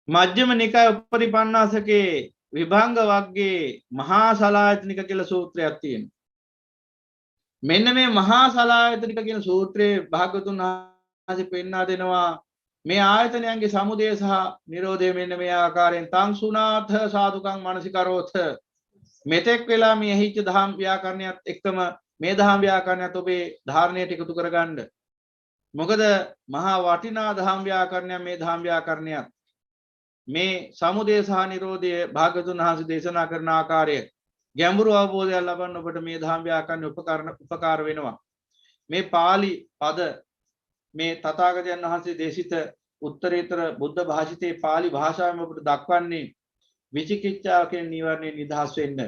මජ්ක්‍ධිම නිකාය උපරිපන්නාසකේ විභංග වග්ගේ මහා සලායතනික කියලා සූත්‍රයක් තියෙනවා. මෙන්න මේ මහා සලායතනික කියන සූත්‍රයේ භාගතුන් වහන්සේ පෙන්වා දෙනවා මේ ආයතනයන්ගේ සමුදය සහ නිරෝධය මෙන්න මේ ආකාරයෙන් තං සුනාථ සාදුකං මානසිකරෝත මෙතෙක් වෙලා මේ ඇහිච්ච දහම් ව්‍යාකරණයත් එක්කම මේ දහම් ව්‍යාකරණයත් ඔබේ ධාරණයට එකතු කරගන්න. මොකද මහා වටිනා දහම් ව්‍යාකරණයක් මේ දහම් ව්‍යාකරණයක්. මේ සමුදය සහ නිරෝධය භාගතුන් වහන්සේ දේශනා කරන ආකාරය ගැඹුරු අවබෝධයක් ලබන්න ඔබට මේ දහම් ව්‍යාකරණ උපකාර වෙනවා. මේ pāli පද මේ තථාගතයන් වහන්සේ දේශිත උත්තරීතර බුද්ධ භාෂිතේ pāli භාෂාවෙන් ඔබට දක්වන්නේ විචිකිච්ඡාව කියන නිවර්ණය නිදහස් වෙන්න.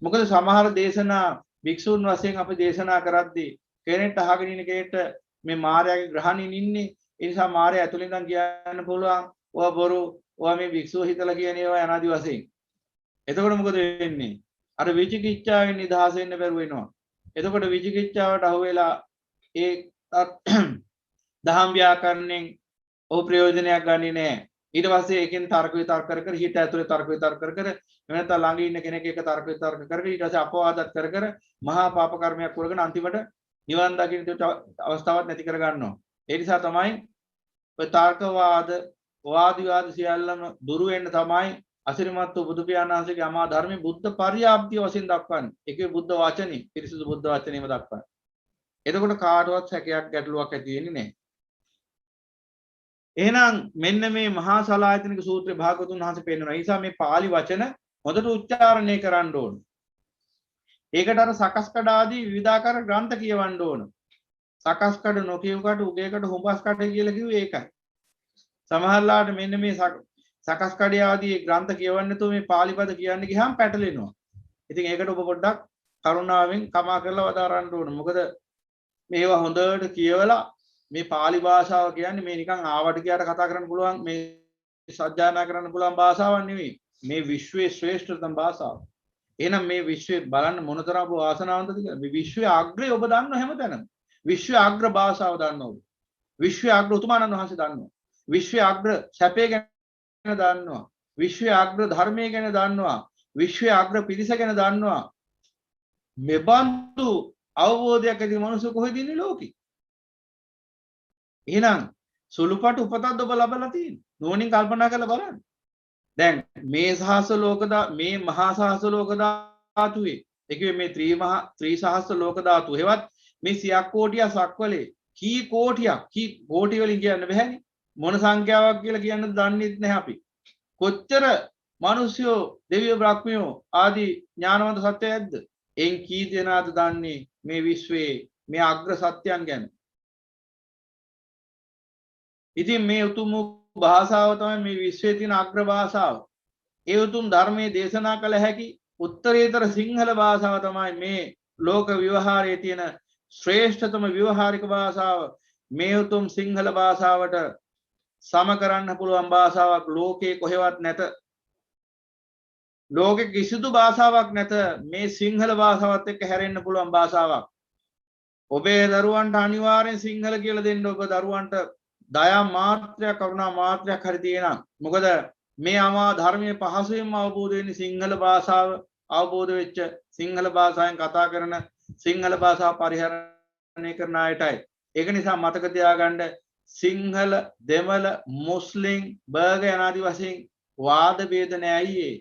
මොකද සමහර දේශනා භික්ෂුන් වශයෙන් අපි දේශනා කරද්දී කෙනෙක්ට අහගෙන ඉන්න කෙනෙක්ට මේ මායාවේ ග්‍රහණින් ඉන්නේ. ඒ නිසා මායාව ඇතුළෙන් ඉඳන් කියන්න පුළුවන් ඔය බොරු ඔය මේ භික්ෂුව හිතලා කියන ඒවා අනාදි වශයෙන්. එතකොට මොකද වෙන්නේ? අර විචිකිච්ඡාවෙන් නිදහස් වෙන්න බැරුව වෙනවා. එතකොට විචිකිච්ඡාවට අහු වෙලා ඒ දහම් ව්‍යාකරණයෙන් ඔහු ප්‍රයෝජනයක් ගන්නේ නැහැ. ඊට පස්සේ ඒකෙන් තර්ක විතර්ක කර හිත ඇතුලේ තර්ක විතර්ක කර නැත්නම් ළඟ ඉන්න කෙනෙක් එක තර්ක විතර්ක කර ඊට පස්සේ අපවාදත් කර මහා පාප කර්මයක් කරගෙන අන්තිමට නිවන් දකින්න අවස්ථාවක් නැති කර ගන්නවා. ඒ නිසා තමයි ඔය තර්කවාද වාදිවාද සියල්ලම දුරු වෙන්න තමයි අසිරිමත් වූ බුදු පියාණන් වහන්සේගේ අමා ධර්මයේ බුද්ධ පරියාප්තිය වශයෙන් දක්වන්නේ. ඒකේ බුද්ධ වචනේ පිරිසුදු බුද්ධ වචනේම දක්වන්නේ. එතකොට කාටවත් හැකයක් ගැටලුවක් ඇති වෙන්නේ නැහැ. එහෙනම් මෙන්න මේ මහා සලායතනික සූත්‍රයේ භාගතුන් වහන්සේ පෙන්නනවා. ඒ නිසා මේ pāli වචන හොඳට උච්චාරණය කරන්න ඕන. ඒකට අර සකස්කඩ ආදී විවිධාකාර ග්‍රන්ථ කියවන්න ඕන. සකස්කඩ නොකියුකට උගේකට හුඹස්කඩ කියලා කිව්වේ ඒකයි. සමහරලාට මෙන්න මේ සකස්කඩ ආදී ග්‍රන්ථ කියවන්න නැතුව මේ pāli පද කියන්න ගියාම පැටලෙනවා. ඉතින් ඒකට ඔබ පොඩ්ඩක් කරුණාවෙන් කමා කරලා වදාරන්න ඕන. මොකද මේවා හොඳට කියවලා මේ pāli භාෂාව කියන්නේ මේ නිකන් ආවට ගියාට කතා කරන්න පුළුවන් මේ සජ්ජායනා කරන්න පුළුවන් භාෂාවක් නෙවෙයි. මේ විශ්වයේ ශ්‍රේෂ්ඨතම භාෂාව. එහෙනම් මේ විශ්වයේ බලන්න මොනතරම් වාසනාවන්තද කියලා. මේ විශ්වයේ අග්‍රය ඔබ දන්නව හැමතැනම. විශ්වයේ අග්‍ර භාෂාව දන්නව. විශ්වයේ අග්‍ර උතුමාණන් වහන්සේ දන්නවා. විශ්වයේ අග්‍ර සැපේ ගැන දන්නවා. විශ්වයේ අග්‍ර ධර්මයේ ගැන දන්නවා. විශ්වයේ අග්‍ර පිරිස ගැන දන්නවා. මෙබඳු අවබෝධයක් ඇති මනුස්සය කොහෙද ඉන්නේ ලෝකේ? එහෙනම් සුළුපටු උපතක් ඔබ ලබලා තියෙනවා. නෝනින් කල්පනා කරලා බලන්න. දැන් මේ සහස්ස ලෝක මේ මහා සහස්ස ලෝක ධාතුවේ ඒකේ මේ ත්‍රිසහස්ස ලෝක ධාතු හේවත් මේ සියක් කෝටිය සක්වලේ කී කෝටියක් කී කෝටි වලින් කියන්න බෑනේ. මොන සංඛ්‍යාවක් කියලා කියන්න දන්නේ නැහැ අපි. කොච්චර මිනිස්සුયો දෙවියෝ බ්‍රහ්මියෝ ආදී ඥානවන්ත සත්‍යයක්ද? එන් කී දෙනාද දන්නේ මේ විශ්වයේ මේ අග්‍ර සත්‍යයන් ගැන? ඉතින් මේ උතුම් භාෂාව තමයි මේ විශ්වයේ තියෙන අග්‍ර භාෂාව. ඒ උතුම් ධර්මයේ දේශනා කළ හැකි උත්තරීතර සිංහල භාෂාව තමයි මේ ලෝක ව්‍යවහාරයේ තියෙන ශ්‍රේෂ්ඨතම ව්‍යවහාරික භාෂාව. මේ උතුම් සිංහල භාෂාවට සම කරන්න පුළුවන් භාෂාවක් ලෝකේ කොහෙවත් නැත. ලෝකෙ කිසිදු භාෂාවක් නැත මේ සිංහල භාෂාවත් එක්ක හැරෙන්න පුළුවන් භාෂාවක්. ඔබේ දරුවන්ට අනිවාර්යෙන් සිංහල කියලා දෙන්න. ඔබ දරුවන්ට දයා මාත්‍රයක් කරුණා මාත්‍රයක් හරි තියෙනවා. මොකද මේ අමා ධර්මයේ පහසුවෙන්ම අවබෝධ වෙන්නේ සිංහල භාෂාව අවබෝධ වෙච්ච සිංහල භාෂාවෙන් කතා කරන සිංහල භාෂාව පරිහරණය කරන අයටයි. ඒක නිසා මතක තියාගන්න සිංහල දෙමළ මුස්ලිම් බර්ග යනාදී වශයෙන් වාද ભેද නැයි.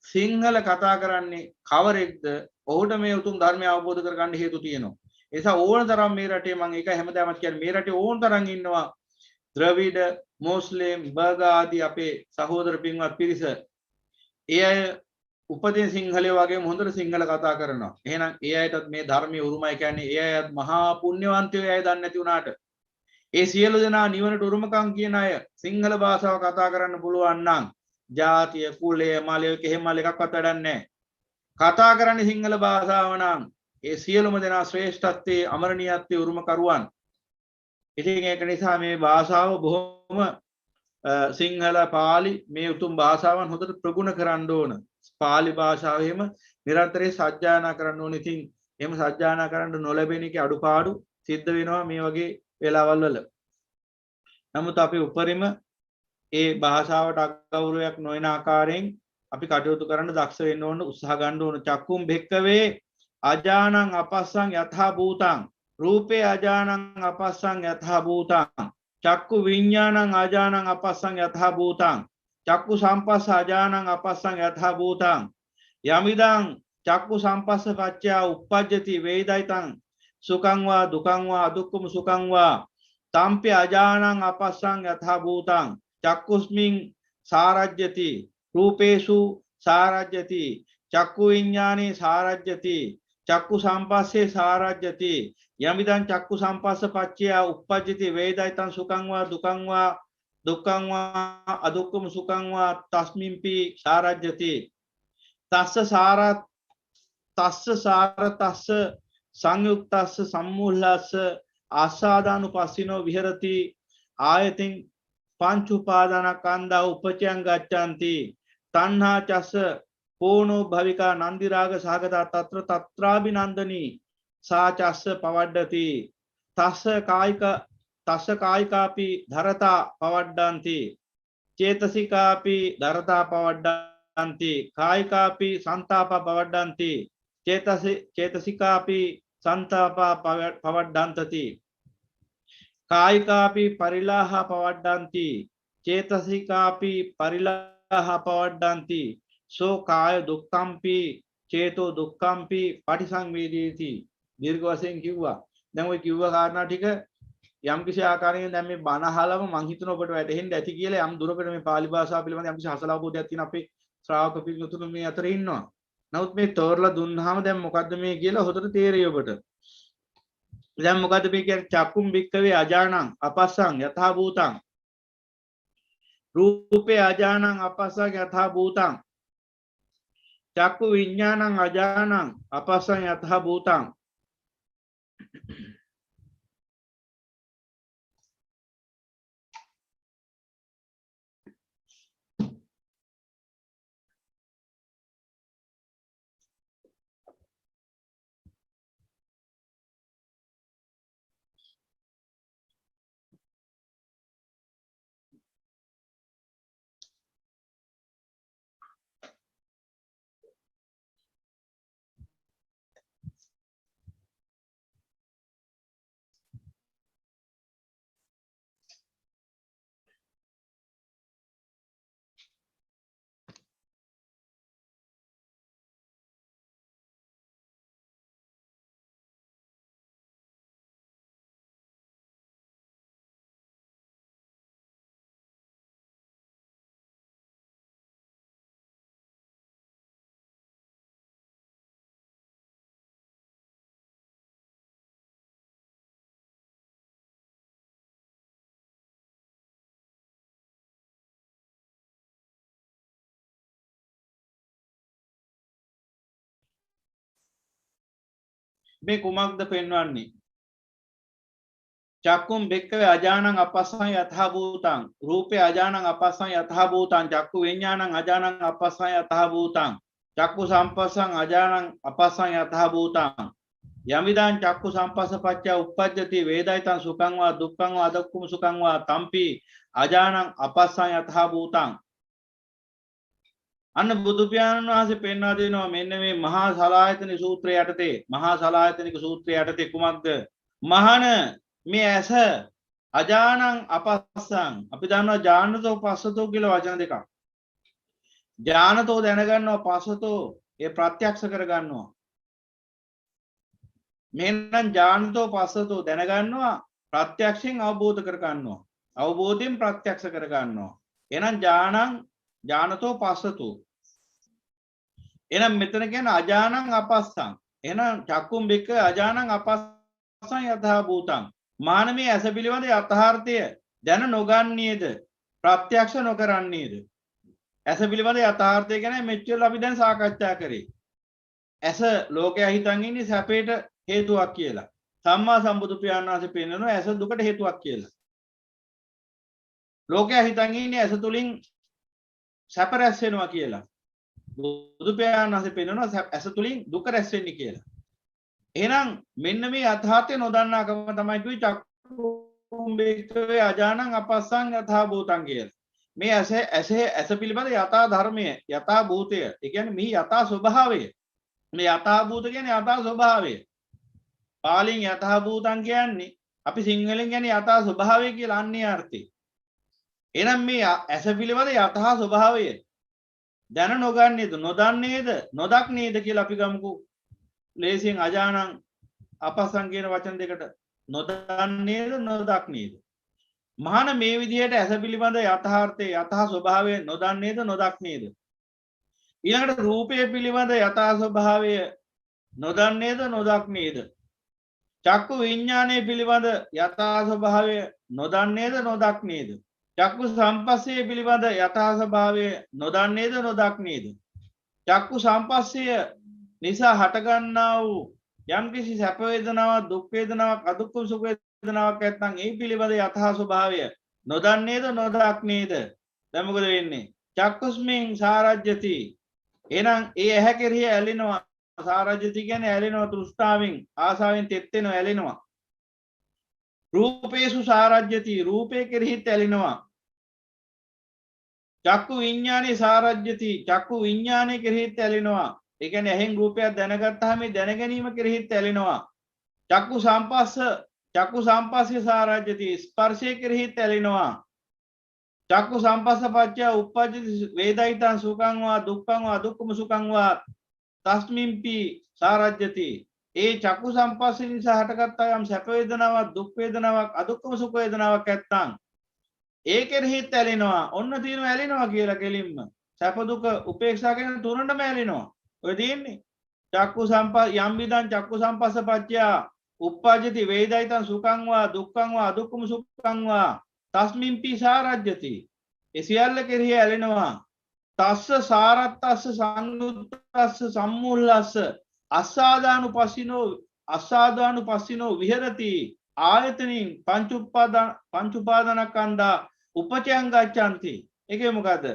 සිංහල කතා කරන්නේ කවරෙක්ද? ඔහුට මේ උතුම් ධර්මය අවබෝධ කරගන්න හේතු තියෙනවා. ඒ නිසා ඕන තරම් මේ රටේ මම ඒක හැමදාම කියන්නේ මේ රටේ ඕන තරම් ඉන්නවා ද්‍රවිඩ මුස්ලිම් බර්ග ආදී අපේ සහෝදර පින්වත් පිරිස. ඒ අය උපදින සිංහලයේ වගේම හොඳට සිංහල කතා කරනවා. එහෙනම් ඒ අයටත් මේ ධර්මයේ උරුමයි කියන්නේ ඒ අයත් මහා පුණ්‍යවන්තයෝ අය දන්නේ නැති වුණාට ඒ සියලු දෙනා නිවනට උරුමකම් කියන අය සිංහල භාෂාව කතා කරන්න පුළුවන් නම් ජාතිය කුලය මලය කෙහෙමල් එකක්වත් වැඩක් නැහැ. කතා කරන්නේ සිංහල භාෂාව නම් ඒ සියලුම දෙනා ශ්‍රේෂ්ඨත්වයේ අමරණීයත්වයේ උරුමකරුවන්. ඉතින් ඒක නිසා මේ භාෂාව බොහොම සිංහල පාලි මේ උතුම් භාෂාවන් හොඳට ප්‍රගුණ කරන්න ඕන. පාලි භාෂාවෙම නිරන්තරයෙන් සජ්ජායනා කරන්න ඕන. ඉතින් එහෙම සජ්ජායනා කරන්න නොලැබෙන එකේ අඩුපාඩු සිද්ධ වෙනවා මේ වගේ වෙලාවල් වල. නමුත් අපි උපරිම ඒ භාෂාවට අගෞරවයක් නොවන ආකාරයෙන් අපි කටයුතු කරන්න දක්ෂ වෙන්න ඕන උත්සාහ ගන්න ඕන චක්කුම් භික්කවේ අජානං අපස්සං යථා භූතං රූපේ අජානං අපස්සං යථා භූතං චක්කු විඤ්ඤාණං අජානං අපස්සං යථා භූතං චක්කු සම්පස්ස අජානං අපස්සං යථා භූතං යමිදං චක්කු සම්පස්ස පච්චය උප්පජ්ජති වේදිතං සුඛං වා දුකං වා අදුක්ඛම සුඛං වා තම්පි අජානං අපස්සං යථා භූතං චක්කුස්මින් සාරජ්‍යති රූපේසු සාරජ්‍යති චක්කු විඤ්ඤාණේ සාරජ්‍යති චක්කු සම්පස්සේ සාරජ්‍යති යමිදං චක්කු සම්පස්ස පච්චය උප්පජ්ජති වේදිතං සුඛං වා දුකං වා දුක්ඛං වා අදුක්ඛම සුඛං වා තස්මින්පි සාරජ්‍යති තස්ස තස්ස සංයුක්තස්ස සම්මුල්ලස්ස ආසාදානුපස්සිනෝ විහෙරති ආයතින් පංච උපාදානස්කන්ධා උපචයං ගච්ඡanti තණ්හා චස්ස පෝනෝ භවිකා නන්දි රාග සහගතා తත්‍ර తත්‍රාබිනන්දනී සා චස්ස පවඩ්ඩති තස්ස කායිකාපි ධරතා පවඩ්ඩಂತಿ චේතසිකාපි ධරතා පවඩ්ඩಂತಿ කායිකාපි සංතාප පවඩ්ඩಂತಿ චේතසිකාපි संताप पवड्डंतति कायिकापि परिलाह पवड्डंति चेतसिकापि परिलाह पवड्डंति सो काय दुःखंपि चेतो दुःखंपि पටිසංවේදීති දීර්ඝ වශයෙන් කිව්වා දැන් ඔය කිව්ව කාරණා ටික යම් කිසි ආකාරයකින් දැන් මේ බණ අහලම මං හිතන ඔබට වැටහෙන්න ඇති කියලා යම් දුරකට මේ pāli භාෂාව පිළිබඳ යම් කිසි අසල අවබෝධයක් තියෙන අපේ ශ්‍රාවක පිළිතුරු මේ අතර ඉන්නවා නමුත් මේ තෝරලා දුන්නාම දැන් මොකද්ද මේ කියලා හොතට තේරෙයි ඔබට. දැන් මොකද්ද මේ කියන්නේ චක්කුම් භික්කවේ අජානං අපස්සං යථා භූතං රූපේ අජානං අපස්සං යථා භූතං චක්කු විඤ්ඤාණං අජානං අපස්සං යථා භූතං මේ කුමක්ද පෙන්වන්නේ චක්කුම් භික්කවේ අජානං අපස්සං යථා භූතං රූපේ අජානං අපස්සං යථා භූතං චක්කු විඤ්ඤාණං අජානං අපස්සං යථා භූතං චක්කු සම්පස්සං අජානං අපස්සං යථා භූතං යමිදං චක්කු සම්පස්ස පච්චය උප්පජ්ජති වේදිතං සුඛං වා දුක්ඛං වා අදුක්ඛම සුඛං වා තම්පි අජානං අපස්සං යථා භූතං අන්න බුදු පියාණන් වහන්සේ පෙන්වා දෙනවා මෙන්න මේ මහා සලායතන සූත්‍රය යටතේ මහා සලායතනික සූත්‍රය යටතේ කුමක්ද මහාන මේ ඇස අජානං අපස්සං අපි දන්නවා ඥානතෝ පස්සතෝ කියලා වචන දෙකක් ඥානතෝ දැනගන්නවා පස්සතෝ ඒ ප්‍රත්‍යක්ෂ කරගන්නවා මෙන්නම් ඥානතෝ පස්සතෝ දැනගන්නවා ප්‍රත්‍යක්ෂයෙන් අවබෝධ කරගන්නවා අවබෝධයෙන් ප්‍රත්‍යක්ෂ කරගන්නවා එහෙනම් ඥානතෝ පස්සතෝ එහෙනම් මෙතන කියන්නේ අජානං අපස්සං එහෙනම් චක්කුම් බික්ක අජානං අපස්සං යථා භූතං මානමේ ඇස පිළිබඳ යථාර්ථය දැන නොගන්නේද ප්‍රත්‍යක්ෂ නොකරන්නේද ඇස පිළිබඳ යථාර්ථය ගැන මෙච්චර අපි දැන් සාකච්ඡා කරේ ඇස ලෝකයා හිතන් ඉන්නේ සැපේට හේතුවක් කියලා සම්මා සම්බුදු පියාණන් වහන්සේ පෙන්නනවා ඇස දුකට හේතුවක් කියලා ලෝකයා හිතන් ඉන්නේ ඇස තුලින් සැප රැස් වෙනවා කියලා බුදු පියාණන් වහන්සේ පෙන්නනවා ඇස තුලින් දුක රැස් වෙන්නේ කියලා එහෙනම් මෙන්න මේ යථාර්ථය නොදන්නාකම තමයි කිව්වේ චක්කුම් බික්කවේ අජානං අපස්සං යථා භූතං කියලා මේ ඇස පිළිබඳ යථා ධර්මය යථා භූතය ඒ කියන්නේ මේ යථා ස්වභාවය මේ යථා භූත කියන්නේ යථා ස්වභාවය පාලියෙන් යථා භූතං කියන්නේ අපි සිංහලෙන් කියන්නේ යථා ස්වභාවය කියලා අන්නේ අර්ථය එහෙනම් මේ ඇස පිළිබඳ යථා ස්වභාවය දැන නොගන්නේද නොදන්නේද නොදක්නේද කියලා අපි ගමුකෝ ලේසියෙන් අජානං අපස්සං කියන වචන දෙකට නොදන්නේද නොදක්නේද මහාන මේ විදිහට ඇස පිළිබඳ යථාර්ථය යථා ස්වභාවය නොදන්නේද නොදක්නේද ඊළඟට රූපය පිළිබඳ යථා ස්වභාවය නොදන්නේද නොදක්නේද චක්කු විඥානය පිළිබඳ යථා ස්වභාවය නොදන්නේද නොදක්නේද චක්කු සම්පස්සේ පිළිබඳ යථා ස්වභාවය නොදන්නේද නොදක්නේද චක්කු සම්පස්සය නිසා හටගන්නා වූ යම්කිසි සැප වේදනාවක් දුක් වේදනාවක් අදුක්ඛම සුඛ වේදනාවක් නැත්නම් ඒ පිළිබඳ යථා ස්වභාවය නොදන්නේද නොදක්නේද දැන් මොකද වෙන්නේ චක්කුස්මින් සාරජ්‍යති එහෙනම් ඒ ඇහැ කෙරෙහි ඇලෙනවා සාරජ්‍යති කියන්නේ ඇලෙනවා තෘෂ්ණාවෙන් ආසාවෙන් තෙත් වෙනවා ඇලෙනවා රූපේසු සාරජ්‍යති රූපේ කෙරෙහිත් ඇලෙනවා චක්කු විඥානේ සාරජ්‍යති චක්කු විඥානේ කෙරෙහිත් ඇලෙනවා ඒ කියන්නේ ඇහෙන් රූපයක් දැනගත්තාම මේ දැන ගැනීම කෙරෙහිත් ඇලෙනවා චක්කු සම්පස්සේ සාරජ්‍යති ස්පර්ශය කෙරෙහිත් ඇලෙනවා චක්කු සම්පස්සපච්චය උප්පජ්ජති වේදිතං සුඛං වා දුක්ඛං වා අදුක්ඛම සුඛං වා තස්මින්පි සාරජ්‍යති ඒ චක්කු සම්පස්සේ නිසා හටගත්තා යම් සැප වේදනාවක් දුක් වේදනාවක් අදුක්ඛම සුඛ වේදනාවක් නැත්තම් ඒ කෙරෙහිත් ඇලෙනවා ඔන්න තියෙනවා ඇලෙනවා කියලා කෙලින්ම සැප දුක උපේක්ෂා කියන තුනටම ඇලෙනවා ඔය තියෙන්නේ චක්කු සම්පස් යම් විදං චක්කු සම්පස්සපච්චය උප්පජ්ජති වේදිතං සුඛං වා දුක්ඛං වා අදුක්ඛම සුඛං වා තස්මින්පි සාරජ්‍යති ඒ සියල්ල කෙරෙහි ඇලෙනවා තස්ස සාරත්තස්ස සංයුත්තස්ස සම්මුල්ලස්ස අස්සාදානුපස්සිනෝ විහෙරති ආයතනින් පංච උපාදානස්කන්ධා උපචයං ගච්ඡanti ඒකේ මොකද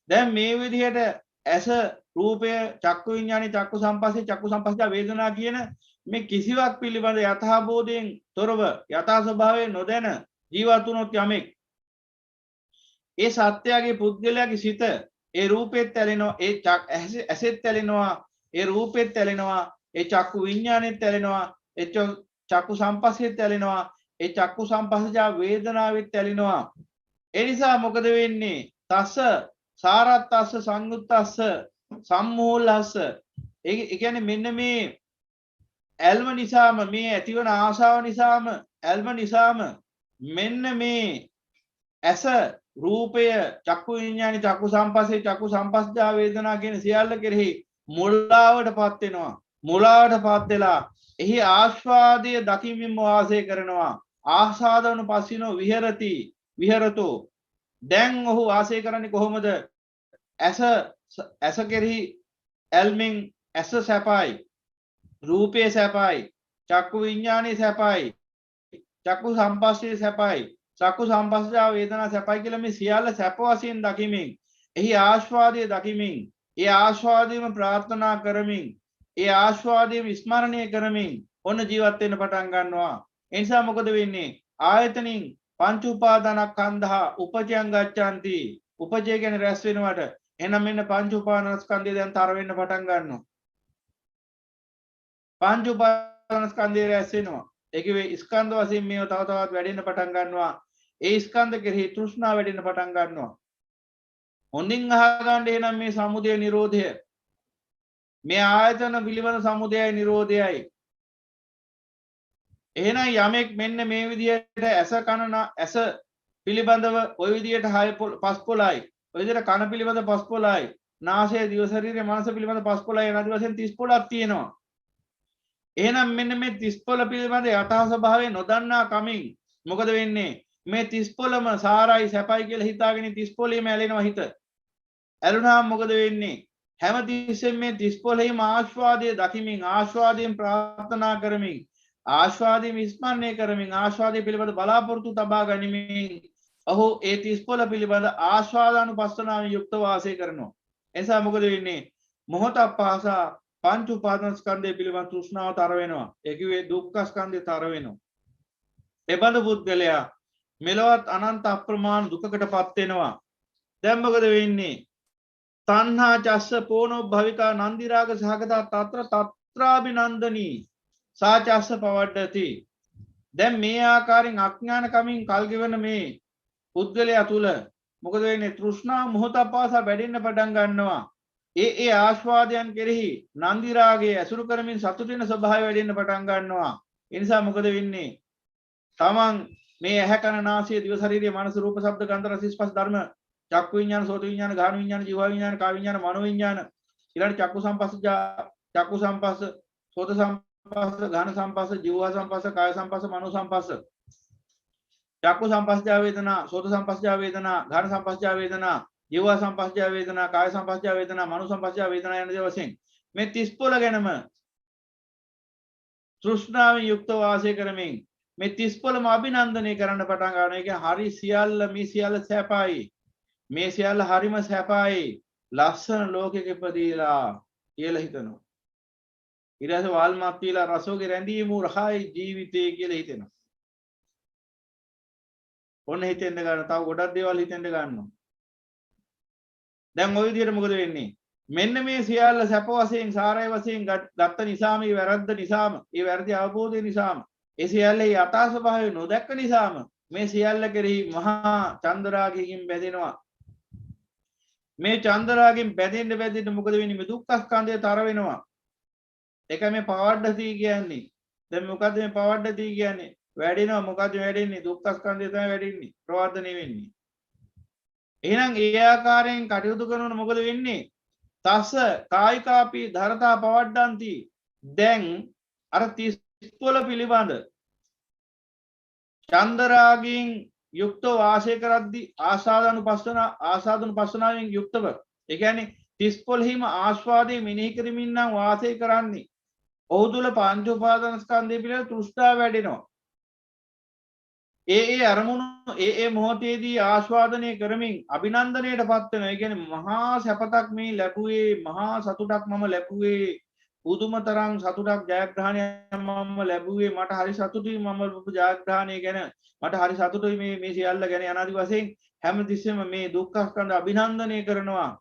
දැන් මේ විදිහට ඇස රූපය චක්කු විඥානි චක්කු සම්පස්සේ වේදනා කියන මේ කිසිවක් පිළිබඳ යථාබෝධයෙන් තොරව යථා ස්වභාවය නොදැන ජීවත් වුණොත් යමෙක් ඒ සත්‍යයේ පුද්ගලයාගේ සිත ඒ රූපෙත් ඇලෙනවා ඒ ඇසෙත් ඇලෙනවා ඒ රූපෙත් ඇලෙනවා ඒ චක්කු විඥානෙත් ඇලෙනවා ඒ චක්කු සම්පස්සෙත් ඇලෙනවා ඒ චක්කු සම්පස්සජා වේදනාවෙත් ඇලෙනවා ඒ නිසා මොකද වෙන්නේ තස්ස සාරත්තස්ස සංයුත්තස්ස සම්මූලස්ස ඒ කියන්නේ මෙන්න මේ ඇල්ම නිසාම මේ ඇතිවන ආශාව නිසාම ඇල්ම නිසාම මෙන්න මේ ඇස රූපය චක්කු විඥානි චක්කු සම්පස්සජා වේදනා කියන සියල්ල කෙරෙහි මුලාවටපත් වෙනවා මුලාවටපත් වෙලා එහි ආස්වාදය දකිමින්ම වාසය කරනවා ආසාදවන පස්සිනෝ විහෙරතෝ දැන් ඔහු වාසය කරන්නේ කොහොමද ඇස කෙරෙහි ඇල්මින් ඇස සැපයි රූපේ සැපයි චක්කු විඥානේ සැපයි චක්කු සම්පස්සේ සැපයි චක්කු සම්පස්සජා වේදනා සැපයි කියලා මේ සියල්ල සැප වශයෙන් දකිමින් එහි ආස්වාදය දකිමින් ඒ ආස්වාදයම ප්‍රාර්ථනා කරමින් ඒ ආස්වාදයම ස්මරණය කරමින් ඔන්න ජීවත් වෙන්න පටන් ගන්නවා ඒ නිසා මොකද වෙන්නේ ආයතනින් පංච උපාදානස්කන්ධා උපචයං ගච්ඡanti උපචය කියන්නේ රැස් වෙනවට එහෙනම් මෙන්න පංච උපාදානස්කන්ධය දැන් තර වෙන්න පටන් ගන්නවා පංච උපාදානස්කන්ධය රැස් වෙනවා ඒකේ ස්කන්ධ වශයෙන් මේව තව තවත් වැඩෙන්න පටන් ගන්නවා ඒ ස්කන්ධ කෙරෙහි තෘෂ්ණාව වැඩෙන්න පටන් ගන්නවා හොඳින් අහගන්න එහෙනම් මේ සමුදය නිරෝධය මේ ආයතන පිළිබඳ සමුදයයි නිරෝධයයි එහෙනම් යමෙක් මෙන්න මේ විදිහට ඇස කන ඇස පිළිබඳව ওই විදිහට පස් පොළයි ඔය විදිහට කන පිළිබඳ පස් පොළයි නාසය දිව ශරීරය මනස පිළිබඳ පස් පොළයි ආදී වශයෙන් 30 පොළක් තියෙනවා එහෙනම් මෙන්න මේ 30 පොළ පිළිබඳ යථා ස්වභාවය නොදන්නා කමින් මොකද වෙන්නේ මේ 30 පොළම සාරයි සැපයි කියලා හිතාගෙන 30 පොළේම ඇලෙනවා හිත ඇලුනාම මොකද වෙන්නේ හැමතිස්සෙම මේ 30 පොළේම ආස්වාදයේ දකිමින් ආස්වාදයෙන් ප්‍රාර්ථනා කරමින් ආස්වාදයෙන් ස්මරණය කරමින් ආස්වාදයේ පිළිබඳ බලාපොරොත්තු තබා ගනිමින් ඔහු ඒ 30 පොළ පිළිබඳ ආස්වාදානුපස්සනාවෙන් යුක්ත වාසය කරනවා එනිසා මොකද වෙන්නේ මොහොතක් පාසා පංච උපාදානස්කන්ධය පිළිබඳ තෘෂ්ණාව තර වෙනවා ඒ කිව්වේ දුක්ඛ ස්කන්ධය තර වෙනවා එබඳු පුද්ගලයා මෙලොවත් අනන්ත අප්‍රමාණ දුකකටපත් වෙනවා දැන් මොකද වෙන්නේ? තණ්හා චස්ස පෝනෝ භවිකා නන්දි රාග සහගතා తත්‍ර తත්‍රාබිනන්දනී සාචස්ස පවඩ්ඩති. දැන් මේ ආකාරයෙන් අඥාන කමින් කල්ගෙවන මේ පුද්ගලයා තුල මොකද වෙන්නේ? තෘෂ්ණා මොහොතක් පාසා වැඩෙන්න පටන් ගන්නවා. ඒ ආස්වාදයන් කෙරෙහි නන්දි රාගයේ ඇසුරු කරමින් සතුට වෙන ස්වභාවය වැඩෙන්න පටන් ගන්නවා. ඒ නිසා මොකද වෙන්නේ? තමන් මේ ඇහැ කන නාසය දිව ශරීරය මනස රූප ශබ්ද ගන්ධ රස ස්පර්ශ ධර්ම චක්කු විඤ්ඤාණ සෝත විඤ්ඤාණ ගාහන විඤ්ඤාණ ජීව විඤ්ඤාණ කාය විඤ්ඤාණ මනෝ විඤ්ඤාණ ඊළඟ චක්කු සංපස්සජා චක්කු සංපස්ස සෝත සංපස්ස ගාහන සංපස්ස ජීව සංපස්ස කාය සංපස්ස මනෝ සංපස්ස චක්කු සංපස්සජා වේදනා සෝත සංපස්සජා වේදනා ගාහන සංපස්සජා වේදනා ජීව සංපස්සජා වේදනා කාය සංපස්සජා වේදනා මනෝ සංපස්සජා වේදනා යන දේ වශයෙන් මේ 30 පොළ ගැනම තෘෂ්ණාවෙන් යුක්ත වාසය කරමින් මේ 30 පොළම අභිනන්දනය කරන්න පටන් ගන්නවා. ඒ කියන්නේ හරි සියල්ල මේ සියල්ල සැපයි. මේ සියල්ල හරිම සැපයි. ලස්සන ලෝකෙක ඉපදීලා කියලා හිතනවා. ඊට පස්සේ වල්මත් තියලා රසෝගේ රැඳීම රහයි ජීවිතේ කියලා හිතෙනවා. ඔන්න හිතෙන්න ගන්න තව ගොඩක් දේවල් හිතෙන්න ගන්නවා. දැන් ওই විදිහට මොකද වෙන්නේ? මෙන්න මේ සියල්ල සැප වශයෙන් සාරය වශයෙන් ගත්ත නිසාම මේ වැරද්ද නිසාම ඒ වැරදි අවබෝධය නිසාම ඒ සියල්ලේ යථා ස්වභාවය නොදැක්ක නිසාම මේ සියල්ල කෙරෙහි මහා චන්දරාගයෙන් බැඳෙනවා. මේ චන්දරාගයෙන් බැඳෙන්න මොකද වෙන්නේ? මේ දුක්ඛ ස්කන්ධය තර වෙනවා. ඒක මේ පවඩ්ඩති කියන්නේ. දැන් මොකද්ද මේ පවඩ්ඩති කියන්නේ? වැඩෙනවා. මොකද්ද වැඩෙන්නේ? දුක්ඛ ස්කන්ධය තමයි වැඩෙන්නේ. ප්‍රවර්ධනය වෙන්නේ. එහෙනම් ඒ ආකාරයෙන් කටයුතු කරනකොට මොකද වෙන්නේ? තස්ස කායිකාපි ධරතා පවඩ්ඩಂತಿ. දැන් අර 30 පොළ පිළිබඳ චන්දරාගයෙන් යුක්ත වාසය කරද්දී ආසාදනුපස්සනාවෙන් යුක්තව ඒ කියන්නේ 30 පොළෙහිම ආස්වාදයේ මෙනෙහි කරමින් නම් වාසය කරන්නේ. ඔහු තුල පංච උපාදාන ස්කන්ධය පිළිබඳ තෘෂ්ණාව වැඩෙනවා. ඒ අරමුණු ඒ මොහොතේදී ආස්වාදනය කරමින් අභිනන්දනයටපත් වෙනවා. ඒ කියන්නේ මහා සැපතක් මේ ලැබුවේ, මහා සතුටක් මම ලැබුවේ, පුදුම තරම් සතුටක් ජයග්‍රහණයක් මම ලැබුවේ, මට හරි සතුටුයි මම ජයග්‍රහණය ගැන, මට හරි සතුටුයි මේ සියල්ල ගැන අනාදි වශයෙන් හැමතිස්සෙම මේ දුක්ඛ ස්කන්ධ අභිනන්දනය කරනවා.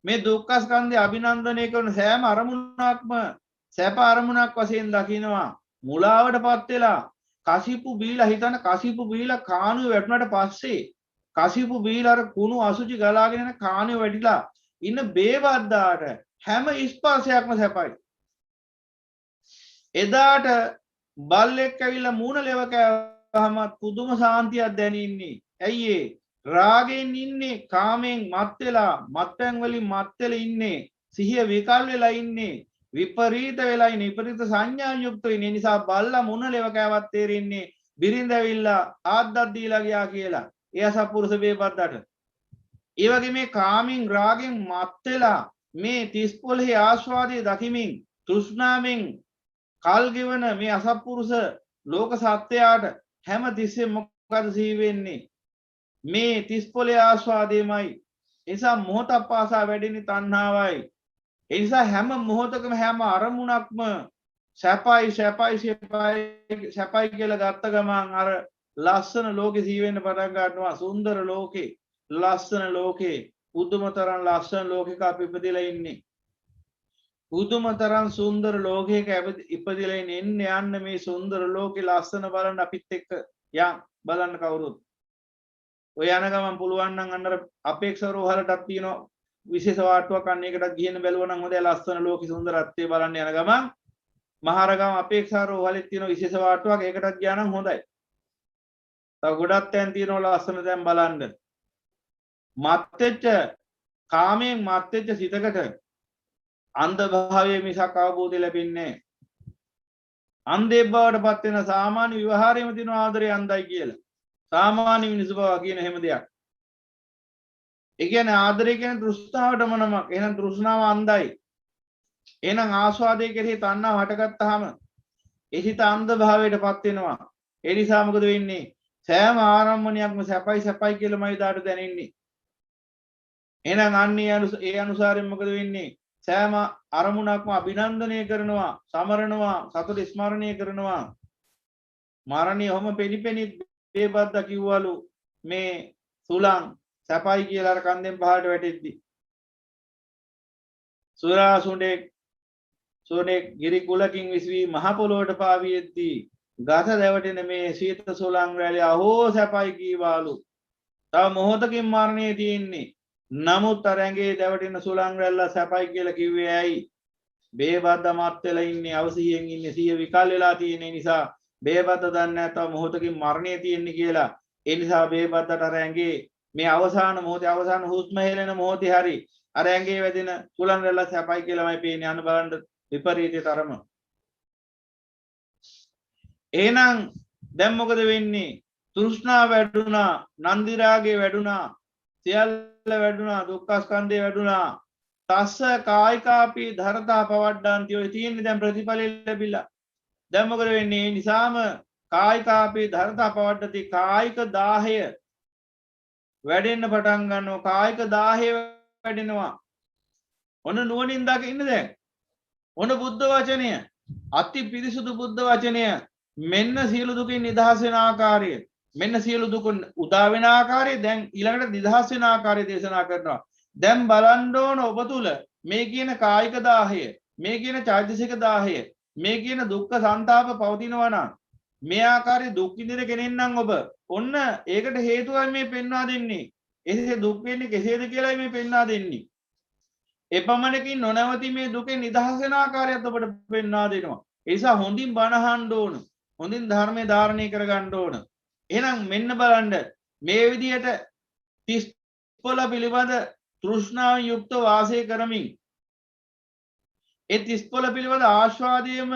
මේ දුක්ඛ ස්කන්ධය අභිනන්දනය කරන සෑම අරමුණක්ම සැප අරමුණක් වශයෙන් දකිනවා. මුලාවටපත් වෙලා කසිපු බීලා හිතන කසිපු බීලා කාණුවේ වැටුණාට පස්සේ කසිපු බීලා අර කුණු අසුචි ගලාගෙන යන කාණුවේ වැටිලා ඉන්න බේවද්දාට හැම ස්පර්ශයක්ම සැපයි. එදාට බල්ලෙක් ඇවිල්ලා මූණ ලෙව කෑවහම පුදුම සාන්තියක් දැනෙන්නේ. ඇයි ඒ? රාගෙන් ඉන්නේ, කාමෙන් මත් වෙලා, මත්පැන් වලින් මත් වෙලා ඉන්නේ, සිහිය විකල් වෙලා ඉන්නේ, විපරීත වෙලා ඉන්නේ, විපරීත සංඥා යුක්ත වෙන්නේ. නිසා බල්ලා මුණ ලෙව කෑවත් තේරෙන්නේ බිරිඳ ඇවිල්ලා ආද්දක් දීලා ගියා කියලා. ඒ අසත්පුරුෂ බේබද්දට. ඒ වගේ මේ කාමෙන් රාගෙන් මත් වෙලා මේ 30 පොළේ ආස්වාදයේ දකිමින් තෘෂ්ණාවෙන් කල් ගෙවන මේ අසත්පුරුෂ ලෝක සත්‍යයට හැම තිස්සෙම මොකද සිහි වෙන්නේ? මේ 30 පොළේ ආස්වාදයමයි. ඒ නිසා මොහොතක් පාසා වැඩෙන තණ්හාවයි. ඒ නිසා හැම මොහොතකම හැම අරමුණක්ම සැපයි කියලා ගත්ත ගමන් අර ලස්සන ලෝකේ සිහි වෙන්න පටන් ගන්නවා. සුන්දර ලෝකේ, ලස්සන ලෝකේ, පුදුමතරම් ලස්සන ලෝකයක අපි ඉපදෙලා ඉන්නේ. පුදුමතරම් සුන්දර ලෝකයක ඉපදෙලා ඉන්නේ. යන්න මේ සුන්දර ලෝකේ ලස්සන බලන්න අපිත් එක්ක යන් බලන්න කවුරුත්. ඔය යන ගමන් පුළුවන් නම් අන්නර අපේක්ෂා රෝහලටක් තියෙනවා විශේෂ වාට්ටුවක් අන්න එකටත් ගිහින් බැලුවා නම් හොඳයි. ලස්සන ලෝකේ සුන්දරත්වය බලන්න යන ගමන් මහරගම අපේක්ෂා රෝහලෙත් තියෙන විශේෂ වාට්ටුවක් ඒකටත් ගියා නම් හොඳයි. තව ගොඩක් තැන් තියෙනවා ලස්සන තැන් බලන්න. මත්වෙච්ච කාමයෙන් මත්වෙච්ච සිතකට අන්ධ භාවයේ මිසක් අවබෝධය ලැබෙන්නේ නැහැ. අන්ධේ බවට පත් වෙන සාමාන්‍ය විවහාරයේම තියෙන ආදරය අන්ධයි කියලා. සාමාන්‍ය මිනිසු බව කියන හැම දෙයක්. ඒ කියන්නේ ආදරය කියන්නේ තෘෂ්ණාවටම නමක්. එහෙනම් තෘෂ්ණාව අන්ධයි. එහෙනම් ආස්වාදයේ කෙරෙහි තණ්හාව හටගත්තාම ඒ හිත අන්ධ භාවයට පත් වෙනවා. ඒ නිසා මොකද වෙන්නේ? සෑම ආරම්මණයක්ම සැපයි කියලාමයි දාට දැනෙන්නේ. එහෙනම් අන්නේ ඒ අනුසාරයෙන් මොකද වෙන්නේ? සෑම අරමුණක්ම අභිනන්දනය කරනවා, සමරනවා, සතුට ස්මරණය කරනවා. මරණිය ඔහම පෙනිපෙනි බේබද්ද කිව්වලු මේ සුලං සැපයි කියලා අර කන්දෙන් පහළට වැටෙද්දි සුරා සුනේ ගිරි කුලකින් විසවි මහ පොළොවට පාවියෙද්දී ගත දැවටෙන මේ සීත සොලං රැළි අහෝ සැපයි කීවාලු. තව මොහොතකින් මරණය තියෙන්නේ. නමුත් අර ඇඟේ දැවටෙන සුලං රැල්ල සැපයි කියලා කිව්වේ ඇයි? බේබද්ද මත් වෙලා ඉන්නේ, අවසියෙන් ඉන්නේ, සිය විකල් වෙලා තියෙන නිසා බේබද්ද දන්නේ නැතව මොහොතකින් මරණය තියෙන්නේ කියලා. ඒ නිසා බේබද්දට අර ඇඟේ මේ අවසාන මොහොතේ අවසාන හුස්ම හෙලෙන මොහොතේ හරි අර ඇඟේ වැදෙන සුලං රැල්ල සැපයි කියලාමයි පේන්නේ. අන්න බලන්න විපරීතයේ තරම. එහෙනම් දැන් මොකද වෙන්නේ? තෘෂ්ණාව වැඩුණා, නන්දි රාගේ වැඩුණා, සියල්ල වැඩුණා, දුක්ඛ ස්කන්ධය වැඩුණා. තස්ස කායිකාපි ධරතා පවඩ්ඩන්ති ඔය තියෙන්නේ දැන් ප්‍රතිඵලෙ ලැබිලා. දැන් මොකද වෙන්නේ? ඒ නිසාම කායිකාපි ධරතා පවඩ්ඩති කායික දාහය වැඩෙන්න පටන් ගන්නවා. කායික දාහය වැඩෙනවා. ඔන්න නුවණින් දකින්න දැන්. ඔන්න බුද්ධ වචනය. අති පිරිසුදු බුද්ධ වචනය. මෙන්න සියලු දුකින් නිදහස් වෙන ආකාරය. මෙන්න සියලු දුක උදා වෙන ආකාරය දැන් ඊළඟට නිදහස් වෙන ආකාරය දේශනා කරනවා. දැන් බලන්න ඕන ඔබ තුල මේ කියන කායික දාහය, මේ කියන චෛතසික දාහය, මේ කියන දුක්ඛ සංතාප පවතිනවා නම් මේ ආකාරයේ දුක් විඳින කෙනෙක් නම් ඔබ ඔන්න ඒකට හේතුවයි මේ පෙන්වා දෙන්නේ. එසේ දුක් වෙන්නේ කෙසේද කියලායි මේ පෙන්වා දෙන්නේ. එපමණකින් නොනවති මේ දුකෙන් නිදහස් වෙන ආකාරයත් ඔබට පෙන්වා දෙනවා. ඒ නිසා හොඳින් බණ අහන්න ඕන. හොඳින් ධර්මයේ ධාරණය කර ගන්න ඕන. එහෙනම් මෙන්න බලන්න මේ විදියට 30 පොළ පිළිබඳ තෘෂ්ණාවෙන් යුක්ත වාසය කරමින් ඒ 30 පොළ පිළිබඳ ආස්වාදයේම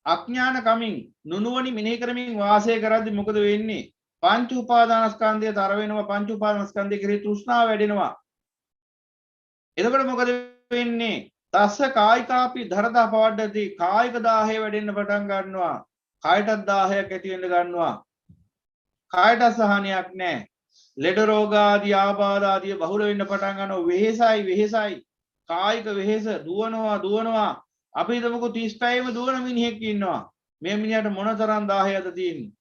අඥාන කමින් නුනුවණි මෙනෙහි කරමින් වාසය කරද්දී මොකද වෙන්නේ? පංච උපාදානස්කන්ධය තර වෙනවා. පංච උපාදානස්කන්ධය කෙරෙහි තෘෂ්ණාව වැඩෙනවා. එතකොට මොකද වෙන්නේ? තස්ස කායිකාපි ධරතා පවඩ්ඩති කායික දාහය වැඩෙන්න පටන් ගන්නවා. කායටත් දාහයක් ඇති වෙන්න ගන්නවා. කායට සහනයක් නැහැ. ලෙඩ රෝග ආදී ආබාධ ආදී බහුල වෙන්න පටන් ගන්නවා. වෙහෙසයි කායික වෙහෙස දුවනවා. අපි හිතමුකෝ 35ම දුවන මිනිහෙක් ඉන්නවා. මේ මිනිහට මොනතරම් දාහයක්ද තියෙන්නේ?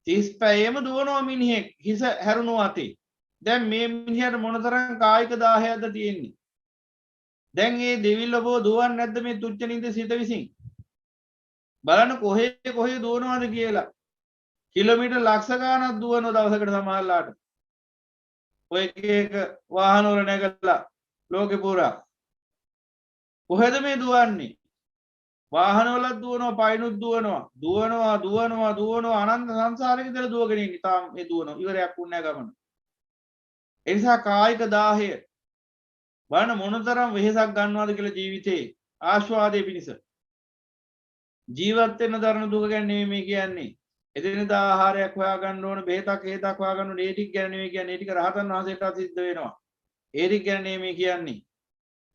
35ම දුවනවා මිනිහෙක් හිස හැරුණු අතේ. දැන් මේ මිනිහට මොනතරම් කායික දාහයක්ද තියෙන්නේ? දැන් මේ දෙවිල්ලබෝ දුවන්නේ නැද්ද මේ තුච්ච නින්ද සිත විසින්? බලන්න කොහේ දුවනවද කියලා. කිලෝමීටර් ලක්ෂ ගාණක් දුවන දවසකට සමහරලාට. ඔය එක වාහන වල නැගලා ලෝකේ පුරා. කොහෙද මේ දුවන්නේ? වාහන වලත් දුවනවා, පයින්ුත් දුවනවා. අනන්ත සංසාරෙක ඉඳලා දුවගෙන ඉන්නේ. තාම මේ දුවනවා. ඉවරයක් වුන්නේ නැහැ ගමන. ඒ නිසා කායික දාහය බලන්න මොනතරම් වෙහෙසක් ගන්නවද කියලා ජීවිතේ ආස්වාදයේ පිණිස. ජීවත් වෙන දරන දුක ගැන නෙමෙයි මේ කියන්නේ. එදිනෙදා ආහාරයක් හොයාගන්න ඕන, බෙහෙතක් හේතක් හොයාගන්න ඕන. ඒ ටික ගැන නෙමෙයි කියන්නේ. ඒ ටික රහතන් වහන්සේට සිද්ධ වෙනවා. ඒ ටික ගැන නෙමෙයි කියන්නේ.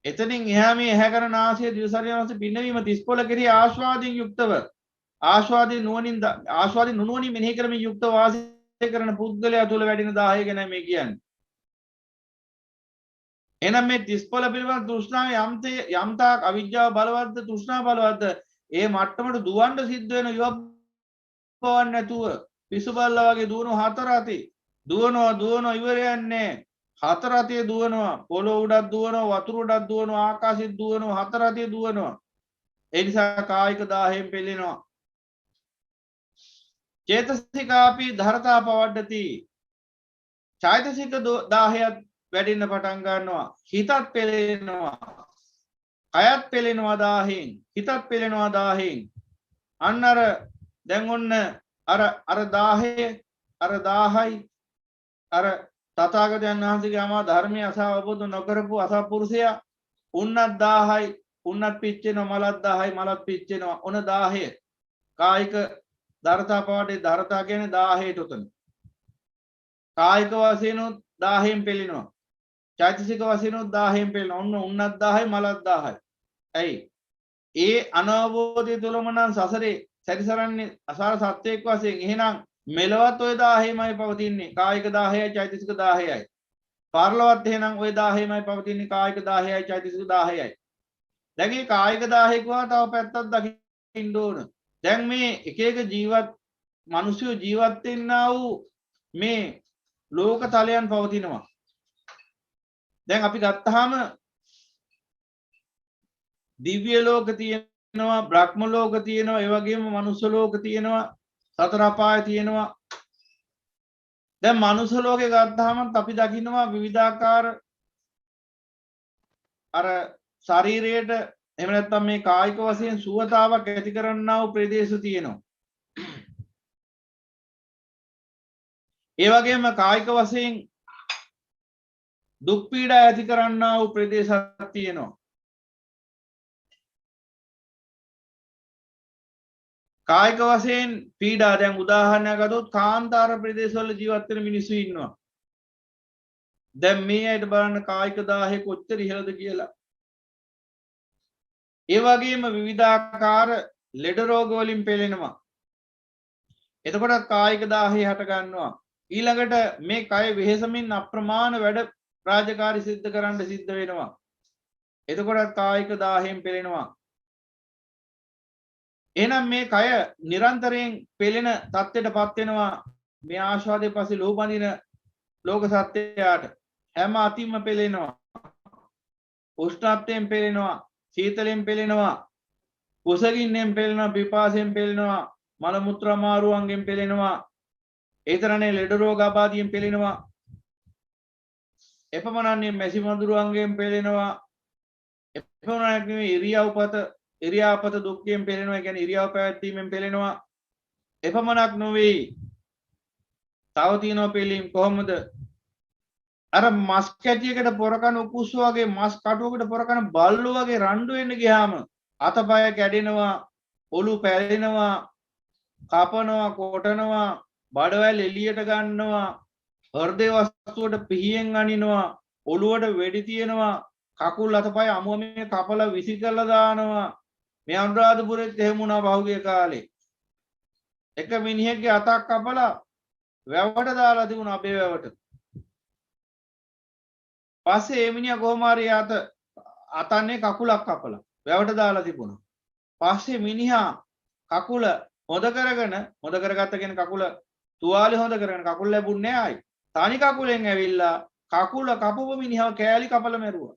එතනින් එහා මේ ඇහැ කරන ආශය දිවසරියවන්ස පින්නවීම 30 පොළ කෙරෙහි ආස්වාදයෙන් යුක්තව ආස්වාදී නුවණින් මෙනෙහි කරමින් යුක්ත වාසය කරන පුද්ගලයා තුල වැඩෙන 10 ගැන මේ කියන්නේ. එහෙනම් මේ 30 පොළ පිළිබඳ තෘෂ්ණාව යම්තාක් අවිජ්ජාව බලවත්ද තෘෂ්ණාව බලවත්ද ඒ මට්ටමට දුවන්න සිද්ධ වෙන යොබ්බවන්න නැතුව පිසු බල්ලා වගේ දුවනවා හතර අතේ දුවනවා ඉවරයන්නේ හතර අතේ දුවනවා පොළොව උඩක් දුවනවා වතුර උඩක් දුවනවා ආකාශෙත් දුවනවා හතර අතේ දුවනවා. ඒ නිසා කායික දාහයෙන් පෙළෙනවා. චේතසිකාපි ධරතා පවඩ්ඩති චෛතසික දාහයත් වැඩෙන්න පටන් ගන්නවා. හිතත් පෙළෙනවා. කයත් පෙළෙනවා දාහෙන්. හිතත් පෙළෙනවා දාහෙන්. අන්න අර දැන් ඔන්න අර 1000යි අර තථාගතයන් වහන්සේගේ අමා ධර්මයේ අසවබෝධ නොකරපු අසත්පුරුෂයා උන්නත් 1000යි උන්නත් පිච්චෙනවා මලත් 1000යි මලත් පිච්චෙනවා. ඔන්න 1000 කායික ධරතා පවඩේ ධරතා කියන්නේ 1000ට උතන. කායික වශයෙන් 1000න් පෙළෙනවා. චෛතසික වශයෙන් 1000න් පෙළෙනවා. ඔන්න උන්නත් 1000යි මලත් 1000යි. ඇයි? ඒ අනවබෝධය තුලම නම් සසරේ සැරිසරන්නේ අසාර සත්‍යයක් වශයෙන්. එහෙනම් මෙලවත් ඔය 1000මයි පවතින්නේ. කායික 1000යි චෛතසික 1000යි. පරලොවත් එහෙනම් ඔය 1000මයි පවතින්නේ. කායික 1000යි චෛතසික 1000යි. දැන් මේ කායික 1000 කියවා තව පැත්තක් දකින්න ඕන. දැන් මේ එක එක මිනිස්සු ජීවත් වෙන්නා වූ මේ ලෝක තලයන් පවතිනවා. දැන් අපි ගත්තාම දිව්‍ය ලෝක තියෙනවා, බ්‍රහ්ම ලෝක තියෙනවා, ඒ වගේම මනුෂ්‍ය ලෝක තියෙනවා, සතර අපාය තියෙනවා. දැන් මනුෂ්‍ය ලෝකේ ගත්තාම අපි දකින්නවා විවිධාකාර අර ශරීරයට එහෙම නැත්නම් මේ කායික වශයෙන් සුවතාවක් ඇති කරන්නා වූ ප්‍රදේශ තියෙනවා. ඒ වගේම කායික වශයෙන් දුක් පීඩා ඇති කරන්නා වූ ප්‍රදේශයක් තියෙනවා. කායික වශයෙන් පීඩා දැන් උදාහරණයක් ගත්තොත් කාන්තාර ප්‍රදේශවල ජීවත් වෙන මිනිස්සු ඉන්නවා. දැන් මේ ඇයිට බලන්න කායික දාහය කොච්චර ඉහළද කියලා. ඒ වගේම විවිධාකාර ලෙඩ රෝග වලින් පෙළෙනවා. එතකොට කායික දාහය හට ගන්නවා. ඊළඟට මේ කය වෙහෙසමින් අප්‍රමාණ වැඩ රාජකාරි සිද්ධ කරන්න සිද්ධ වෙනවා. එතකොට කායික දාහයෙන් පෙළෙනවා. එහෙනම් මේ කය නිරන්තරයෙන් පෙළෙන තත්ත්වයටපත් වෙනවා. මේ ආස්වාදයේ පස්සේ ලෝබඳින ලෝක සත්‍යයට හැම අතින්ම පෙළෙනවා. උෂ්ණත්වයෙන් පෙළෙනවා, සීතලෙන් පෙළෙනවා, කුසගින්නෙන් පෙළෙනවා, පිපාසයෙන් පෙළෙනවා, මල මුත්‍රා අමාරුවන්ගෙන් පෙළෙනවා. ඒතරනේ ලෙඩ රෝග ආබාධයෙන් පෙළෙනවා. එපමණන්නේ මැසි මදුරුවන්ගෙන් පෙළෙනවා. එපමණක් නෙවෙයි ඉරියාපත දුක්ඛයෙන් පෙළෙනවා. කියන්නේ ඉරියාව පැවැත්වීමෙන් පෙළෙනවා. එපමණක් නොවේ. තව තියෙනවා පෙළීම් කොහොමද? අර මස් කැටියකට පොරකන උකුස් වගේ මස් කටුවකට පොරකන බල්ලෝ වගේ රණ්ඩු වෙන්න ගියාම අතපය කැඩෙනවා, ඔලු පැලෙනවා, කපනවා, කොටනවා, බඩවැල් එළියට ගන්නවා, හෘදේ වස්තුවට පිහියෙන් අනිනවා, ඔළුවට වෙඩි තියනවා, කකුල් අතපය අමුමේ කපලා විසි කරලා දානවා. මේ අනුරාධපුරෙත් එහෙම වුණා පහුගිය කාලේ. එක මිනිහෙක්ගේ අතක් කපලා වැවට දාලා තිබුණා අපේ වැවට. පස්සේ ඒ මිනිහා කොහොම හරි අතන්නේ කකුලක් කපලා වැවට දාලා තිබුණා. පස්සේ මිනිහා කකුල හොද කරගත්ත කියන කකුල තුවාලේ හොද කරගෙන කකුල ලැබුණේ ආයි. තනි කකුලෙන් ඇවිල්ලා කකුල කපපු මිනිහව කෑලි කපලා මැරුවා.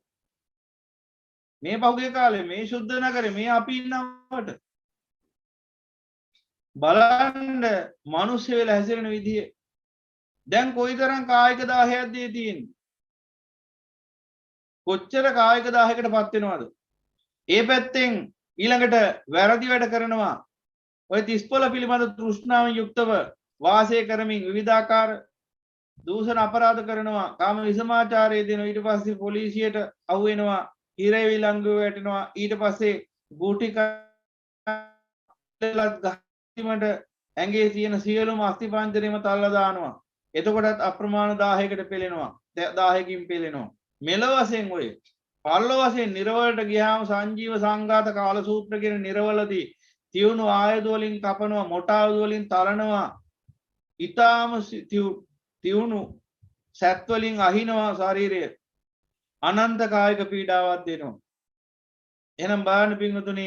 මේ පහුගිය කාලේ මේ සුද්ධ නගරේ මේ අපි ඉන්නවට බලන්න මිනිස්සු වෙලා හැසිරෙන විදිය දැන් කොයිතරම් කායික දාහයක්ද තියෙන්නේ. කොච්චර කායික දාහයකටපත් වෙනවද? ඒ පැත්තෙන් ඊළඟට වැරදි වැඩ කරනවා. ඔය 30 පොළ පිළිබඳ තෘෂ්ණාවෙන් යුක්තව වාසය කරමින් විවිධාකාර දූෂණ අපරාධ කරනවා. කාම විසමාචාරය දෙනවා. ඊට පස්සේ පොලිසියට අහු වෙනවා. හිරේ විලංගුව වැටෙනවා. ඊට පස්සේ ගූටි කඩලත් ගහීමට ඇඟේ තියෙන සියලුම අස්ථි පංජරෙම තල්ලා දානවා. එතකොටත් අප්‍රමාණ 1000කට පෙළෙනවා. 1000කින් පෙළෙනවා. මෙලොව වශයෙන් ඔය පරලොව වශයෙන් නිර්වලට ගියාම සංජීව සංඝාත කාල සූත්‍ර කියන නිර්වලදී තියුණු ආයුධ වලින් කපනවා, මොට ආයුධ වලින් තරනවා, ඊටාම තියුණු සැත් වලින් අහිනවා ශරීරය. අනන්ත කායික පීඩාවක් දෙනවා. එහෙනම් බලන්න පින්වතුනි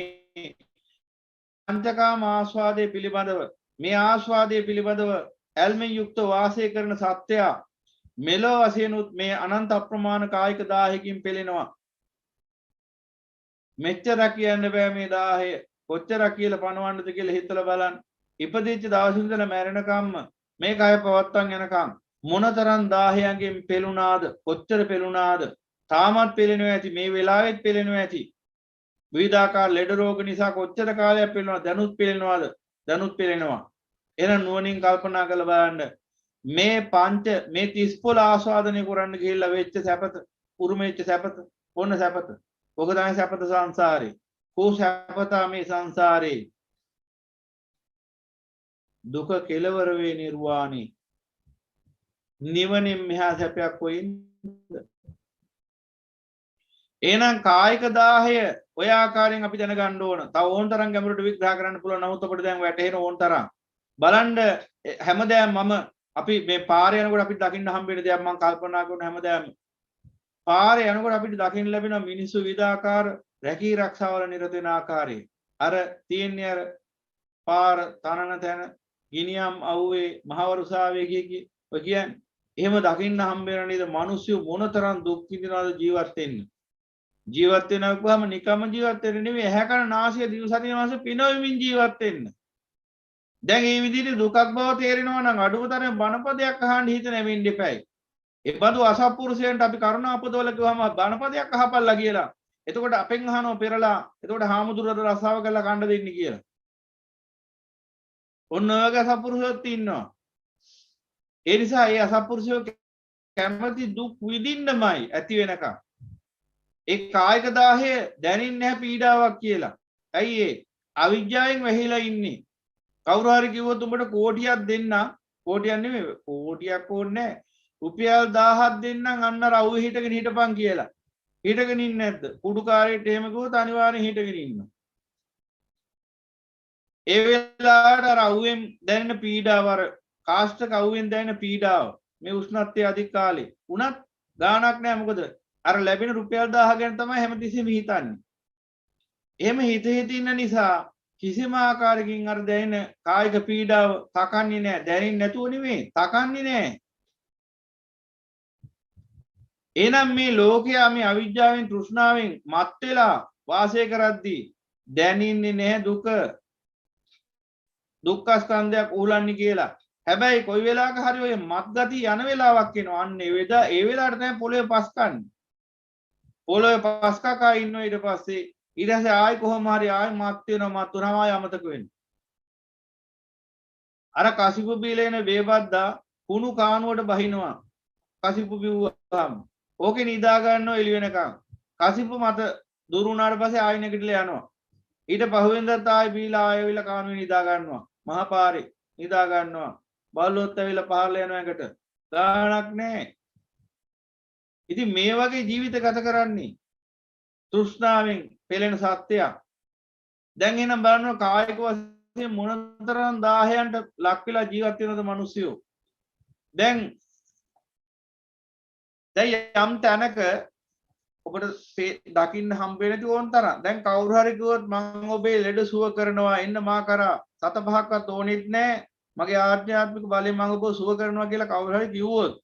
පංචකාම ආස්වාදයේ පිළිබඳව මේ ආස්වාදයේ පිළිබඳව ඇල්මෙන් යුක්ත වාසය කරන සත්‍යය මෙලොව වශයෙන් උත් මේ අනන්ත අප්‍රමාණ කායික දාහයකින් පෙළෙනවා. මෙච්චර කියන්න බෑ මේ දාහය කොච්චරක් කියලා පණවන්නද කියලා හිතලා බලන්න. ඉපදිච්ච දවස් ඉඳලා මැරෙනකම්ම මේ කය පවත්තන් යනකම් මොනතරම් දාහයන්ගෙන් පෙළුණාද, කොච්චර පෙළුණාද? තාමත් පෙළෙනවා ඇති, මේ වෙලාවෙත් පෙළෙනවා ඇති. විවිධාකාර ලෙඩ රෝග නිසා කොච්චර කාලයක් පෙළෙනවද? දැනුත් පෙළෙනවද? දැනුත් පෙළෙනවා. එහෙනම් නුවණින් කල්පනා කරලා බලන්න මේ 30 පොළ ආස්වාදනය කරන්න ගිහිල්ලා වෙච්ච සැපත, උරුමෙච්ච සැපත, ඕන සැපත. ඔක තමයි සැපත සංසාරේ. කෝ සැපත මේ සංසාරේ. දුක කෙලවර වේ නිර්වාණි. නිවනින් මෙහා සැපයක් කොයින්ද? එහෙනම් කායික දාහය ඔය ආකාරයෙන් අපි දැනගන්න ඕන. තව ඕන තරම් ගැඹුරට විග්‍රහ කරන්න පුළුවන්. නමුත් අපිට දැන් වැටහෙන ඕන තරම්. බලන්න හැමදාම අපි මේ පාරේ යනකොට අපිට දකින්න හම්බෙන දේක් මම කල්පනා කරන හැමදාම පාරේ යනකොට අපිට දකින්න ලැබෙන මිනිස්සු විවිධාකාර රැකී රක්ෂාවල නිරත වෙන ආකාරය. අර තියෙන්නේ අර පාර තනන තැන ගිනියම් අවුවේ මහවරුසාවේ ඔය කියන්නේ එහෙම දකින්න හම්බ වෙන නේද මිනිස්සු මොනතරම් දුක් විඳිනවද ජීවත් වෙන්න. ජීවත් වෙනවාම නිකම්ම ජීවත් වෙන්නේ නෙමෙයි ඇහැ කන නාසය දිව ශරීර මාස පිනවමින් ජීවත් වෙන්න. දැන් මේ විදිහට දුකක් බව තේරෙනවා නම් අඩුම තරමේ බණපදයක් අහන්න හිත නැමෙන්න එපයි. ඒ බඳු අසත්පුරුෂයන්ට අපි කරුණා අපදවල කිව්වම බණපදයක් අහපල්ලා කියලා. එතකොට අපෙන් අහනවා පෙරලා. එතකොට හාමුදුරුවෝ රසාව කරලා කන්න දෙන්නේ කියලා. ඔන්න ඔය වගේ අසත්පුරුෂයෝත් ඉන්නවා. ඒ නිසා මේ අසත්පුරුෂයෝ කැමති දුක් විඳින්නමයි ඇති වෙනකම්. ඒ කායික දාහය දැනින්නේ නැහැ පීඩාවක් කියලා. ඇයි ඒ? අවිජ්ජාවෙන් වැහිලා ඉන්නේ. කවුරු හරි කිව්වොත් උඹට කෝටියක් දෙන්න කෝටියක් නෙමෙයි කෝටියක් ඕනේ නැහැ. රුපියල් 1000ක් දෙන්නම් අන්න අර අවුවේ හිටගෙන හිටපන් කියලා. හිටගෙන ඉන්නේ නැද්ද? කුඩුකාරයෙක්ට එහෙම කිව්වොත් අනිවාර්යෙන් හිටගෙන ඉන්නවා. ඒ වෙලාවට අර අවුවෙන් දැනෙන පීඩාව අර කාස්ටක අවුවෙන් දැනෙන පීඩාව මේ උෂ්ණත්වයේ අධික කාලේ උනත් ගාණක් නැහැ මොකද අර ලැබෙන රුපියල් 1000 ගැන තමයි හැමතිස්සෙම හිතන්නේ. එහෙම හිත ඉන්න නිසා කිසිම ආකාරයකින් අර දැනෙන කායික පීඩාව තකන්නේ නැහැ. දැනෙන්නේ නැතුව නෙමෙයි තකන්නේ නැහැ. එහෙනම් මේ ලෝකයා මේ අවිජ්ජාවෙන් තෘෂ්ණාවෙන් මත් වෙලා වාසය කරද්දී දැනින්නේ නැහැ දුක. දුක්ඛ ස්කන්ධයක් උහුලන්නේ කියලා. හැබැයි කොයි වෙලාවක හරි ඔය මත් ගති යන වෙලාවක් එනවා. අන්න ඒ වෙලාවට තමයි පොළවේ පස් කන්නේ. පොළවේ පස් කකා ඉන්නවා ඊට පස්සේ ඊට පස්සේ ආයි කොහොම හරි ආයි මත් වෙනවා මත් වුණාම ආයි අමතක වෙනවා. අර කසිපු බීලේන වේබද්දා කුණු කානුවට බහිනවා. කසිපු බිව්වම ඕකේ නිදා ගන්නව එළි වෙනකම්. කසිපු මත දුරු වුණාට පස්සේ ආයි නැගිටලා යනවා. ඊට පහුවෙන්දත් ආයි බීලා ආයෙ විල කානුවේ නිදා ගන්නවා. මහා පාරේ නිදා ගන්නවා. බල්ලොත් ඇවිල්ලා පහළ යනවා එකට. ගාණක් නැහැ. ඉතින් මේ වගේ ජීවිත ගත කරන්නේ තෘෂ්ණාවෙන් පෙළෙන සත්‍යයක්. දැන් එනම් බලන්න කායික වශයෙන් මොනතරම් දාහයන්ට ලක් වෙලා ජීවත් වෙනවද මිනිස්සුયો. දැන් යම් තැනක ඔබට දකින්න හම්බ වෙන නැති ඕන තරම්. දැන් කවුරු හරි කිව්වොත් මම ඔබේ ලෙඩ සුව කරනවා එන්න මා කරා සත පහක්වත් ඕනෙත් නැහැ. මගේ ආධ්‍යාත්මික බලයෙන් මම ඔබ සුව කරනවා කියලා කවුරු හරි කිව්වොත්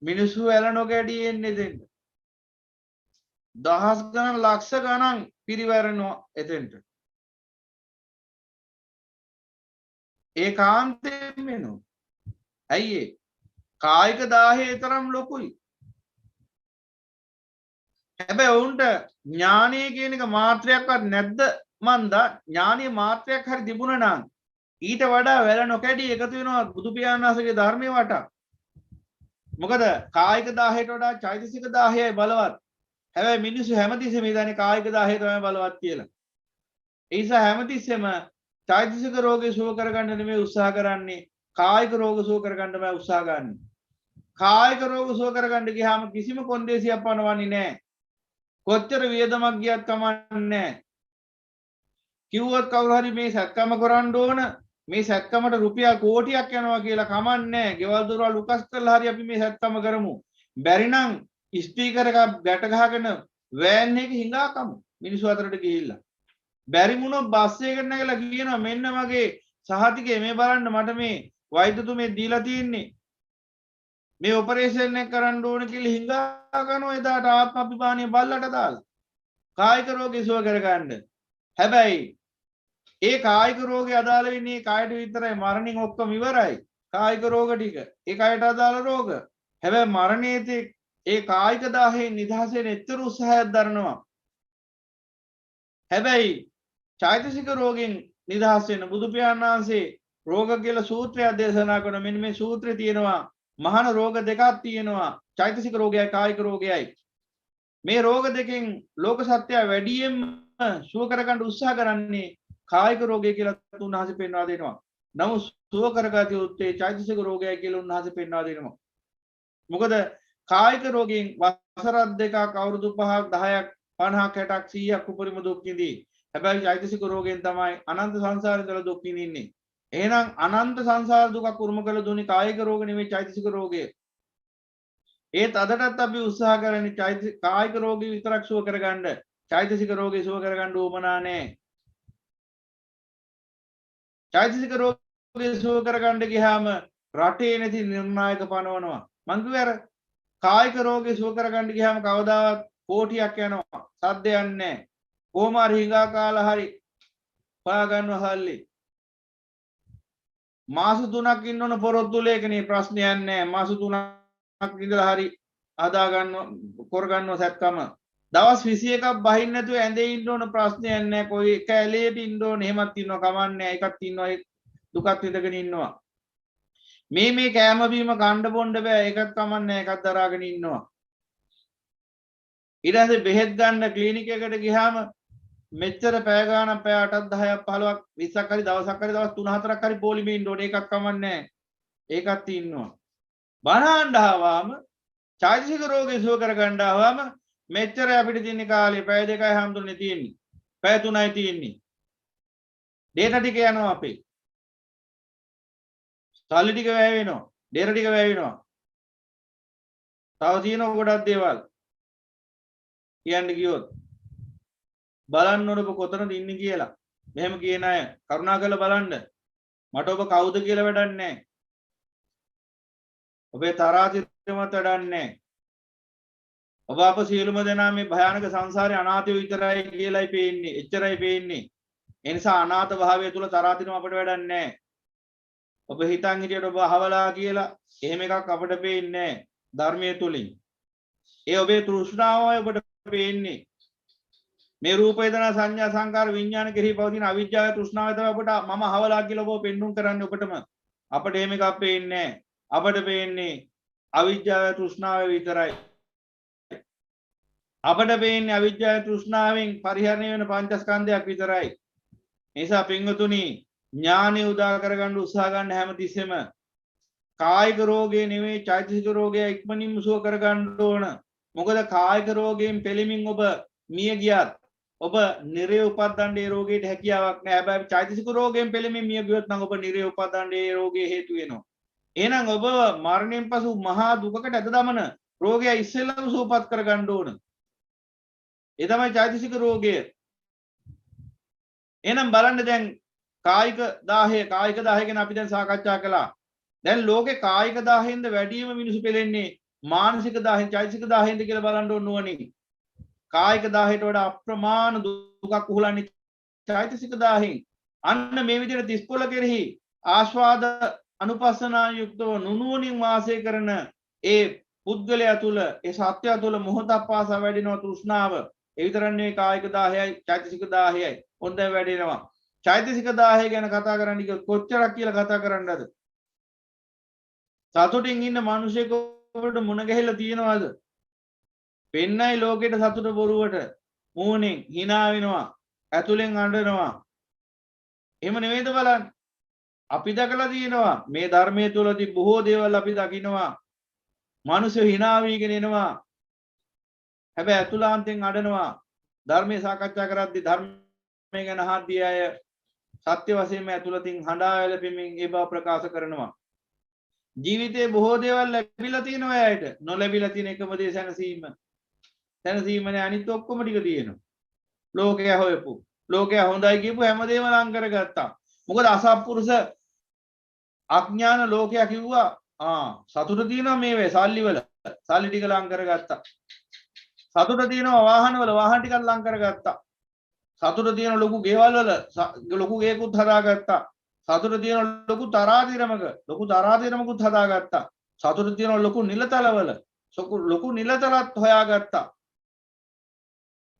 මිනිස්සු ඇලනෝ ගැඩි එන්නේ දෙන්න. දහස් ගණන් ලක්ෂ ගණන් පිරිවරනවා එතෙන්ට. ඒකාන්තයෙන් වෙනවා. ඇයි ඒ? කායික දාහය තරම් ලොකුයි. හැබැයි ඔවුන්ට ඥානය කියන එක මාත්‍රයක්වත් නැද්ද මන්දා? ඥානීය මාත්‍රයක් හරි තිබුණා නම් ඊට වඩා වැල නොකැඩී එකතු වෙනවා බුදු පියාණන් වහන්සේගේ ධර්මයේ වටා. මොකද කායික දාහයට වඩා චෛතසික දාහයයි බලවත්. හැබැයි මිනිස්සු හැමතිස්සෙම හිතන්නේ කායික දාහය තමයි බලවත් කියලා. ඒ නිසා හැමතිස්සෙම චෛතසික රෝගේ සුව කරගන්න නෙමෙයි උත්සාහ කරන්නේ. කායික රෝග සුව කරගන්න තමයි උත්සාහ ගන්න. කායික රෝග සුව කරගන්න ගියාම කිසිම කොන්දේසියක් පනවන්නේ නැහැ. කොච්චර වියදමක් ගියත් කමන්නේ නැහැ. කිව්වොත් කවුරු හරි මේ සැත්කම කරන්න ඕන මේ සැත්කමට රුපියල් කෝටියක් යනවා කියලා කමන්නේ නැහැ. ගෙවල් දොරවල් උකස් කරලා හරි අපි මේ සැත්කම කරමු. බැරි නම් ස්පීකර් එකක් ගැට ගහගෙන වෑන් එකේ හිඟා කමු. මිනිස්සු අතරට ගිහිල්ලා. බැරි වුණොත් බස් එකකට නැගලා කියනවා මෙන්න මගේ සහතිකේ මේ බලන්න මට මේ වෛද්‍යතුමේ දීලා තියෙන්නේ. මේ ඔපරේෂන් එක කරන්න ඕන කියලා හිඟා කරනවා එදාට ආත්ම අභිමානිය බල්ලට දාලා. කායික රෝගී සුව කරගන්න. හැබැයි ඒ කායික රෝගේ අදාළ වෙන්නේ කායට විතරයි. මරණින් ඔක්කොම ඉවරයි. කායික රෝග ටික ඒ කායට අදාළ රෝග. හැබැයි මරණයේදී ඒ කායික දාහයෙන් නිදහස් වෙන්න එච්චර උත්සාහයක් දරනවා. හැබැයි චෛතසික රෝගෙන් නිදහස් වෙන්න බුදු පියාණන් වහන්සේ රෝග කියලා සූත්‍රයක් දේශනා කරන මෙන්න මේ සූත්‍රේ තියෙනවා මහාන රෝග දෙකක් තියෙනවා චෛතසික රෝගයයි කායික රෝගයයි. මේ රෝග දෙකෙන් ලෝක සත්‍යය වැඩියෙන්ම සුව කරගන්න උත්සාහ කරන්නේ කායික රෝගය කියලා උන්වහන්සේ පෙන්වා දෙනවා. නමුත් සුව කරගත යුත්තේ චෛතසික රෝගයයි කියලා උන්වහන්සේ පෙන්වා දෙනවා. මොකද කායික රෝගයෙන් වසරක් දෙකක් අවුරුදු 5ක් 10ක් 50ක් 60ක් 100ක් උපරිම දුක් විඳී. හැබැයි චෛතසික රෝගයෙන් තමයි අනන්ත සංසාරේ ඉඳලා දුක් විඳින්නේ. එහෙනම් අනන්ත සංසාර දුකක් උරුම කළ දුන්නේ කායික රෝග නෙමෙයි චෛතසික රෝගය. ඒත් අදටත් අපි උත්සාහ කරන්නේ කායික රෝගී විතරක් සුව කරගන්න. චෛතසික රෝගේ සුව කරගන්න උවමනා නැහැ. චෛතසික රෝගේ සුව කරගන්න ගියාම රටේ නැති නිර්ණායක පනවනවා. මං කිව්වේ අර කායික රෝගේ සුව කරගන්න ගියාම කවදාවත් කෝටියක් යනවා. සද්දයක් නැහැ. කොහොම හරි හිඟා කාලා හරි හොයා ගන්නවා සල්ලි. මාස 3ක් ඉන්න ඕන පොරොත්තු ලේඛනේ ප්‍රශ්නයක් නැහැ. මාස 3ක් ඉඳලා හරි හදා ගන්නවා කර ගන්නවා සැත්කම. දවස් 21ක් බහින්න නැතුව ඇඳේ ඉන්න ඕන ප්‍රශ්නයක් නැහැ. කොයි එක ඇලේට ඉන්න ඕන එහෙමත් ඉන්නවා කමන්නේ. එකක් ඉන්නවා දුකක් විඳගෙන ඉන්නවා. මේ කෑම බීම කණ්ඩ බොණ්ඩ බෑ ඒකත් කමන්නේ එකක් දරාගෙන ඉන්නවා. ඊට පස්සේ බෙහෙත් ගන්න ක්ලිනික් එකට ගියාම මෙච්චර පැය ගාණක් පැය 8ක් 10ක් 15ක් 20ක් හරි දවසක් හරි දවස් 3-4ක් හරි පොලිමේ ඉන්න ඕනේ ඒකක් කමන්නේ ඒකත් ඉන්නවා. බනහඬ ආවම චෛතසික රෝගේ සුව කරගන්න ආවම මෙච්චර අපිට තියෙන කාලේ පැය 2යි හැමතුනේ තියෙන්නේ. පැය 3යි තියෙන්නේ. ඩේටා ටික යනවා අපේ. සල්ලි ටික වැය වෙනවා. ඩේටා ටික වැය වෙනවා. තව තියෙනවා ගොඩක් දේවල්. කියන්න ගියොත් බලන්න ඕන ඔබ කොතනද ඉන්නේ කියලා. මෙහෙම කියන අය කරුණාකරලා බලන්න. මට ඔබ කවුද කියලා වැඩක් නැහැ. ඔබේ තරාතිරමත් වැඩක් නැහැ. ඔබ අප සියලුම දෙනා මේ භයානක සංසාරේ අනාථයෝ විතරයි කියලායි පේන්නේ. එච්චරයි පේන්නේ. ඒ නිසා අනාථ භාවය තුල තරාතිරම අපිට වැඩක් නැහැ. ඔබ හිතන් හිටියට ඔබ අහවලා කියලා එහෙම එකක් අපිට පේන්නේ නැහැ ධර්මයේ තුලින්. ඒ ඔබේ තෘෂ්ණාවයි ඔබට පේන්නේ. මේ රූප වේදනා සංඥා සංකාර විඥාන කෙරෙහි පවතින අවිජ්ජාව තෘෂ්ණාව තමයි ඔබට මම අහවලා කියලා ඔබ පෙන්눔 කරන්නේ ඔබටම. අපිට එහෙම එකක් පේන්නේ නැහැ. අපිට පේන්නේ අවිජ්ජාව තෘෂ්ණාව විතරයි. අපිට පේන්නේ අවිජ්ජාව තෘෂ්ණාවෙන් පරිහරණය වෙන පංචස්කන්ධයක් විතරයි. ඒ නිසා පින්වතුනි ඥානෙ උදා කරගන්න උත්සාහ ගන්න හැමතිස්සෙම කායික රෝගේ නෙවෙයි චෛතසික රෝගය ඉක්මනින්ම සුව කරගන්න ඕන. මොකද කායික රෝගයෙන් පෙළෙමින් ඔබ මිය ගියත් ඔබ නිරේ උපදින්න ඒ රෝගයට හැකියාවක් නැහැ. හැබැයි චෛතසික රෝගයෙන් පෙළෙමින් මිය ගියොත් නම් ඔබ නිරේ උපදින්න ඒ රෝගේ හේතු වෙනවා. එහෙනම් ඔබ මරණයෙන් පසු මහා දුකකට ඇද දමන රෝගය ඉස්සෙල්ලාම සුවපත් කරගන්න ඕන. ඒ තමයි චෛතසික රෝගය. එහෙනම් බලන්න දැන් කායික 10 ගැන අපි දැන් සාකච්ඡා කළා. දැන් ලෝකේ කායික 10ෙන්ද වැඩිම මිනිස්සු පෙළෙන්නේ මානසික 10ෙන් චෛතසික 10ෙන්ද කියලා බලන්න ඕන නුවණින්. කායික 10ට වඩා අප්‍රමාණ දුකක් උහුලන්නේ චෛතසික 10ෙන්. අන්න මේ විදිහට තිස්පොළ කෙරෙහි ආස්වාද අනුපස්සනා යුක්තව නුනුවණින් වාසය කරන ඒ පුද්ගලයා තුල ඒ සත්‍යය තුල මොහොතක් පාසා වැඩෙනවා තෘෂ්ණාව. ඒ විතරක් නෙවෙයි කායික 10යි චෛතසික 10යි හොඳ වැඩෙනවා. චෛතසික 10 ගැන කතා කරන්න කිව්වොත් කොච්චරක් කියලා කතා කරන්නද? සතුටින් ඉන්න මිනිසෙකුට මුණ ගැහිලා තියනවාද? පෙන්නයි ලෝකෙට සතුට බොරුවට මූණෙන් hina වෙනවා, ඇතුලෙන් අඬනවා. එහෙම නෙවෙයිද බලන්න. අපි දැකලා තියෙනවා මේ ධර්මයේ තුලදී බොහෝ දේවල් අපි දකිනවා. මිනිස්සු hina වීගෙන එනවා. හැබැයි ඇතුළාන්තෙන් අඬනවා. ධර්මයේ සාකච්ඡා කරද්දී ධර්මය ගැන අහද්දී අය සත්‍ය වශයෙන්ම ඇතුළතින් හඬා වැළපෙමින් ඒ බව ප්‍රකාශ කරනවා. ජීවිතේ බොහෝ දේවල් ලැබිලා තියෙනවා අයට. නොලැබිලා තියෙන එකම දේ සැනසීම. සැනසීමනේ අනිත් ඔක්කොම ටික තියෙනවා. ලෝකයා හොයපු. ලෝකයා හොඳයි කියපු හැමදේම ලං කරගත්තා. මොකද අසත්පුරුෂ අඥාන ලෝකයා කිව්වා සතුට තියෙනවා මේ වේ සල්ලි වල. සල්ලි ටික ලං කරගත්තා. සතුට තියෙනවා වාහන වල වාහන ටිකක් ලං කරගත්තා. සතුට තියෙන ලොකු ගෙවල් වල ලොකු ගේකුත් හදාගත්තා. සතුට තියෙන ලොකු තරාතිරමකුත් හදාගත්තා. සතුට තියෙන ලොකු නිලතලවල ලොකු නිලතලත් හොයාගත්තා.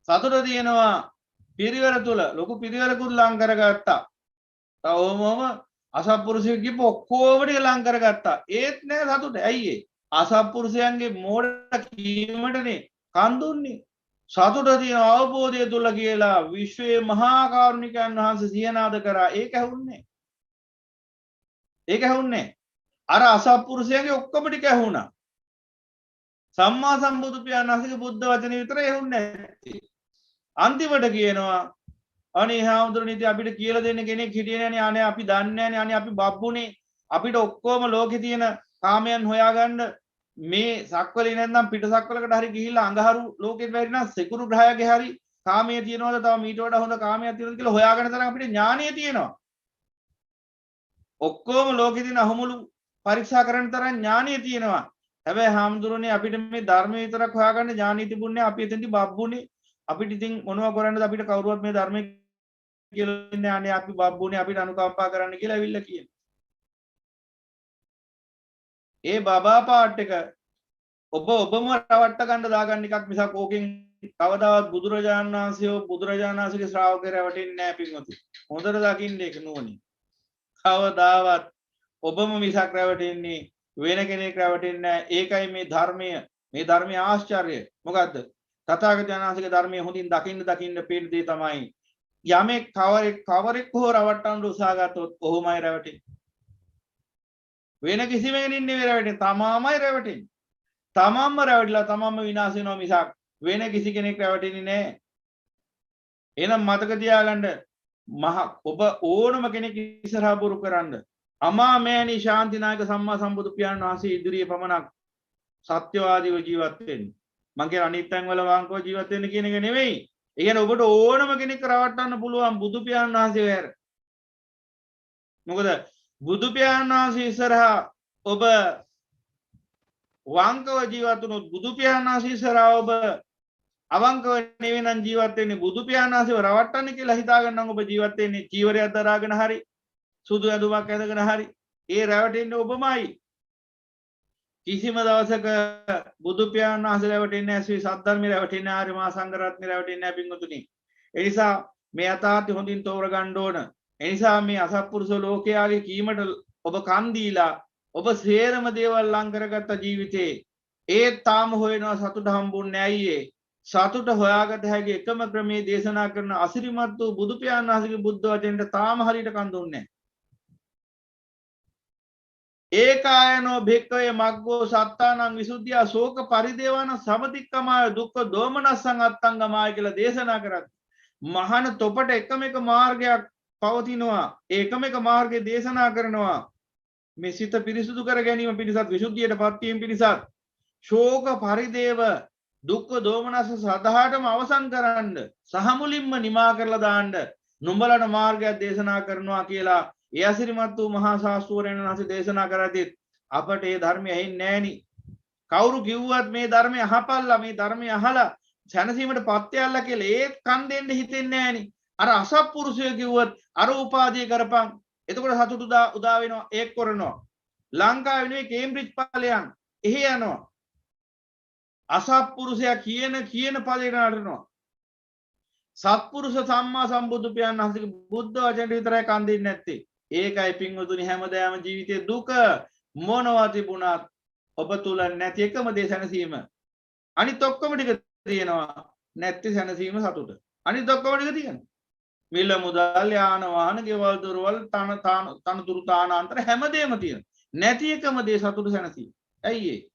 සතුට තියෙනවා පිරිවර තුල ලොකු පිරිවරකුත් ලං කරගත්තා. තවමම අසත්පුරුෂයෙක් ගිහපු ඔක්කොම ටික ලං කරගත්තා. ඒත් නෑ සතුට. ඇයි ඒ? අසත්පුරුෂයන්ගේ මෝඩ කීමටනේ කන් දුන්නේ. සතුට තියෙන අවබෝධය තුල කියලා විශ්වයේ මහා කරුණිකයන් වහන්සේ සියනාද කරා. ඒක ඇහුන්නේ. අර අසත්පුරුෂයන්ගේ ඔක්කොම ටික ඇහුණා. සම්මා සම්බුදු පියාණන් වහන්සේගේ බුද්ධ වචනේ විතරයි ඇහුන්නේ නැත්තේ. අන්තිමට කියනවා අනේ හාමුදුරනේ ඉතින් අපිට කියලා දෙන්න කෙනෙක් හිටියේ නැනේ. අනේ අපි දන්නේ නැනේ. අනේ අපි බබ්බුනේ. අපිට ඔක්කොම ලෝකේ තියෙන කාමයන් හොයාගන්න මේ සක්වලේ නැත්නම් පිට සක්වලකට හරි ගිහිල්ලා අඟහරු ලෝකෙට වැරිනා සෙකුරු ග්‍රහයගේ හරි කාමයේ තියනවද තව මීට වඩා හොඳ කාමයක් තියනවද කියලා හොයාගන්න තරම් අපිට ඥානය තියෙනවා. ඔක්කොම ලෝකෙ තියෙන අහමුළු පරීක්ෂා කරන්න තරම් ඥානිය තියෙනවා. හැබැයි හාමුදුරනේ අපිට මේ ධර්මයේ විතරක් හොයාගන්න ඥානිය තිබුණේ අපි එතෙන්දි බබ්බුනේ. අපිට ඉතින් මොනවා කරන්නද අපිට කවුරුවත් මේ ධර්මයේ කියලා ඉන්නේ අනේ අපි බබ්බුනේ අපිට අනුකම්පා කරන්න කියලා ඇවිල්ලා කියන. ඒ බබා පාට් එක ඔබම රවට්ට ගන්න දාගන්න එකක් මිසක් ඕකෙන් කවදාවත් බුදුරජාණන් වහන්සේගේ ශ්‍රාවකයෝ රැවටෙන්නේ නැහැ පින්වතුනි. හොඳට දකින්න ඒක නුවණින්. කවදාවත් ඔබම මිසක් රැවටෙන්නේ වෙන කෙනෙක් රැවටෙන්නේ නැහැ. ඒකයි මේ ධර්මයේ ආශ්චර්යය. මොකද්ද? තථාගතයන් වහන්සේගේ ධර්මයේ හොඳින් දකින්න පේන දේ තමයි යමෙක් කවරෙක් හෝ රවට්ටන්න උත්සාහ ගත්තොත් ඔහුමයි රැවටෙන්නේ. වෙන කිසිම කෙනෙක් නෙවෙයි රැවටෙන්නේ. තමාමයි රැවටෙන්නේ. තමන්ම රැවටිලා තමන්ම විනාශ වෙනවා මිසක් වෙන කිසි කෙනෙක් රැවටෙන්නේ නැහැ. එහෙනම් මතක තියාගන්න ඔබ ඕනම කෙනෙක් ඉස්සරහා බොරු කරන්න අමා මෑණි ශාන්තිනායක සම්මා සම්බුදු පියාණන් වහන්සේ ඉදිරියේ පමණක් සත්‍යවාදීව ජීවත් වෙන්න. මං කියන අනිත් තැන් වල වංකව ජීවත් වෙන්න කියන එක නෙවෙයි. ඒ කියන්නේ ඔබට ඕනම කෙනෙක් රවට්ටන්න පුළුවන් බුදු පියාණන් වහන්සේ වැර. මොකද බුදු පියාණන් වහන්සේ ඉස්සරහා ඔබ වංකව ජීවත් වුණොත් බුදු පියාණන් වහන්සේ ඉස්සරහා ඔබ අවංකව නෙවෙයි නම් ජීවත් වෙන්නේ බුදු පියාණන් වහන්සේව රවට්ටන්න කියලා හිතාගෙන නම් ඔබ ජීවත් වෙන්නේ චීවරයක් දරාගෙන හරි සුදු ඇඳුමක් ඇඳගෙන හරි ඒ රැවටෙන්නේ ඔබමයි. කිසිම දවසක බුදු පියාණන් වහන්සේ රැවටෙන්නේ නැහැ, ශ්‍රී සද්ධර්මයේ රැවටෙන්නේ නැහැ, ආර්ය මහා සංඝ රත්නයේ රැවටෙන්නේ නැහැ පින්වතුනි. ඒ නිසා මේ යථාර්ථය හොඳින් තෝරගන්න ඕන. ඒ නිසා මේ අසත්පුරුෂ ලෝකයාගේ කීමට ඔබ කන් දීලා ඔබ සේරම දේවල් ලං කරගත්ත ජීවිතේ ඒත් තාම හොයනවා සතුට හම්බුන්නේ ඇයි සතුට හොයාගත හැකි එකම ක්‍රමයේ දේශනා කරන අසිරිමත් වූ බුදු පියාණන් වහන්සේගේ බුද්ධ වචනෙට තාම හරියට කන් දුන්නේ නැහැ. ඒකායනෝ භික්ඛවේ මග්ගෝ සත්තානං විසුද්ධියා ශෝක පරිදේවාන සමතික්කමාය දුක්ඛ දෝමනස්සං අත්තංගමාය කියලා දේශනා කරත් මහාන තොපට එකම එක මාර්ගයක් පවතිනවා. ඒකම එක මාර්ගය දේශනා කරනවා. මේ සිත පිරිසුදු කර ගැනීම පිණිසත් විසුද්ධියට පත් වීම පිණිසත් ශෝක පරිදේව දුක්ඛ දෝමනස්ස සදාටම අවසන් කරන්න සහ මුලින්ම නිමා කරලා දාන්න නුඹලට මාර්ගයක් දේශනා කරනවා කියලා ඒ අසිරිමත් වූ මහා ශාස්ත්‍රවරයන් වහන්සේ දේශනා කරද්දී අපට ඒ ධර්මය ඇහෙන්නේ නැහෙනි. කවුරු කිව්වත් මේ ධර්මය අහපල්ලා මේ ධර්මය අහලා සැනසීමට පත් වෙalla කියලා ඒත් කන් දෙන්න හිතෙන්නේ නැහෙනි. අර අසත්පුරුෂය කිව්වත් අර උපාධිය කරපන් එතකොට සතුට උදා වෙනවා ඒක කරනවා. ලංකාවේ නෙවෙයි කේම්බ්‍රිජ් ඵලයන් එහි යනවා. අසත්පුරුෂයා කියන පදේට නටනවා. සත්පුරුෂ සම්මා සම්බුදු පියාණන් වහන්සේගේ බුද්ධ වචන විතරයි කන් දෙන්නේ නැත්තේ. ඒකයි පින්වතුනි හැමදාම ජීවිතේ දුක මොනවා තිබුණත් ඔබ තුල නැති එකම දේ සැනසීම. අනිත් ඔක්කොම ටික තියෙනවා නැති සැනසීම සතුට. අනිත් ඔක්කොම ටික තියෙනවා. මිල මුදල් යාන වාහන ගෙවල් දොරවල් තනතුරු තානාන්තර හැමදේම තියෙනවා. නැති එකම දේ සතුට සැනසීම. ඇයි ඒ?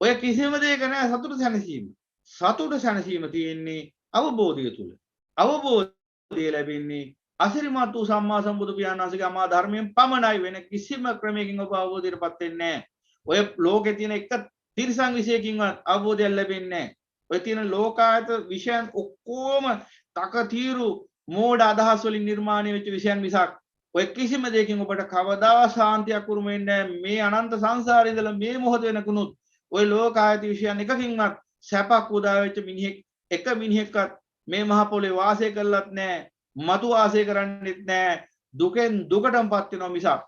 ඔය කිසිම දෙයක නෑ සතුට සැනසීම. සතුට සැනසීම තියෙන්නේ අවබෝධය තුල. අවබෝධය ලැබෙන්නේ අසිරිමත් වූ සම්මා සම්බුදු පියාණන් වහන්සේගේ අමා ධර්මයෙන් පමණයි. වෙන කිසිම ක්‍රමයකින් ඔබ අවබෝධයටපත් වෙන්නේ නැහැ. ඔය ලෝකේ තියෙන එක තිරසං විශේෂකින්වත් අවබෝධයක් ලැබෙන්නේ නැහැ. ඔය තියෙන ලෝකායත විෂයන් ඔක්කොම තකතිරු මෝඩ අදහස් වලින් නිර්මාණය වෙච්ච විෂයන් මිසක් ඔය කිසිම දෙයකින් ඔබට කවදාවත් සාන්තියක් උරුම වෙන්නේ නැහැ. මේ අනන්ත සංසාරේ ඉඳලා මේ මොහොත වෙනකුණුත් ඔය ලෝකායත විෂයන් එකකින්වත් සැපක් උදා වෙච්ච මිනිහෙක් එක මිනිහෙක්වත් මේ මහ පොළේ වාසය කරලත් නැහැ. මතු වාසය කරන්නෙත් නැහැ. දුකෙන් දුකටමපත් වෙනවා මිසක්.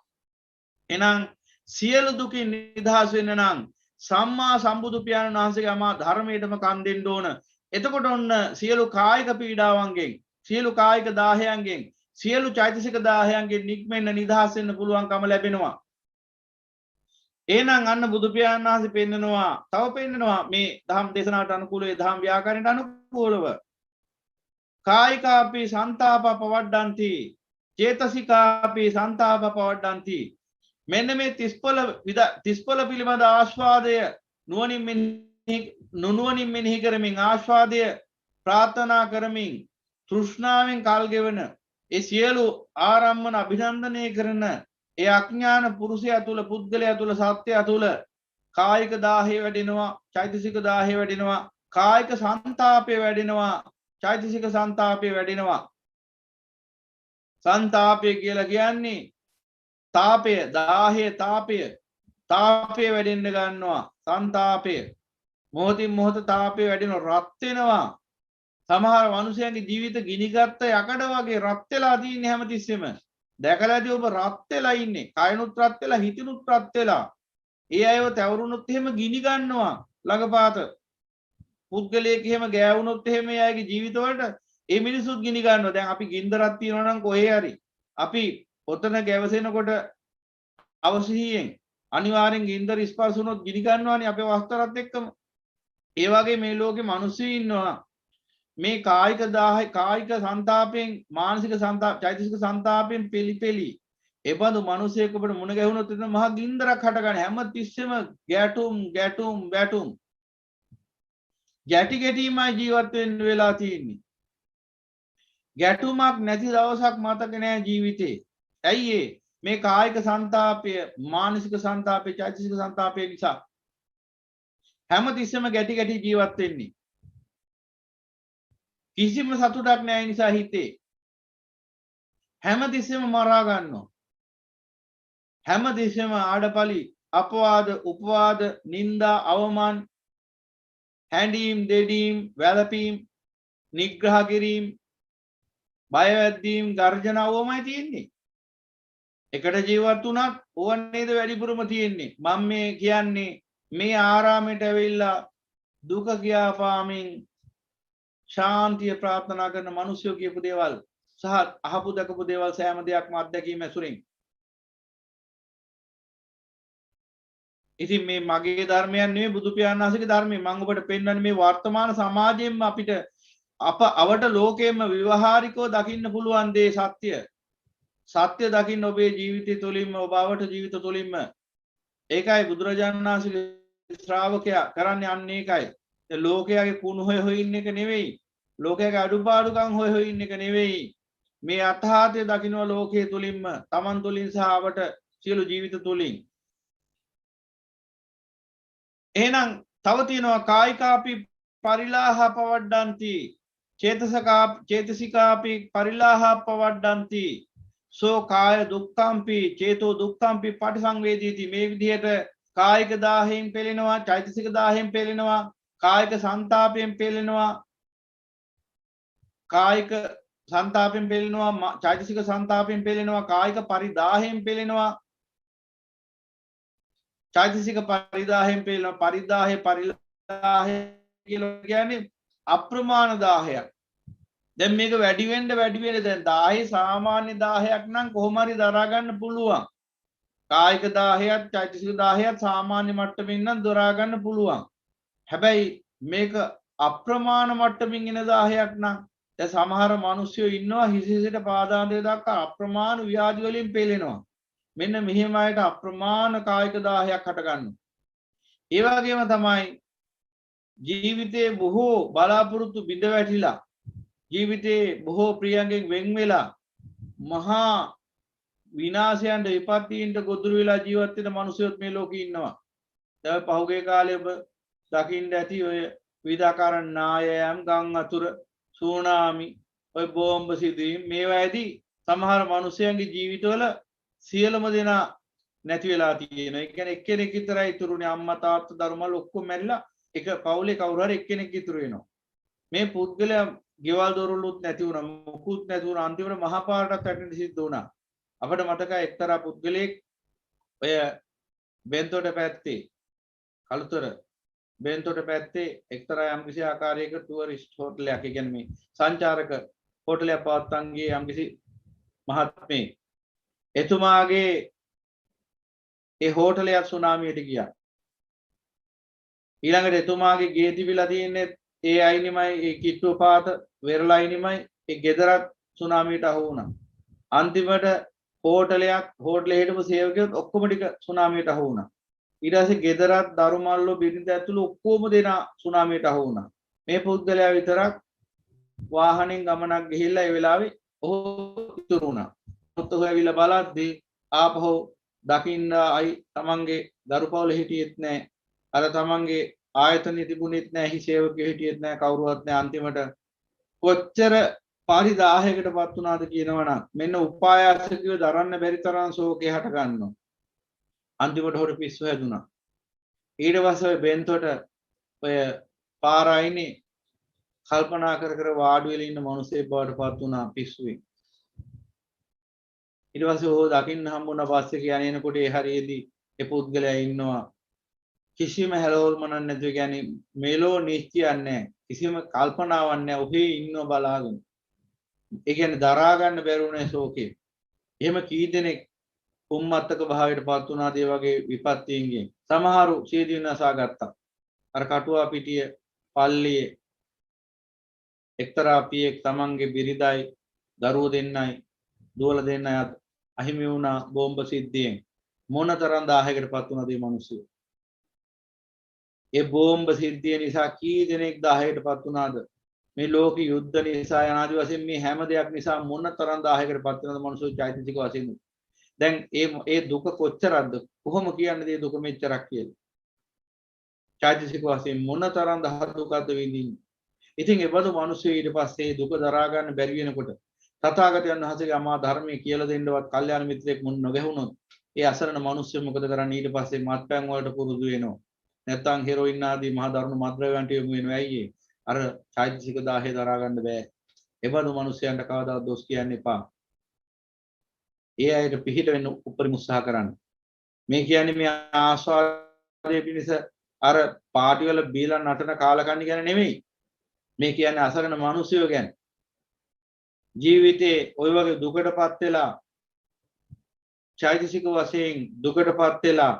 එහෙනම් සියලු දුකින් නිදහස් වෙන්න නම් සම්මා සම්බුදු පියාණන් වහන්සේගේ අමා ධර්මයටම කන් දෙන්න ඕන. එතකොට ඔන්න සියලු කායික පීඩාවන්ගෙන් සියලු කායික දාහයන්ගෙන් සියලු චෛතසික දාහයන්ගෙන් නික්මෙන්න නිදහස් වෙන්න පුළුවන්කම ලැබෙනවා. එහෙනම් අන්න බුදු පියාණන් වහන්සේ පෙන්නනවා තව පෙන්නනවා මේ ධම් දේශනාවට අනුකූලව ධම් ව්‍යාකරණයට අනුකූලව කායිකාපි සන්තාප පවඩ්ඩಂತಿ චේතසිකාපි සන්තාප පවඩ්ඩಂತಿ මෙන්න මේ 30 පිළිබඳ ආස්වාදය නුවණින් මෙනෙහි කරමින් ආස්වාදය ප්‍රාර්ථනා කරමින් තෘෂ්ණාවෙන් කල් ගෙවන ඒ සියලු ආරම්මන අභිනන්දනය කරන ඒ අඥාන පුරුෂයා තුල පුද්ගලයා තුල සත්‍යය තුල කායික දාහය වැඩෙනවා චෛතසික දාහය වැඩෙනවා කායික සංතාපය වැඩෙනවා චෛතසික සංතාපය වැඩෙනවා. සංතාපය කියලා කියන්නේ තාපය 10 තාපය වැඩෙන්න ගන්නවා සංතාපය මොහොතින් මොහොත තාපය වැඩෙනවා රත් වෙනවා සමහර මිනිසයන්ගේ ජීවිත ගිනිගත්ත යකඩ වගේ රත් වෙලා තියෙන්නේ හැමතිස්සෙම දැකලාදී ඔබ රත් වෙලා ඉන්නේ කයනුත් රත් වෙලා හිතිනුත් රත් වෙලා ඒ අයව තවරුනොත් එහෙම ගිනි ගන්නවා ළඟපාත පුද්ගලයෙක් එහෙම ගෑවුනොත් එහෙම ඒ අයගේ ජීවිතවලට ඒ මිනිසුත් ගිනි ගන්නවා දැන් අපි ගින්දරක් තියනවා නම් කොහේ හරි අපි ඔතන ගැවසෙනකොට අවශ්‍යයෙන් අනිවාර්යෙන් ගින්දර ස්පර්ශ වුණොත් ගිනි ගන්නවානේ අපේ වස්තරත් එක්කම ඒ වගේ මේ ලෝකේ මිනිස්සු ඉන්නවා මේ කායික 10 කායික සංතාපයෙන් මානසික සංතාප චෛතසික සංතාපයෙන් පිළිපෙලි එබඳු මිනිසෙක් ඔබට මුණ ගැහුනොත් එතන මහා ගින්දරක් හටගන්නේ හැම තිස්සෙම ගැටුම් ගැටිමයි ජීවත් වෙන්න වෙලා තියෙන්නේ ගැටුමක් නැති දවසක් මතක නෑ ජීවිතේ ඇයි මේ කායික සංතාපය මානසික සංතාපය චෛතසික සංතාපය නිසා හැම තිස්සෙම ගැටි ජීවත් වෙන්නේ කිසිම සතුටක් නැහැ නිසා හිතේ හැම තිස්සෙම මරා ගන්නවා හැම තිස්සෙම ආඩපලි අපවාද උපවාද නිന്ദා අවමාන හැඬීම් දෙඩීම් වැළපීම් නිග්‍රහ කිරීම බය වැද්දීම් ගර්ජනාවමයි තියෙන්නේ එකට ජීවත් වුණත් ඕවන් නේද වැඩිපුරම තියෙන්නේ මම මේ කියන්නේ මේ ආරාමයට ඇවිල්ලා දුක කියාපාමින් ශාන්තිය ප්‍රාර්ථනා කරන මිනිස්සු කියපු දේවල් සහ අහපු දකපු දේවල් සෑම දෙයක්ම අත්දැකීම ඇසුරින් ඉතින් මේ මගේ ධර්මයක් නෙවෙයි බුදු පියාණන් වහන්සේගේ ධර්මය මම ඔබට පෙන්වන්නේ මේ වර්තමාන සමාජයෙන්ම අපිට අවට ලෝකයෙන්ම විවහාරිකව දකින්න පුළුවන් දේ සත්‍ය දකින්න ඔබේ ජීවිතය තුළින්ම ඔබ අවට ජීවිත තුළින්ම ඒකයි බුදුරජාණන් වහන්සේගේ ශ්‍රාවකයා කරන්නේ අන්න ඒකයි ලෝකයාගේ කුණු හොය ඉන්න එක නෙවෙයි ලෝකයාගේ අඩුපාඩුකම් හොය ඉන්න එක නෙවෙයි මේ අතහාතය දකින්න ලෝකයේ තුලින්ම තමන් තුලින් සහ අවට සියලු ජීවිත තුලින් එහෙනම් තව තියෙනවා කායිකාපි පරිලාහ පවඩ්ඩಂತಿ චේතසිකාපි පරිලාහ පවඩ්ඩಂತಿ සෝ කාය දුක්ඛම්පි චේතෝ දුක්ඛම්පි පටිසංවේදීති මේ විදිහට කායික 10න් පෙළෙනවා චෛතසික 10න් පෙළෙනවා කායික සංතාපයෙන් පෙළෙනවා කායික සංතාපයෙන් පෙළෙනවා චෛතසික සංතාපයෙන් පෙළෙනවා කායික පරිදාහයෙන් පෙළෙනවා චෛතසික පරිදාහයෙන් පෙළෙනවා පරිදාහය පරිලාහය කියලා කියන්නේ අප්‍රමාණ 10ක් දැන් මේක වැඩි වෙන්න දැන් 10 සාමාන්‍ය 10ක් නම් කොහොම හරි දරා ගන්න පුළුවන් කායික 10ක් චෛතසික 10ක් සාමාන්‍ය මට්ටමින් නම් දරා ගන්න පුළුවන් හැබැයි මේක අප්‍රමාණ මට්ටමින් එන 10ක් නම් දැන් සමහර මිනිස්සු ඉන්නවා හිසිසිට පාදාන්තය දක්වා අප්‍රමාණ ව්‍යාධි වලින් පෙළෙනවා මෙන්න මෙහෙම අයට අප්‍රමාණ කායික 10ක් හට ගන්නවා ඒ වගේම තමයි ජීවිතේ බොහෝ බලාපොරොත්තු බිඳ වැටිලා ජීවිතේ බොහෝ ප්‍රියයන්ගෙන් වෙන් වෙලා මහා විනාශයන්ට විපත්තියින්ට ගොදුරු වෙලා ජීවත් වෙන මිනිස්සුත් මේ ලෝකේ ඉන්නවා දැන් පහුගිය කාලේ ඔබ දකින්න ඇති ඔය විවිධාකාර නායයන් ගම් අතුර සූනාමි ඔය බෝම්බ සිදුවීම් මේවායිදී සමහර මිනිසයන්ගේ ජීවිතවල සියලුම දෙනා නැති වෙලා තියෙනවා. ඒ කියන්නේ එක්කෙනෙක් විතරයි ඉතුරුනේ අම්මා තාත්තා දරුමල් ඔක්කොම මැරිලා එක පවුලේ කවුරු හරි එක්කෙනෙක් ඉතුරු වෙනවා. මේ පුද්ගලයා ගෙවල් දොරවලුත් නැති වුණා මොකුත් නැති වුණා අන්තිමට මහා පාරටත් වැටෙන්න සිද්ධ වුණා. අපිට මතකයි එක්තරා පුද්ගලයෙක් ඔය බෙන්තොට පැත්තේ කළුතර බෙන්තොට පැත්තේ එක්තරා යම්කිසි ආකාරයක ටුවරිස්ට් හෝටලයක් ඒ කියන්නේ මේ සංචාරක හෝටලයක් පවත්තන් ගියේ යම්කිසි මහත්මේ එතුමාගේ ඒ හෝටලයක් සුනාමියට ගියා ඊළඟට එතුමාගේ ගේ තිබිලා තියෙන්නේ ඒ අයිනිමයි ඒ කිට්ටුව පාත වෙරළා අයිනිමයි ඒ ගෙදරත් සුනාමියට අහු වුණා අන්තිමට හෝටලේ හිටපු සේවකයොත් ඔක්කොම ටික සුනාමියට අහු වුණා ඊට පස්සේ ගෙදරත් දරුමල්ලෝ බිරිඳ ඇතුළු ඔක්කොම දෙනා සුනාමියට අහු වුණා මේ පුද්ගලයා විතරක් වාහනෙන් ගමනක් ගිහිල්ලා ඒ වෙලාවේ ඔහු ඉතුරු වුණා ඔහු ඇවිල්ලා බලද්දී ආපහු දකින්න අයි තමන්ගේ දරුපවුල හිටියෙත් නැහැ අර තමන්ගේ ආයතනෙ තිබුණෙත් නැහැ හි සේවකයෝ හිටියෙත් නැහැ කවුරුවත් නැහැ අන්තිමට කොච්චර පරිදාහයකටපත් වුණාද කියනවනම් මෙන්න උපායාසකව දරන්න බැරි තරම් ශෝකේ හට ගන්නවා. අන්තිමට හොර පිස්සු හැදුනා. ඊට පස්සේ ඔය බෙන්තොට ඔය පාරයිනේ කල්පනා කර කර වාඩි වෙලා ඉන්න මිනිස්සෙක් බවට පත් වුණා පිස්සුවෙන්. ඊට පස්සේ ඕ දකින්න හම්බුණා පස්සේ කියන්නේ එනකොට ඒ හරියේදී ඒ පුද්ගලයා ඉන්නවා කිසිම හැලෝල්මනක් නැතුව කියන්නේ මෙලෝ නිශ්චයක් නැහැ. කිසිම කල්පනාවක් නැහැ. ඔහේ ඉන්නව බලාගෙන. ඒ කියන්නේ දරා ගන්න බැරුණේ ශෝකේ. එහෙම කී දෙනෙක් උම්මත්තක භාවයට පත් වුණාද ඒ වගේ විපත්තියන්ගෙන්. සමහරු සීදී විනාසා ගත්තා. අර කටුවා පිටිය පල්ලියේ එක්තරා පියෙක් තමන්ගේ බිරිඳයි දරුවෝ දෙන්නයි දුවලා දෙන්නයි අහිමි වුණා බෝම්බ සිද්ධියෙන්. මොනතරම් 1000කට පත් වුණාද මේ මිනිස්සු. ඒ බෝම්බ සිද්ධිය නිසා කී දෙනෙක් 1000කට පත් වුණාද? මේ ලෝක යුද්ධ නිසා යනාදි වශයෙන් මේ හැම දෙයක් නිසා මොනතරම් 1000කට පත් වෙනවද මිනිස්සු චෛතසික වශයෙන්. දැන් ඒ දුක කොච්චරක්ද? කොහොම කියන්නේ මේ දුක මෙච්චරක් කියලා. චෛතසික වශයෙන් මොනතරම් දුකද විඳින්නේ. ඉතින් ඒ බඳු මිනිස්සු ඊට පස්සේ දුක දරා ගන්න බැරි වෙනකොට තථාගතයන් වහන්සේගේ අමා ධර්මයේ කියලා දෙන්නවත් කල්යාණ මිත්‍රයෙක් මුන් නොගැහුනොත් ඒ අසරණ මිනිස්සු මොකද කරන්නේ? ඊට පස්සේ මත්පැන් වලට පුරුදු වෙනවා. නැත්නම් හෙරොයින් ආදී මහා දරුණු මත්ද්‍රව්‍යයන්ට යොමු වෙනවා. ඇයි ඒ? අර චෛතසික 10 දරා ගන්න බෑ. ඒ බඳු මිනිස්සයන්ට කවදාවත් දොස් කියන්න එපා. ඒ අයට පිහිට වෙන්න උපරිම උත්සාහ කරන්න. මේ කියන්නේ මේ ආස්වාදයේ පිණිස අර පාටි වල බීලා නටන කාලකන්ණි ගැන නෙමෙයි. මේ කියන්නේ අසරණ මිනිස්සුયો ගැන. ජීවිතේ ওই වගේ දුකටපත් වෙලා චෛතසික වශයෙන් දුකටපත් වෙලා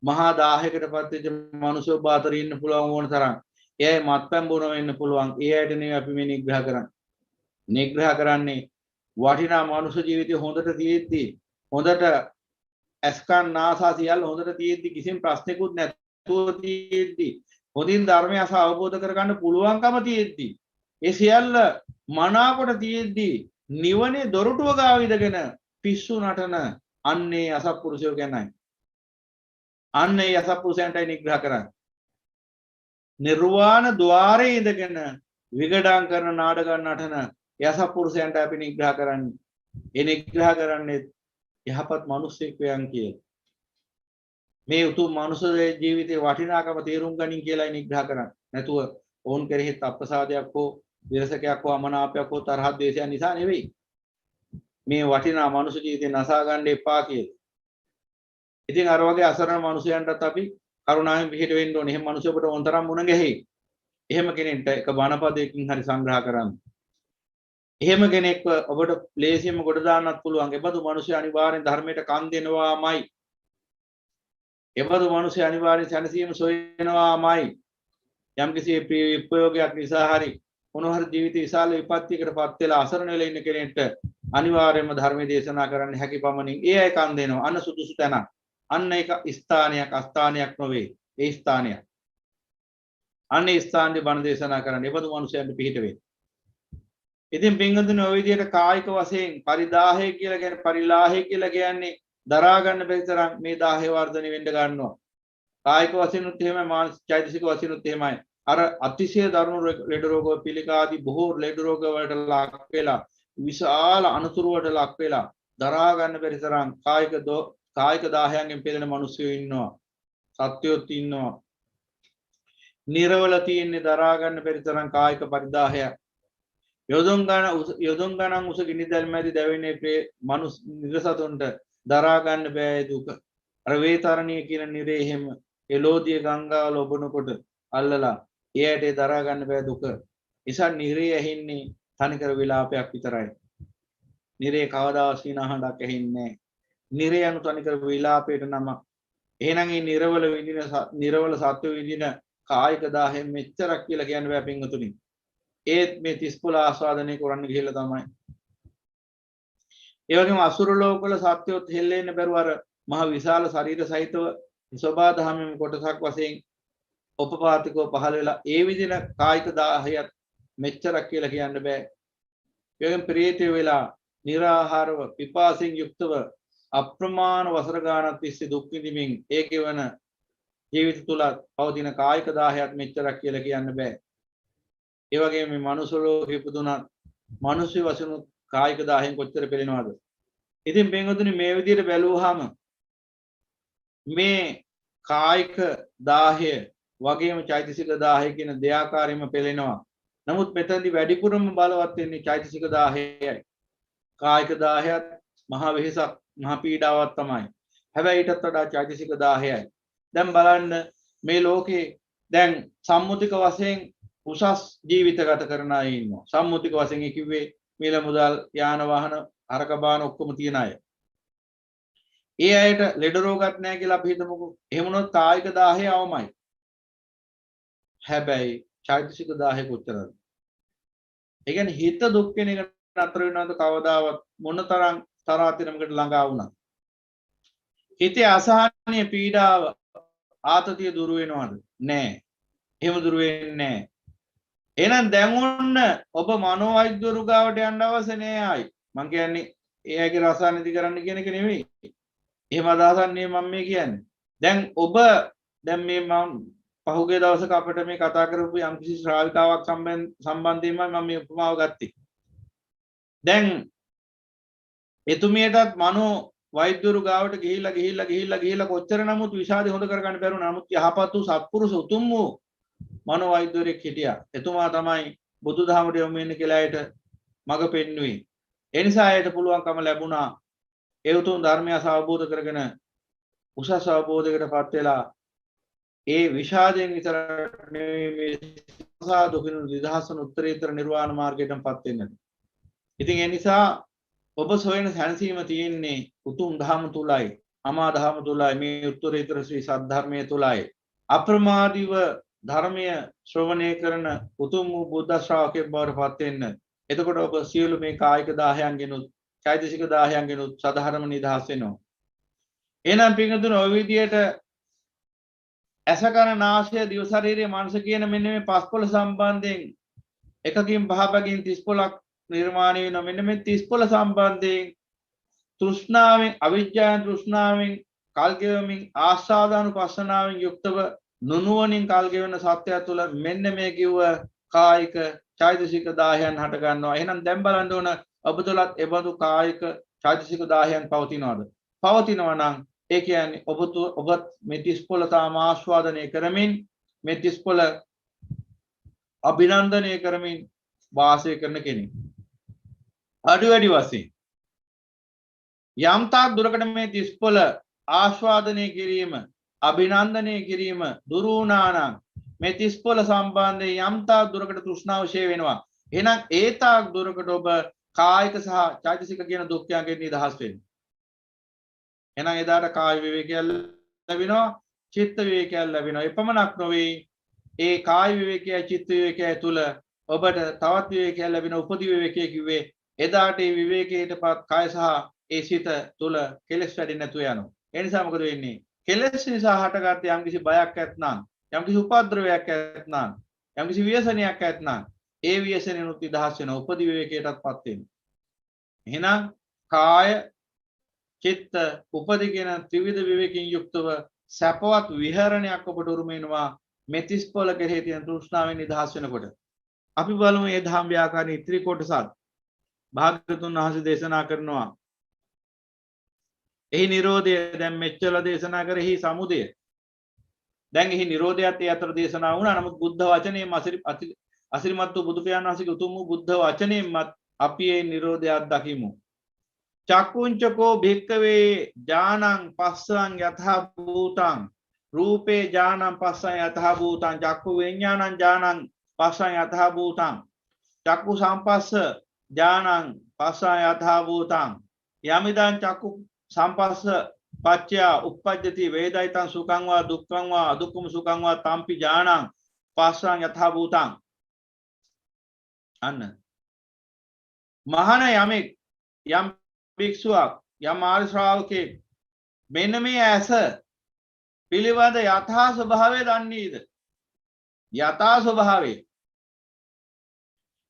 මහා 1000කටපත් වෙච්ච මිනිස්සු බාතර ඉන්න පුළුවන් ඕන තරම්. ඒ අය මත්පැන් බොන වෙන්න පුළුවන්. ඒ අයට නෙවෙයි අපි මේ නිග්‍රහ කරන්නේ. නිග්‍රහ කරන්නේ වටිනා මනුෂ්‍ය ජීවිතය හොඳට තියෙද්දි හොඳට අස්කන් නාසා සියල්ල හොඳට තියෙද්දි කිසිම ප්‍රශ්නකුත් නැතුව තියෙද්දි හොඳින් ධර්මය අවබෝධ කරගන්න පුළුවන්කම තියෙද්දි ඒ සියල්ල මනාකොට තියෙද්දි නිවනේ දොරටුව ගාව ඉඳගෙන පිස්සු නටන අන්නේ අසත්පුරුෂයෝ ගැනයි. අන්නේ අසත්පුරුෂයන්ටයි නිග්‍රහ කරන්නේ. නිර්වාණ ద్వාරයේ ඉඳගෙන විගඩම් කරන නාටකම් නටන යසපුරුෂයන්ට අපි නිග්‍රහ කරන්නේ. ඒ නිග්‍රහ කරන්නේ යහපත් මිනිස්සෙක් වයන් කියලා. මේ උතුම් මනුෂ්‍ය ජීවිතේ වටිනාකම තේරුම් ගනින් කියලායි නිග්‍රහ කරන්නේ. නැතුව ඕන් කෙරෙහි අප්‍රසාදයක් හෝ විරසකයක් හෝ අමනාපයක් හෝ තරහ ද්වේෂයක් නිසා නෙවෙයි. මේ වටිනා මනුෂ්‍ය ජීවිතේ නසා ගන්න එපා කියලා. ඉතින් අර වගේ අසරණ මනුෂ්‍යයන්ටත් අපි කරුණාවෙන් පිළිහිට වෙන්න ඕනේ. එහෙම මනුෂ්‍යයෙකුට ඕනතරම් මුණ ගැහෙයි. එහෙම කෙනෙක්ට එක බණපදයකින් හරි සංග්‍රහ කරන්න. එහෙම කෙනෙක්ව ඔබට ලේසියෙන්ම ගොඩ දාන්නත් පුළුවන්. එබඳු මිනිස්සු අනිවාර්යෙන් ධර්මයට කන් දෙනවාමයි. එබඳු මිනිස්සු අනිවාර්යෙන් සැනසීම සොයනවාමයි. යම්කිසි ප්‍රයෝගයක් නිසා හරි මොනවා හරි ජීවිත විශාල විපත්තියකටපත් වෙලා අසරණ වෙලා ඉන්න කෙනෙක්ට අනිවාර්යයෙන්ම ධර්මයේ දේශනා කරන්න හැකි පමණින් ඒ අය කන් දෙනවා. අන්න සුදුසු තැන. අන්න ඒක ස්ථානයක් අස්ථානයක් නොවේ. ඒ ස්ථානයක්. අන්නේ ස්ථානයේ බණ දේශනා කරන්න. එබඳු මිනිසයන්ට පිහිට වේ. ඉතින් පින්වතුනි ඔය විදිහට කායික වශයෙන් පරිදාහය කියලා කියන්නේ පරිලාහය කියලා කියන්නේ දරා ගන්න බැරි තරම් මේ 10 වර්ධනය වෙන්න ගන්නවා. කායික වශයෙන් උත් එහෙමයි මානසික චෛතසික වශයෙන් උත් එහෙමයි. අර අතිශය දරුණු ලෙඩ රෝග පිළිකාදී බොහෝ ලෙඩ රෝග වලට ලක් වෙලා විශාල අනතුරු වලට ලක් වෙලා දරා ගන්න බැරි තරම් කායික දාහයන්ගෙන් පෙළෙන මිනිස්සු ඉන්නවා. සත්‍යොත් ඉන්නවා. නිරවල තියෙන්නේ දරා ගන්න බැරි තරම් කායික පරිදාහයක්. යොදුන් ගණන් උස ගිනි දැල්මැදි දැවෙන්නේ මනුස්ස නිරසතුන්ට දරා ගන්න බෑ දුක. අර වේතරණීය කියන නිරේ එහෙම එලෝදිය ගංගාවල ඔබනකොට අල්ලලා එයාට දරා ගන්න බෑ දුක. ඉතින් නිරේ ඇහින්නේ තනිකර විලාපයක් විතරයි. නිරේ කවදා සීනහඬක් ඇහින්නේ නැහැ. නිරේ අනු තනිකර විලාපයට නම. එහෙනම් මේ නිරවල සත්ව විඳින කායික දාහයෙන් මෙච්චරක් කියලා කියන්න බෑ පින්වතුනි. ඒත් මේ 30 ආස්වාදනය කරන්න ගිහිල්ලා තමයි. ඒ වගේම අසුර ලෝකවල සත්‍යොත් හෙල්ලෙන්න බැරුව අර මහ විශාල ශරීර සහිතව සබා දහමෙන් කොටසක් වශයෙන් උපපාතිකව පහළ වෙලා ඒ විදිහට කායික දාහයත් මෙච්චරක් කියලා කියන්න බෑ. ඒ වගේම ප්‍රේතය වෙලා निराहारව පිපාසයෙන් යුක්තව අප්‍රමාණ වසර ගානක් තිස්සේ දුක් විඳින්මින් ඒකේ වන ජීවිත තුල පවතින කායික දාහයත් මෙච්චරක් කියලා කියන්න බෑ. ඒ වගේම මේ මනුස්ස ලෝකෙ ඉපදුනත් මිනිස්සු වශයෙන් කායික 10න් කොච්චර පෙළෙනවද? ඉතින් බෙන්ගතුනි මේ විදිහට බැලුවාම මේ කායික 10 වගේම චෛතසික 10 කියන දෙආකාරයෙන්ම පෙළෙනවා. නමුත් මෙතනදී වැඩිපුරම බලවත් වෙන්නේ චෛතසික 10යි. කායික 10ත් මහ වෙහසක් මහ පීඩාවක් තමයි. හැබැයි ඊටත් වඩා චෛතසික 10යි. දැන් බලන්න මේ ලෝකේ දැන් සම්මුතික වශයෙන් උසස් ජීවිත ගත කරන අය ඉන්නවා. සම්මුතික වශයෙන් කිව්වේ මිල මුදල් යාන වාහන අරක බාන ඔක්කොම තියන අය. ඒ අයට ලෙඩ රෝගත් නැහැ කියලා අපි හිතමුකෝ. එහෙම වුණොත් කායික 10 අවමයි. හැබැයි චෛතසික 10 කොච්චරද? ඒ කියන්නේ හිත දුක් වෙන එක නතර වෙනවද කවදාවත් මොනතරම් තරාතිරමකට ළඟා වුණා. හිතේ අසහනීය පීඩාව ආතතිය දුර වෙනවද? නෑ. එහෙම දුර වෙන්නේ නෑ. එහෙනම් දැන් ඔන්න ඔබ මනෝවෛද්‍යවරු ගාවට යන්න අවශ්‍ය නෑ ආයි. මං කියන්නේ ඒ අයගේ රසායනික කරන්න කියන එක නෙමෙයි. එහෙම අදහසක් නෙමෙයි මම මේ කියන්නේ. දැන් ඔබ දැන් මේ මම පහුගිය දවසක අපිට මේ කතා කරපු යම්කිසි ශ්‍රාවිකාවක් සම්බන්ධයෙන්ම මම මේ උපමාව ගත්තේ. දැන් එතුමියටත් මනෝ වෛද්‍යවරු ගාවට ගිහිල්ලා කොච්චර නමුත් විෂාදේ හොඳ කරගන්න බැරුණා. නමුත් යහපත් වූ සත්පුරුෂ උතුම් වූ මනෝ වෛද්‍යවරයෙක් හිටියා. එතුමා තමයි බුදුදහමට යොමු වෙන්න කියලා ඇයට මඟ පෙන්වුවේ. ඒ නිසා ඇයට පුළුවන්කම ලැබුණා ඒ උතුම් ධර්මය අවබෝධ කරගෙන උසස් අවබෝධයකටපත් වෙලා ඒ විෂාදයෙන් විතරක් නෙමෙයි මේ සාදුකිනු නිදහසන උත්තරීතර නිර්වාණ මාර්ගයටපත් වෙන්නට. ඉතින් ඒ නිසා ඔබ සොයන සැනසීම තියෙන්නේ උතුම් ධර්ම තුලයි, අමා ධර්ම තුලයි, මේ උත්තරීතර ශ්‍රී සද්ධර්මයේ තුලයි. අප්‍රමාදීව ධර්මය ශ්‍රවණය කරන උතුම් වූ බුද්ධ ශ්‍රාවකයෙක් බවට පත් වෙන්න. එතකොට ඔබ සියලු මේ කායික 10න්ගෙනුත් චෛතසික 10න්ගෙනුත් සධර්ම නිදහස් වෙනවා. එහෙනම් පින්වතුනි ඔය විදියට ඇස කන නාසය දිව ශරීරය මනස කියන මෙන්න මේ පස්පොළ සම්බන්ධයෙන් එකකින් පහපකින් 35ක් නිර්මාණය වෙනවා. මෙන්න මේ 35 සම්බන්ධයෙන් තෘෂ්ණාවෙන් අවිජ්ජාන තෘෂ්ණාවෙන් කල්ගෙවමින් ආස්වාදානුපස්සනාවෙන් යුක්තව නුනුවණින් කල්ගෙවන සත්‍යය තුළ මෙන්න මේ කිව්ව කායික චෛතසික 10න් හට ගන්නවා. එහෙනම් දැන් බලන්න ඕන ඔබ තුළත් එබඳු කායික චෛතසික 10න් පවතිනවද? පවතිනවා නම් ඒ කියන්නේ ඔබත් මේ 35 තාම ආස්වාදනය කරමින් මේ 35 අභිනන්දනය කරමින් වාසය කරන කෙනෙක්. අඩු වැඩි වශයෙන් යම් තාක් දුරකට මේ 35 ආස්වාදනය කිරීම අභිනන්දනය කිරීම දුරු වුණා නම් මේ 35 සම්බන්ධයෙන් යම් තාක් දුරකට තෘෂ්ණාව ෂේ වෙනවා. එහෙනම් ඒ තාක් දුරකට ඔබ කායික සහ චෛතසික කියන දුක්ඛයන්ගෙන් නිදහස් වෙනවා. එහෙනම් එදාට කාය විවේකයක් ලැබෙනවා, චිත්ත විවේකයක් ලැබෙනවා. එපමණක් නොවේ ඒ කාය විවේකය චිත්ත විවේකය තුල ඔබට තවත් විවේකයක් ලැබෙන උපදි විවේකය කිව්වේ එදාට මේ විවේකයටපත් කාය සහ ඒ සිත තුල කෙලෙස් වැඩෙන්නේ නැතුව යනවා. ඒ නිසා මොකද වෙන්නේ? කෙලෙස් නිසා හටගත් යම්කිසි බයක් ඇත්නම්, යම්කිසි උපද්‍රවයක් ඇත්නම්, යම්කිසි ව්‍යසනයක් ඇත්නම් ඒ ව්‍යසනෙනුත් නිදහස් වෙන උපදි විවේකයටපත් වෙනවා. එහෙනම් කාය චිත්ත උපදි කියන ත්‍රිවිධ විවේකයෙන් යුක්තව සැපවත් විහරණයක් ඔබට උරුම වෙනවා. මේ 35 කෙරෙහි තියෙන තෘෂ්ණාවෙන් නිදහස් වෙනකොට. අපි බලමු මේ ධම්ම ව්‍යාකරණ ඉතිරි කොටසත්. භාග්‍යවතුන් වහන්සේ දේශනා කරනවා එහි නිරෝධය දැන් මෙච්චර දේශනා කරෙහි සමුදය. දැන් එහි නිරෝධයත් ඒ අතර දේශනා වුණා. නමුත් බුද්ධ වචනේම අසිරිමත් වූ බුදු පියාණන් වහන්සේගේ උතුම් වූ බුද්ධ වචනේමත් අපි ඒ නිරෝධයත් දකිමු. චක්කුංචකෝ භික්කවේ ඥානං පස්සං යථා භූතං රූපේ ඥානං පස්සං යථා භූතං චක්කු විඥානං ඥානං පස්සං යථා භූතං චක්කු සම්පස්ස ඥානං පස්සං යථා භූතං යමිදං චක්කු සම්පස්ස පච්චය උප්පජ්ජති වේදිතං සුඛං වා දුක්ඛං වා අදුක්ඛම සුඛං වා තම්පි ඥානං පස්සං යථා භූතං. අන්න මහාන යමෙක් යම් භික්ෂුවක් යම් ආර්ය ශ්‍රාවකෙක් මෙන්න මේ ඇස පිළිබඳ යථා ස්වභාවය දන්නේද? යථා ස්වභාවය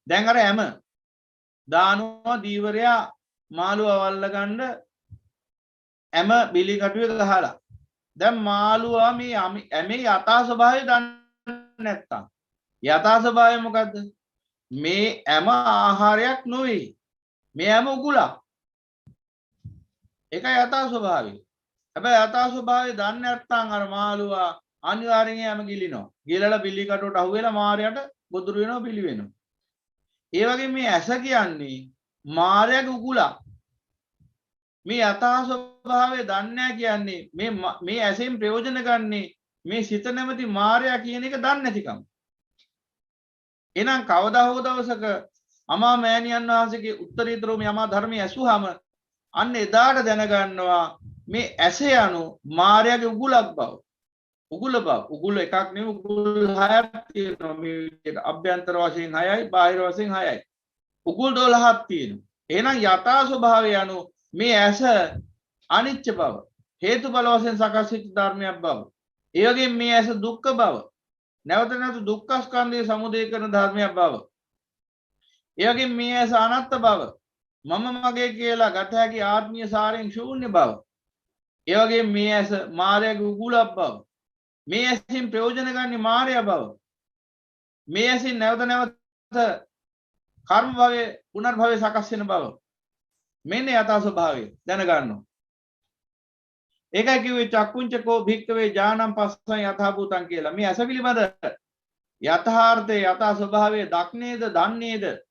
දැන් අර හැම දානවා දීවරයා මාළුව වල්ල ගන්න හැම බිලි කටුවේ ගහලා දැන් මාළුවා මේ හැමේ යථා ස්වභාවය දන්නේ නැත්තම් යථා ස්වභාවය මොකද්ද? මේ හැම ආහාරයක් නොවේ. මේ හැම උගුලක්. ඒකයි යථා ස්වභාවය. හැබැයි යථා ස්වභාවය දන්නේ නැත්නම් අර මාළුවා අනිවාර්යෙන් යම ගිලිනවා. ගිලලා බිලි කටුවට අහුවෙලා මාරයට ගොදුරු වෙනවා පිළි වෙනවා. ඒ වගේ මේ ඇස කියන්නේ මාරයාගේ උගුලක්. මේ යථා ස්වභාවය දන්නේ නැහැ කියන්නේ මේ ඇසෙන් ප්‍රයෝජන ගන්නේ මේ සිත නැමැති මාරයා කියන එක දන්නේ නැතිකම. එහෙනම් කවදා හෝ දවසක අමා මෑණියන් වහන්සේගේ උත්තරීතර මේ අමා ධර්මයේ ඇසුවාම අන්න එදාට දැනගන්නවා මේ ඇස යනු මායාවේ උගුලක් බව. උගුල බව. උගුල එකක් නෙවෙයි උගුල් 6ක් තියෙනවා. මේ විදිහට අභ්‍යන්තර වශයෙන් 6යි බාහිර වශයෙන් 6යි. උගුල් 12ක් තියෙනවා. එහෙනම් යථා ස්වභාවය යනු මේ ඇස අනිත්‍ය බව. හේතුඵල වශයෙන් සකස් වෙච්ච ධර්මයක් බව. ඒ වගේම මේ ඇස දුක්ඛ බව. නැවත නැවත දුක්ඛ ස්කන්ධයේ සමුදය කරන ධර්මයක් බව. ඒ වගේම මේ ඇස අනාත්ම බව. මම මගේ කියලා ගත හැකි ආත්මීය සාරයෙන් ශූන්‍ය බව. ඒ වගේම මේ ඇස මායාවේ උගුලක් බව. මේ ඇසින් ප්‍රයෝජන ගන්නේ මායාව බව. මේ ඇසින් නැවත නැවත කර්ම භවයේ පුනර්භවයේ සකස් වෙන බව. මෙන්න යථා ස්වභාවය දැනගන්නවා. ඒකයි කිව්වේ චක්කුංචකෝ භික්කවේ ඥානං පස්සං යථා භූතං කියලා. මේ ඇස පිළිබඳ යථාර්ථයේ යථා ස්වභාවය දක්නේද දන්නේද?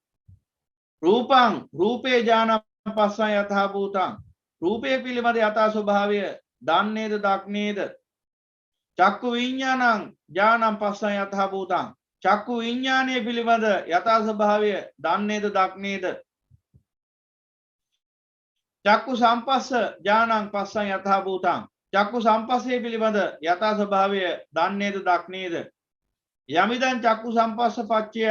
රූපං රූපේ ඥානං පස්සං යථා භූතං. රූපේ පිළිබඳ යථා ස්වභාවය දන්නේද දක්නේද? චක්කු විඥානං ඥානං පස්සං යථා භූතං. චක්කු විඥානයේ පිළිබඳ යථා ස්වභාවය දන්නේද දක්නේද? චක්කු සම්පස්ස ඥානං පස්සං යථා භූතං. චක්කු සම්පස්සේ පිළිබඳ යථා ස්වභාවය දන්නේද දක්නේද? යමිදං චක්කු සම්පස්ස පච්චය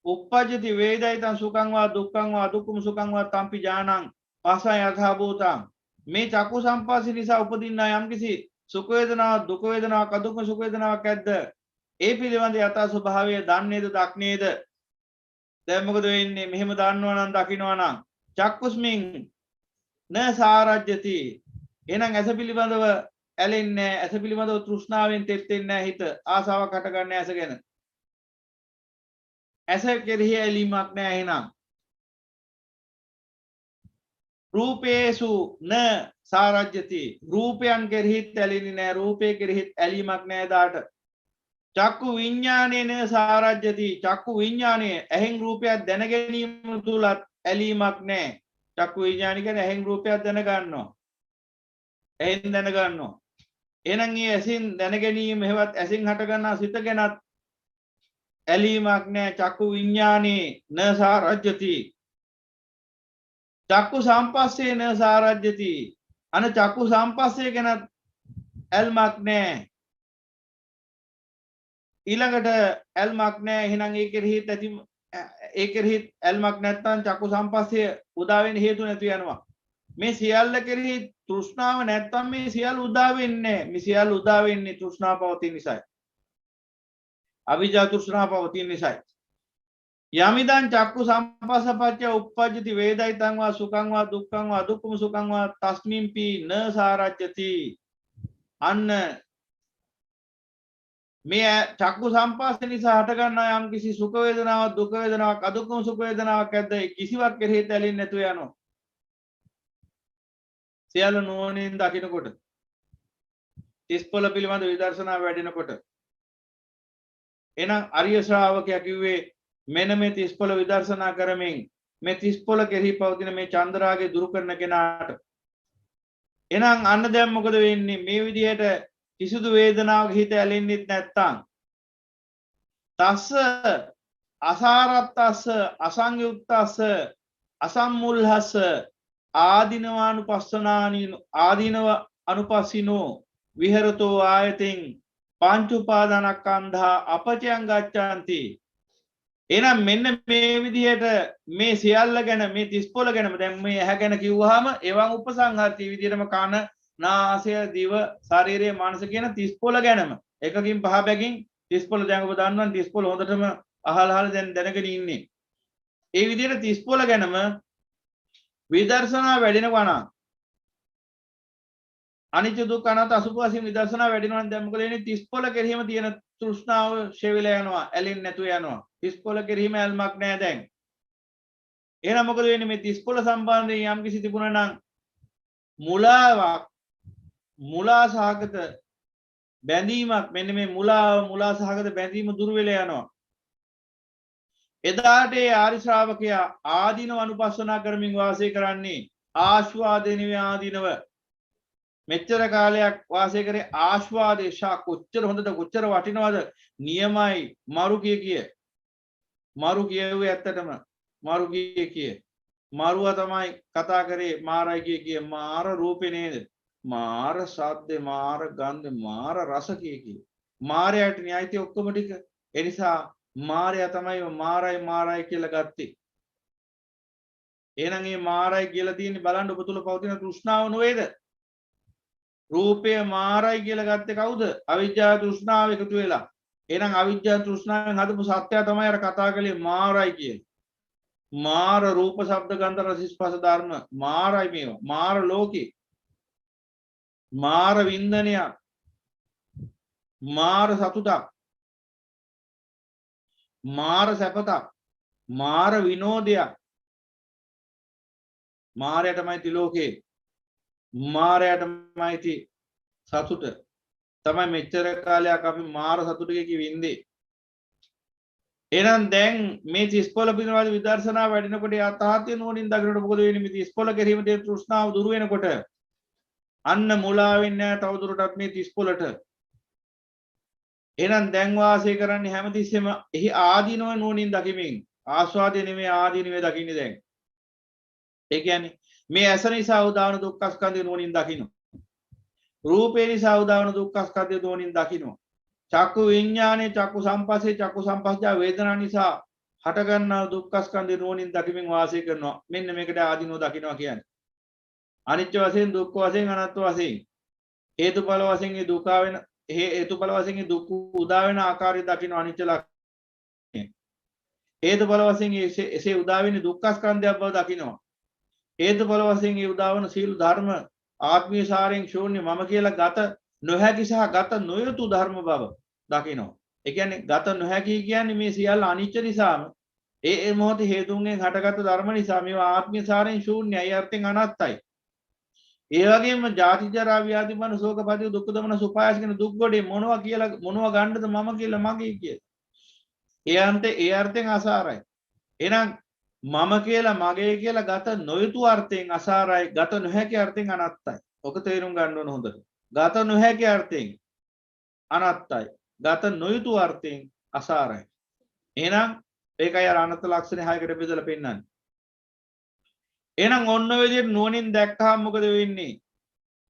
uppajjati වේදිතං සුඛං වා දුක්ඛං වා දුක්ඛම සුඛං වා තම්පි ඥානං පස්සං යථා භූතං. මේ චක්කු සම්පස්ස නිසා උපදින්නා යම්කිසි සුඛ වේදනාවක් දුක් වේදනාවක් අදුක්ඛම සුඛ වේදනාවක් ඇද්ද? ඒ පිළිබඳ යථා ස්වභාවය දන්නේද දක්නේද? දැන් මොකද වෙන්නේ? මෙහෙම දන්නවා නම් දකින්නවා නම් චක්කුස්මින් න සාරජ්‍යති. එහෙනම් ඇස පිළිබඳව ඇලෙන්නේ නැහැ. ඇස පිළිබඳව තෘෂ්ණාවෙන් තෙත්ෙන්නේ නැහැ හිත. ආසාවක් හටගන්නේ ඇස ගැන. ඇස කෙරෙහි ඇලීමක් නැහැ. එහෙනම් රූපේසු න සාරජ්‍යති. රූපයන් කෙරෙහි ඇලෙන්නේ නැහැ. රූපේ කෙරෙහි ඇලීමක් නැහැ දාට. චක්කු විඥානේන සාරජ්‍යති. චක්කු විඥානයේ ඇහෙන් රූපයක් දැන ගැනීම තුලත් ඇලීමක් නැහැ. චක්කු විඥාන කියන්නේ ඇහෙන් රූපයක් දැන ගන්නවා. ඇහෙන් දැන ගන්නවා. එහෙනම් මේ ඇසින් දැන ගැනීම එහෙවත් ඇසින් හට ගන්නා සිත ගැනත් ඇලීමක් නැහැ. චක්කු විඥානේ න සාරජ්‍යති. චක්කු සම්පස්සේ න සාරජ්‍යති. අන චක්කු සම්පස්සේ ගැනත් ඇල්මක් නැහැ. ඊළඟට ඇල්මක් නැහැ. එහෙනම් ඒ කෙරෙහි ඇති ඒ කෙරෙහි ඇල්මක් නැත්නම් චක්කු සම්පස්සේ උදා වෙන හේතු නැති යනවා. මේ සියල්ල කෙරෙහි තෘෂ්ණාව නැත්නම් මේ සියල්ල උදා වෙන්නේ නැහැ. මේ සියල්ල උදා වෙන්නේ තෘෂ්ණාව පවතින නිසායි. අවිජ්ජා තෘෂ්ණාව පවතින නිසායි. යමිදං චක්කු සම්පස්සපච්ච uppajjati වේදිතං වා සුඛං වා දුක්ඛං වා දුක්ඛම සුඛං වා තස්මින්පි න සාරජ්‍යති. අන්න මේ චක්කු සම්පස්සේ නිසා හට ගන්නා යම් කිසි සුඛ වේදනාවක් දුක් වේදනාවක් අදුක්ඛම සුඛ වේදනාවක් ඇද්ද? කිසිවක් කෙරෙහි ඇලෙන්නේ නැතුව යනවා. සියල්ල නුවණින් දකිනකොට තිස්පොළ පිළිබඳ විදර්ශනා වැඩෙනකොට එහෙනම් අරිය ශ්‍රාවකයා කිව්වේ මෙන්න මේ තිස්පොළ විදර්ශනා කරමින් මේ තිස්පොළ කෙරෙහි පවතින මේ චන්ද්‍රාගේ දුරු කරන කෙනාට එහෙනම් අන්න දැන් මොකද වෙන්නේ? මේ විදිහට කිසිදු වේදනාවක හිත ඇලෙන්නෙත් නැත්තම් තස්ස අසාරත්තස්ස අසංයුක්තස්ස අසම්මුල්හස්ස ආදීනව අනුපස්සිනෝ විහෙරතෝ ආයතින් පංච උපාදානස්කන්ධා අපචයං ගච්ඡanti. එහෙනම් මෙන්න මේ විදිහට මේ සියල්ල ගැන මේ 30 ගැනම දැන් මේ ඇහැ ගැන කිව්වහම එවන් උපසංහාරති විදිහටම කන නාසය දිව ශරීරය මනස කියන 30 ගැනම එකකින් පහ බැගින් 30 දැන් ඔබ දන්නවා 30 හොඳටම අහලා දැනගෙන ඉන්නේ. ඒ විදිහට 30 ගැනම විදර්ශනා වැඩෙනවා නම් අනිත්‍ය දුක්ඛ අනාත්ම අසුභ වශයෙන් විදර්ශනා වැඩිනවා නම් දැන් මොකද වෙන්නේ 30 පොළ කෙරෙහිම තියෙන තෘෂ්ණාව ෂෙවිලා යනවා ඇලෙන්නේ නැතුව යනවා 30 පොළ කෙරෙහිම ඇල්මක් නැහැ දැන් එහෙනම් මොකද වෙන්නේ මේ 30 පොළ සම්බන්ධයෙන් යම් කිසි තිබුණා නම් මුලාවක් මුලා සහගත බැඳීමක් මෙන්න මේ මුලා සහගත බැඳීම දුර වෙලා යනවා එදාට ඒ ආරි ශ්‍රාවකයා ආදීනව අනුපස්සනා කරමින් වාසය කරන්නේ ආස්වාදේ නෙවෙයි ආදීනව මෙච්චර කාලයක් වාසය කරේ ආස්වාදේ ශා කොච්චර හොඳද කොච්චර වටිනවද නියමයි මරු කිය මරු කියුවේ ඇත්තටම මරු කිය මරුව තමයි කතා කරේ මාරයි කිය මාර රූපේ නේද මාර ශබ්දේ මාර ගන්ධේ මාර රස කිය මාරයට න්‍යායති ඔක්කොම ටික ඒ නිසා මාරයා තමයි මාරයි කියලා ගත්තේ එහෙනම් මේ මාරයි කියලා තියෙන්නේ බලන්න ඔබ තුල පවතින තෘෂ්ණාව නොවේද රූපය මාරයි කියලා ගත්තේ කවුද අවිජ්ජා තෘෂ්ණාව එකතු වෙලා එහෙනම් අවිජ්ජා තෘෂ්ණාවෙන් හදපු සත්‍යය තමයි අර කතා කළේ මාරයි කියලා මාර රූප ශබ්ද ගන්ධ රස ස්පර්ශ ධර්ම මාරයි මේවා මාර ලෝකේ මාර වින්දනය මාර සතුටක් මාර සැපතක් මාර විනෝදයක් මාරයටමයි තිලෝකේ මාරයටමයි සතුට තමයි මෙච්චර කාලයක් අපි මාර සතුටක වින්දේ එහෙනම් දැන් මේ 30 පොළ පිළිබඳ විදර්ශනා වැඩිනකොට යථාර්ථය නෝනින් දකින්නට මොකද වෙන්නේ මේ 30 පොළ කෙරීම තියෙන තෘෂ්ණාව දුරු වෙනකොට අන්න මුලා වෙන්නේ නැහැ තවදුරටත් මේ 30 පොළට එහෙනම් දැන් වාසය කරන්නේ හැමතිස්සෙම එහි ආදීනව නෝනින් දකිමින් ආස්වාදේ නෙමෙයි ආදීනවේ දකින්නේ දැන් ඒ කියන්නේ මේ ඇස නිසා උදාවන දුක්ඛ ස්කන්ධය නෝනින් දකින්න රූපේ නිසා උදාවන දුක්ඛ ස්කන්ධය නෝනින් දකින්න චක්කු විඥානේ චක්කු සංපස්සේ චක්කු සංපස්සා වේදනා නිසා හටගන්නා දුක්ඛ ස්කන්ධය නෝනින් දකිමින් වාසය කරනවා මෙන්න මේකට ආදීනව දකින්නවා කියන්නේ අනිත්‍ය වශයෙන් දුක්ඛ වශයෙන් අනාත්ම වශයෙන් හේතුඵල වශයෙන් මේ දුක වෙන හේතුඵල වශයෙන් මේ දුක් උදා වෙන ආකාරය දකින්න අනිත්‍ය ලක්ෂණය හේතුඵල වශයෙන් එසේ උදා වෙන දුක්ඛ ස්කන්ධයක් බව දකින්නවා හේතුඵල වශයෙන් මේ උදා වන සීල ධර්ම ආත්මීය සාරයෙන් ශූන්‍ය මම කියලා ගත නොහැකි සහ ගත නොයුතු ධර්ම බව දකින්නවා ඒ කියන්නේ ගත නොහැකි කියන්නේ මේ සියල්ල අනිත්‍ය නිසාම ඒ මොහොතේ හේතුන්ගෙන් හටගත් ධර්ම නිසා මේවා ආත්මීය සාරයෙන් ශූන්‍යයි ඒ අර්ථයෙන් අනාත්තයි ඒ වගේම ජාති ජරා ව්‍යාධි මරණ ශෝක පරිදේ දුක්ඛ දමන සුපායස කියන දුක් ගොඩේ මොනවා ගන්නද මම කියලා මගේ කියලා ඒ අර්ථයෙන් අසාරයි එහෙනම් මම කියලා මගේ කියලා ගත නොයුතු අර්ථයෙන් අසාරයි ගත නොහැකි අර්ථයෙන් අනාත්තයි ඔක තේරුම් ගන්න ඕන හොඳට ගත නොහැකි අර්ථයෙන් අනාත්තයි ගත නොයුතු අර්ථයෙන් අසාරයි එහෙනම් ඒකයි අර අනත්ත ලක්ෂණ 6කට බෙදලා පෙන්නන්නේ එහෙනම් ඔන්න ඔය විදිහට නුවණින් දැක්කහම මොකද වෙන්නේ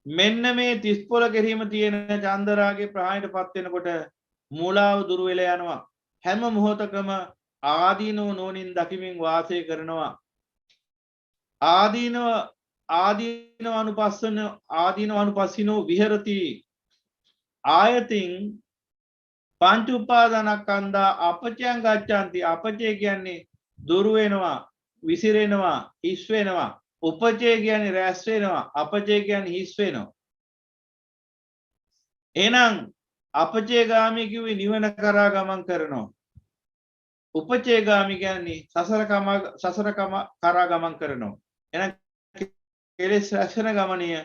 මෙන්න මේ 30 පොළ කෙරීම තියෙන චන්දරාගේ ප්‍රහාණයටපත් වෙනකොට මූලාව දුර වෙලා යනවා හැම මොහොතකම ආදීනව නුවණින් දකිමින් වාසය කරනවා ආදීනව අනුපස්සිනෝ විහෙරති ආයතින් පංච උපාදානස්කන්ධා අපචයන් ගච්ඡanti අපචය කියන්නේ දුර වෙනවා විසිරෙනවා හිස් වෙනවා උපචය කියන්නේ රැස් වෙනවා අපචය කියන්නේ හිස් වෙනවා එහෙනම් අපචයගාමී කිව්වේ නිවන කරා ගමන් කරනවා උපචයගාමී කියන්නේ සසර කරා ගමන් කරනවා එහෙනම් කෙලෙස් රැස්න ගමනිය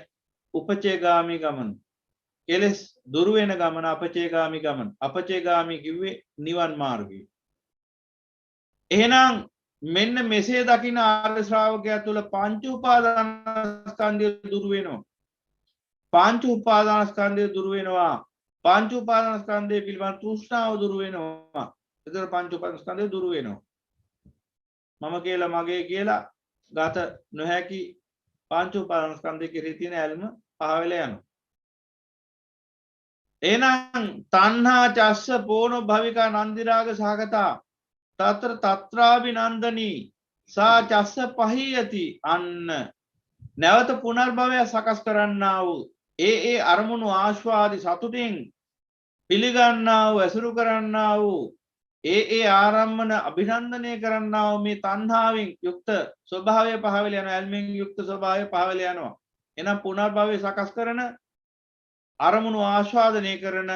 උපචයගාමී ගමන කෙලෙස් දුර වෙන ගමන අපචයගාමී ගමන අපචයගාමී කිව්වේ නිවන් මාර්ගය එහෙනම් මෙන්න මෙසේ දකින ආර්ය ශ්‍රාවකයා තුළ පංච උපාදානස්කන්ධය දුරු වෙනවා පංච උපාදානස්කන්ධය දුරු වෙනවා පංච උපාදානස්කන්ධය පිළිබඳ තෘෂ්ණාව දුරු වෙනවා එතකොට පංච උපාදානස්කන්ධය දුරු වෙනවා මම කියලා මගේ කියලා ගත නොහැකි පංච උපාදානස්කන්ධය කෙරෙහි තියෙන ඇල්ම පහ වෙලා යනවා එහෙනම් තණ්හා චස්ස පෝනෝ භවිකා නන්දි රාග සහගතා තත්‍ර තත්‍රාභිනන්දනී සා චස්ස පහියති අන්න නැවත පුනර්භවය සකස් කරන්නා වූ ඒ අරමුණු ආස්වාදි සතුටින් පිළිගන්නා වූ ඇසුරු කරන්නා වූ ඒ ආරම්මන අභිනන්දනය කරන්නා වූ මේ තණ්හාවෙන් යුක්ත ස්වභාවය පහවල යනවා ඇල්මෙන් යුක්ත ස්වභාවය පහවල යනවා එහෙනම් පුනර්භවය සකස් කරන අරමුණු ආස්වාදනය කරන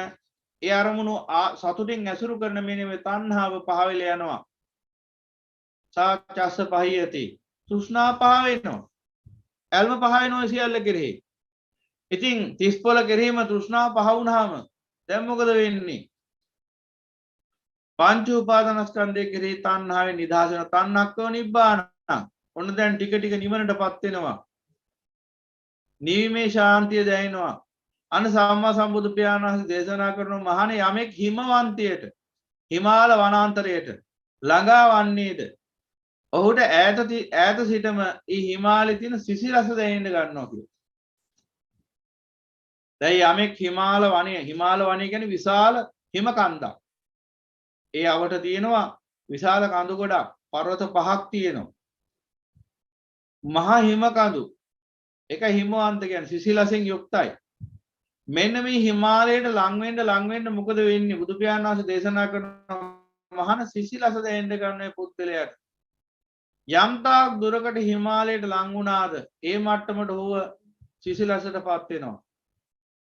ඒ අරමුණු සතුටින් ඇසුරු කරන මෙන්න මේ තණ්හාව පහ වෙලා යනවා. සාචස්ස පහියති. තෘෂ්ණා පහ වෙනවා. ඇල්ම පහ වෙනවා සියල්ල කෙරෙහි. ඉතින් 30 පොළ කෙරෙහිම තෘෂ්ණා පහ වුණාම දැන් මොකද වෙන්නේ? පංච උපාදානස්කන්ධය කෙරෙහි තණ්හාවෙන් නිදහස වෙන තණ්හක්කෝ නිබ්බාන. ඔන්න දැන් ටික ටික නිවනටපත් වෙනවා. නිවීමේ ශාන්තිය දැනෙනවා. අන සම්මා සම්බුදු පියාණන් වහන්සේ දේශනා කරන මහණේ යමෙක් හිමවන්තයට හිමාල වනාන්තරයට ළඟා වන්නේද ඔහුට ඈත සිටම මේ හිමාලයේ තියෙන සිසිලස දැනෙන්න ගන්නවා කියලා. දැන් යමෙක් හිමාල වනය කියන්නේ විශාල හිම කන්දක්. ඒ අවට තියෙනවා විශාල කඳු ගොඩක්, පර්වත පහක් තියෙනවා. මහා හිම කඳු. ඒක හිමවන්ත කියන්නේ සිසිලසෙන් යුක්තයි. මෙන්න මේ හිමාලයට ලං වෙන්න මොකද වෙන්නේ? බුදු පියාණන් වහන්සේ දේශනා කරන මහාන සිසිලස දැනෙන්න ගන්න මේ පුද්ගලයාට. යම් තාක් දුරකට හිමාලයට ලං වුණාද ඒ මට්ටමට හොව සිසිලසටපත් වෙනවා.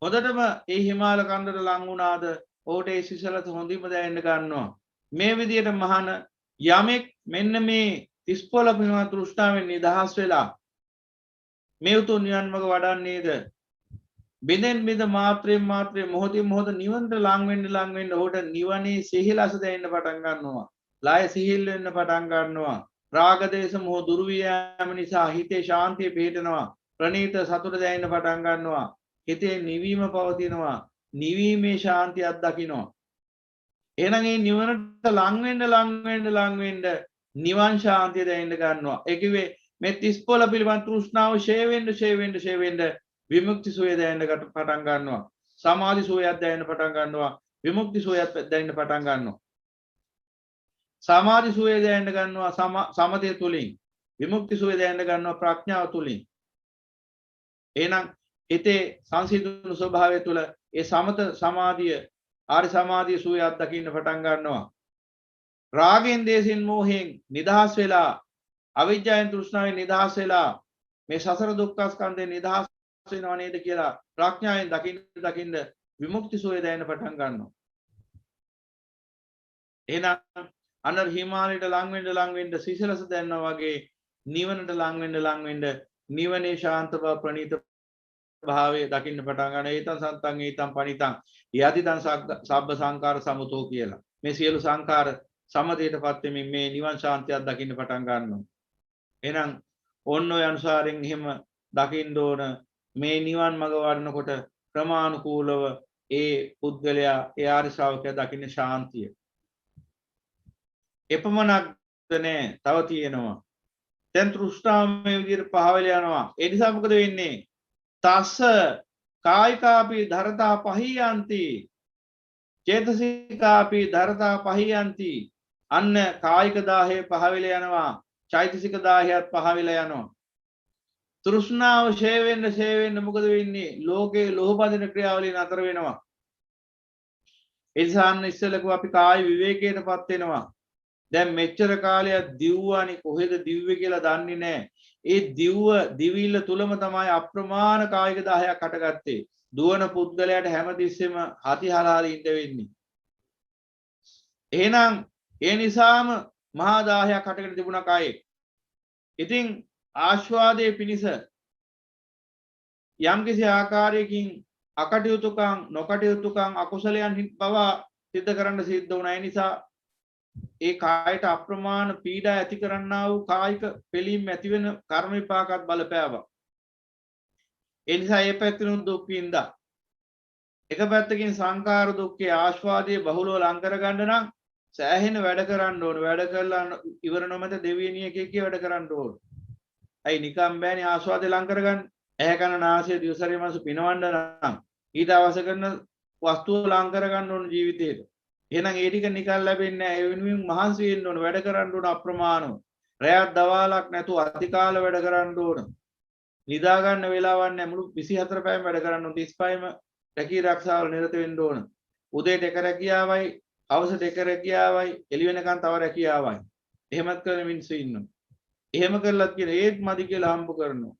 හොඳටම ඒ හිමාල කන්දට ලං වුණාද ඔහුට ඒ සිසිලස හොඳින්ම දැනෙන්න ගන්නවා. මේ විදිහට මහාන යමෙක් මෙන්න මේ 30 පොළ පිනව තෘෂ්ණාවෙන් නිදහස් වෙලා මේ උතුම් නිවන් මඟ වඩන්නේද බින්දෙන් බින්ද මාත්‍රයෙන් මාත්‍රේ මොහොතින් මොහොත නිවනට ලං වෙන්න ඔහුට නිවනේ සිහිලස දැනෙන්න පටන් ගන්නවා. ලය සිහිල් වෙන්න පටන් ගන්නවා. රාග දේශ මොහ දුරු වීම නිසා හිතේ ශාන්තිය පිහිටනවා. ප්‍රණීත සතුට දැනෙන්න පටන් ගන්නවා. හිතේ නිවීම පවතිනවා. නිවීමේ ශාන්තියක් දකින්නවා. එහෙනම් මේ නිවනට ලං වෙන්න නිවන් ශාන්තිය දැනෙන්න ගන්නවා. ඒ කිව්වේ මේ 30 පොළ පිළිබඳ තෘෂ්ණාව ෂේ වෙන්න විමුක්ති සෝය දැනෙන්න පටන් ගන්නවා. සමාධි සෝයයක් දැනෙන්න පටන් ගන්නවා. විමුක්ති සෝයයක් දැනෙන්න පටන් ගන්නවා. සමාධි සෝය දැනෙන්න ගන්නවා සමතය තුලින්. විමුක්ති සෝය දැනෙන්න ගන්නවා ප්‍රඥාව තුලින්. එහෙනම් හිතේ සංසිඳුණු ස්වභාවය තුල ඒ සමත සමාධිය ආර්ය සමාධිය සෝයයක් දකින්න පටන් ගන්නවා. රාගෙන් දේශෙන් මෝහෙන් නිදහස් වෙලා අවිජ්ජාවෙන් තෘෂ්ණාවෙන් නිදහස් වෙලා මේ සසර දුක්ඛ ස්කන්ධයෙන් නිදහස් වෙනව නේද කියලා ප්‍රඥාවෙන් දකින්න විමුක්ති සෝය දැනෙන්න පටන් ගන්නවා. එහෙනම් අනර හිමාලයට ලං වෙන්න සිසිලස දැනනවා වගේ නිවනට ලං වෙන්න නිවනේ ශාන්ත බව ප්‍රණීත භාවයේ දකින්න පටන් ගන්න. ඒතං සන්තං ඒතං පනිතං යදිදං සබ්බ සංකාර සමුතෝ කියලා. මේ සියලු සංකාර සමතේටපත් වෙමින් මේ නිවන් ශාන්තියක් දකින්න පටන් ගන්නවා. එහෙනම් ඔන්න ඔය අනුසාරයෙන් එහෙම දකින්න ඕන මේ නිවන් මඟ වඩනකොට ක්‍රමානුකූලව ඒ පුද්ගලයා ඒ ආර්ය ශ්‍රාවකයා දකින්න ශාන්තිය. එපමණක් නෑ තව තියෙනවා. දැන් තෘෂ්ණාව මේ විදිහට පහවල යනවා. ඒ නිසා මොකද වෙන්නේ? තස්ස කායිකාපි ධරතා පහියන්ති චේතසිකාපි ධරතා පහියන්ති. අන්න කායික දාහය පහවල යනවා. චෛතසික දාහයත් පහවල යනවා. තෘෂ්ණාව ෂේ වෙන්න මොකද වෙන්නේ? ලෝකේ ලෝහපදින ක්‍රියාවලිය නතර වෙනවා. ඒ නිසා ඉස්සෙල්ලකව අපි කාය විවේකයටපත් වෙනවා. දැන් මෙච්චර කාලයක් දිව්වානි කොහෙද දිව්වේ කියලා දන්නේ නැහැ. ඒ දිවිල්ල තුලම තමයි අප්‍රමාණ කායික දාහයක් හටගත්තේ. දුවන පුද්ගලයාට හැමතිස්සෙම හතිහලාලි ඉඳ වෙන්නේ. එහෙනම් ඒ නිසාම මහා දාහයක් හටගෙන තිබුණා කායේ. ඉතින් ආස්වාදයේ පිනිස යම්කිසි ආකාරයකින් අකටයුතුකම් නොකටයුතුකම් අකුසලයන් පවා සිද්ධ කරන්න සිද්ධ වුණා. ඒ නිසා ඒ කායට අප්‍රමාණ පීඩා ඇති කරන්නා වූ කායික පිළීම් ඇති වෙන කර්ම විපාකات බලපෑවා. ඒ නිසා ඒ පැත්තෙනුත් දුක් විඳා. එක පැත්තකින් සංකාර දුක්ඛේ ආස්වාදයේ බහුලව ලං කර ගන්න නම් සෑහෙන වැඩ කරන්න ඕන. වැඩ කරලා ඉවර නොමැත දෙවියනිය එකේ වැඩ කරන්න ඕන. අයි නිකම් බෑනේ ආස්වාදේ ලං කරගන්න. ඇහැ කන නාසය දිව ශරීරය මනස පිනවන්න නම් ඊට අවශ්‍ය කරන වස්තුව ලං කරගන්න ඕන ජීවිතේට. එහෙනම් ඒ ටික නිකන් ලැබෙන්නේ නැහැ. ඒ වෙනුවෙන් මහන්සි වෙන්න ඕන. වැඩ කරන්න ඕන අප්‍රමාණව. රැයක් දවාලක් නැතුව අතිකාල වැඩ කරන්න ඕන. නිදා ගන්න වෙලාවක් නැහැ. මුළු 24 පැයම වැඩ කරන්න ඕන. 35ම රැකී ආරක්ෂාවල නිරත වෙන්න ඕන. උදේට එක රැකියාවයි, හවසට එක රැකියාවයි, එළි වෙනකන් තව රැකියාවයි. එහෙමත් කරන මිනිස්සු ඉන්නවා. එහෙම කරලත් කියන ඒත් මදි කියලා හම්බ කරනවා.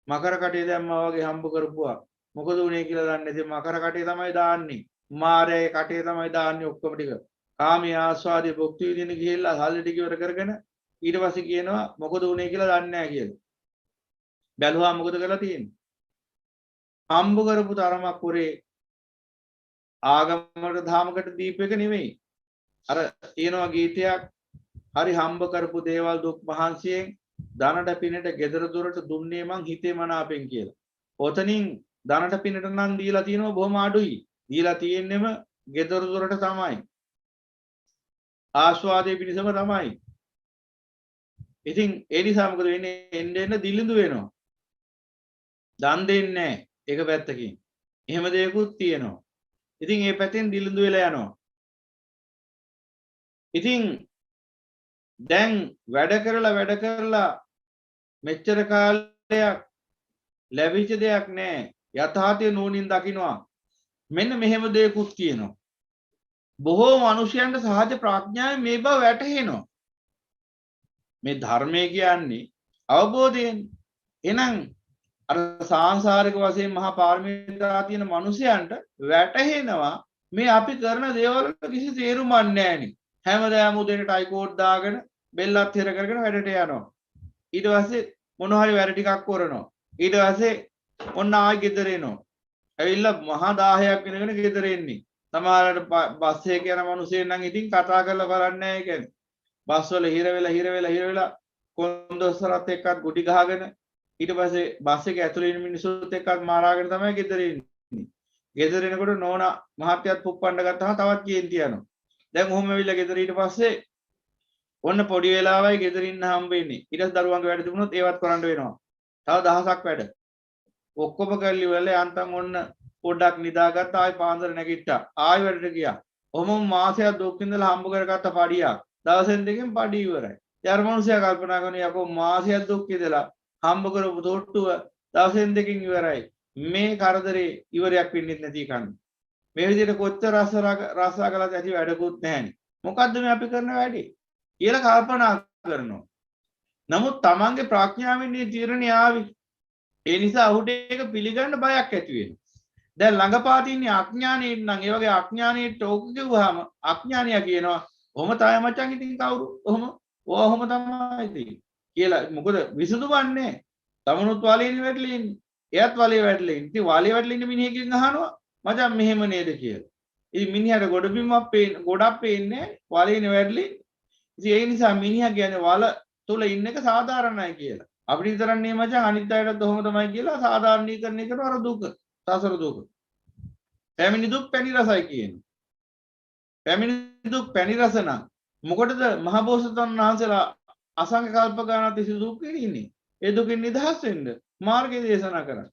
මකර කටේ දැම්මා වගේ හම්බ කරපුවා මොකද උනේ කියලා දන්නේ නැති මකර කටේ තමයි දාන්නේ. මාරේ කටේ තමයි දාන්නේ ඔක්කොම ටික. කාමී ආස්වාදයේ භුක්ති විඳින්න ගිහිල්ලා සල්ලි ටික ඉවර කරගෙන ඊට පස්සේ කියනවා මොකද උනේ කියලා දන්නේ නැහැ කියලා. බැලුවා මොකද කරලා තියෙන්නේ? හම්බ කරපු තරමක් උරේ ආගමකට ධාමකට දීප එක නෙමෙයි. අර තියෙනවා ගීතයක් හරි හම්බ කරපු දේවල් දුක් මහන්සියෙන් ධනට පිනට gedara දොරට දුන්නේ මං හිතේ මනාපෙන් කියලා. ඔතනින් ධනට පිනට නම් දීලා තියෙනවා බොහොම අඩුයි. දීලා තියෙන්නෙම gedara දොරට තමයි. ආස්වාදයේ පිණිසම තමයි. ඉතින් ඒ නිසා මොකද වෙන්නේ? එන්න එන්න දිලිඳු වෙනවා. දන් දෙන්නේ නැහැ. එක පැත්තකින්. එහෙම දෙයක්ත් තියෙනවා. ඉතින් මේ පැත්තෙන් දිලිඳු වෙලා යනවා. ඉතින් දැන් වැඩ කරලා මෙච්චර කාලයක් ලැබිච්ච දෙයක් නැහැ. යථාර්ථය නෝනින් දකින්නවා. මෙන්න මෙහෙම දෙයක්ත් තියෙනවා. බොහෝ මිනිසයන්ට සහජ ප්‍රඥාවෙන් මේ බව වැටහෙනවා. මේ ධර්මය කියන්නේ අවබෝධයෙන්. එහෙනම් අර සාංශාරික වශයෙන් මහා පාරමිතා තියෙන මිනිසයන්ට වැටහෙනවා මේ අපි කරන දේවල් කිසි තේරුමක් නැහැ නේ. හැමදාම උදේට ටයිකෝඩ් දාගෙන බෙල්ලත් හිර කරගෙන වැඩට යනවා. ඊට පස්සේ මොන හරි වැඩ ටිකක් කරනවා. ඊට පස්සේ ඔන්න ආයෙ ගෙදර එනවා. ඇවිල්ලා මහා 10ක් වෙනකන් ගෙදර එන්නේ. සමහරවිට බස් එකේ යන මිනිස්සුන් නම් ඉතින් කතා කරලා බලන්නේ නැහැ කියන්නේ. බස් වල හිර වෙලා කොන්දොස්තරත් එක්කත් ගුටි ගහගෙන ඊට පස්සේ බස් එකේ ඇතුලේ ඉන්න මිනිස්සුත් එක්කත් මාරාගෙන තමයි ගෙදර එන්නේ. ගෙදර එනකොට නෝනා මහත්තයත් පුප්පන්න ගත්තාම තවත් කේන්ති යනවා. දැන් ඔහොම ඇවිල්ලා ගෙදර ඊට පස්සේ ඔන්න පොඩි වෙලාවයි ගෙදර ඉන්න හම්බ වෙන්නේ. ඊට පස්සේ දරුවන්ගේ වැඩ තිබුණොත් ඒවත් කරන්න වෙනවා. තව දහසක් වැඩ. ඔක්කොම කරලි වල යන්තම් ඔන්න පොඩ්ඩක් නිදාගත්තා ආයි පාන්දර නැගිට්ටා. ආයි වැඩට ගියා. ඔහොම මාසයක් දුක් විඳලා හම්බ කරගත්ත පඩියක්. දවසෙන් දෙකෙන් පඩි ඉවරයි. යාර මිනිස්සයා කල්පනා කරනවා යකෝ මාසයක් දුක් විඳලා හම්බ කරපු තොට්ටුව දවසෙන් දෙකකින් ඉවරයි. මේ කරදරේ ඉවරයක් වෙන්නේ නැති කන්නේ. මේ විදිහට කොච්චර රස්සා කළත් ඇති වැඩකුත් නැහැනේ. මොකද්ද මේ අපි කරන වැඩේ කියලා කල්පනා කරනවා. නමුත් Tamange ප්‍රඥාවෙන් මේ තීරණය ආවේ. ඒ නිසා ඔහුට ඒක පිළිගන්න බයක් ඇති වෙනවා. දැන් ළඟපාත ඉන්නේ අඥානෙන් නම් ඒ වගේ අඥානෙට ඕක කිව්වහම අඥානියා කියනවා ඔහොම තමයි මචං ඉතින් කවුරු ඔහොම තමයි ඉතින් කියලා. මොකද විසඳුවන්නේ තමනුත් වලේ වැටලා ඉන්නේ. එයත් වලේ වැටලා ඉන්නේ. ඉතින් වලේ වැටලා ඉන්න මිනිහෙක්ගෙන් අහනවා මචං මෙහෙම නේද කියලා. ඉතින් මිනිහට ගොඩක් පේන්නේ වලේනේ වැටලා. ඉතින් ඒ නිසා මිනිහා කියන්නේ වල තුල ඉන්න එක සාධාරණයි කියලා. අපිට විතරන්නේ මචං අනිත් අයටත් ඔහොම තමයි කියලා සාධාරණීකරණය කරන අර දුක. සසර දුක. පැමිණි දුක් පැණි රසයි කියනවා. පැමිණි දුක් පැණි රස නම් මොකටද මහබෝසතාණන් වහන්සේලා අසංඛ කල්ප ගානක් තිස්සේ දුක් විඳින්නේ? ඒ දුකින් නිදහස් වෙන්න මාර්ගය දේශනා කරා.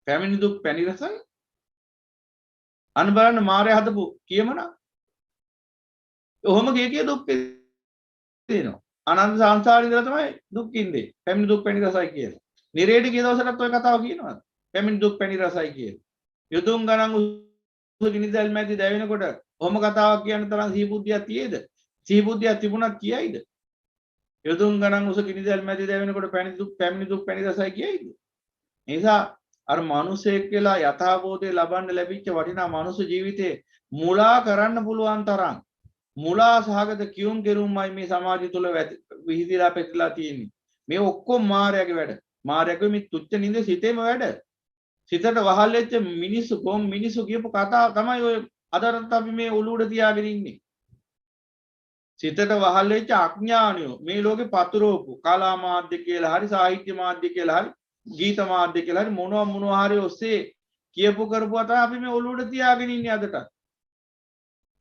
පැමිණි දුක් පැණි රසයි. අන්න බලන්න මාර්ය හදපු කියමන. ඔහොම කිය දුක් තියෙනවා. අනන්ත සංසාරේ ඉඳලා තමයි දුක් ඉන්නේ. පැමිණි දුක් පැණි රසයි කියලා. නිරේට ගිය දවසටත් ඔය කතාව කියනවා. පැමිණි දුක් පැණි රසයි කියලා. යොදුන් ගණන් උසුගිනිදල් මැදි දැවෙනකොට ඔහොම කතාවක් කියන්න තරම් සිහිබුද්ධියක් තියේද? සිහිබුද්ධියක් තිබුණත් කියයිද? යොදුන් ගණන් උසුගිනිදල් මැදි දැවෙනකොට පැමිණි දුක් පැණි රසයි කියයිද? ඒ නිසා අර මිනිසෙක් කියලා යථාබෝධය ලබන්න ලැබිච්ච වටිනා මනුස්ස ජීවිතේ මුලා කරන්න පුළුවන් තරම් මුලා සහගත කියුම් කෙරුම්මයි මේ සමාජය තුළ විහිදිලා පෙරලා තියෙන්නේ. මේ ඔක්කොම මායාවේ වැඩ. මායාවේ මේ තුච්ච නින්ද සිතේම වැඩ. සිතට වහල් වෙච්ච මිනිස්සු කියපු කතාව තමයි ඔය අදටත් අපි මේ ඔළුවට තියාගෙන ඉන්නේ. සිතට වහල් වෙච්ච අඥානියෝ මේ ලෝකේ පතුරවපු කලා මාධ්‍ය කියලා හරි සාහිත්‍ය මාධ්‍ය කියලා හරි ගීත මාධ්‍ය කියලා හරි මොනවා හරි ඔස්සේ කියපු කරපුවා තමයි අපි මේ ඔළුවට තියාගෙන ඉන්නේ අදට.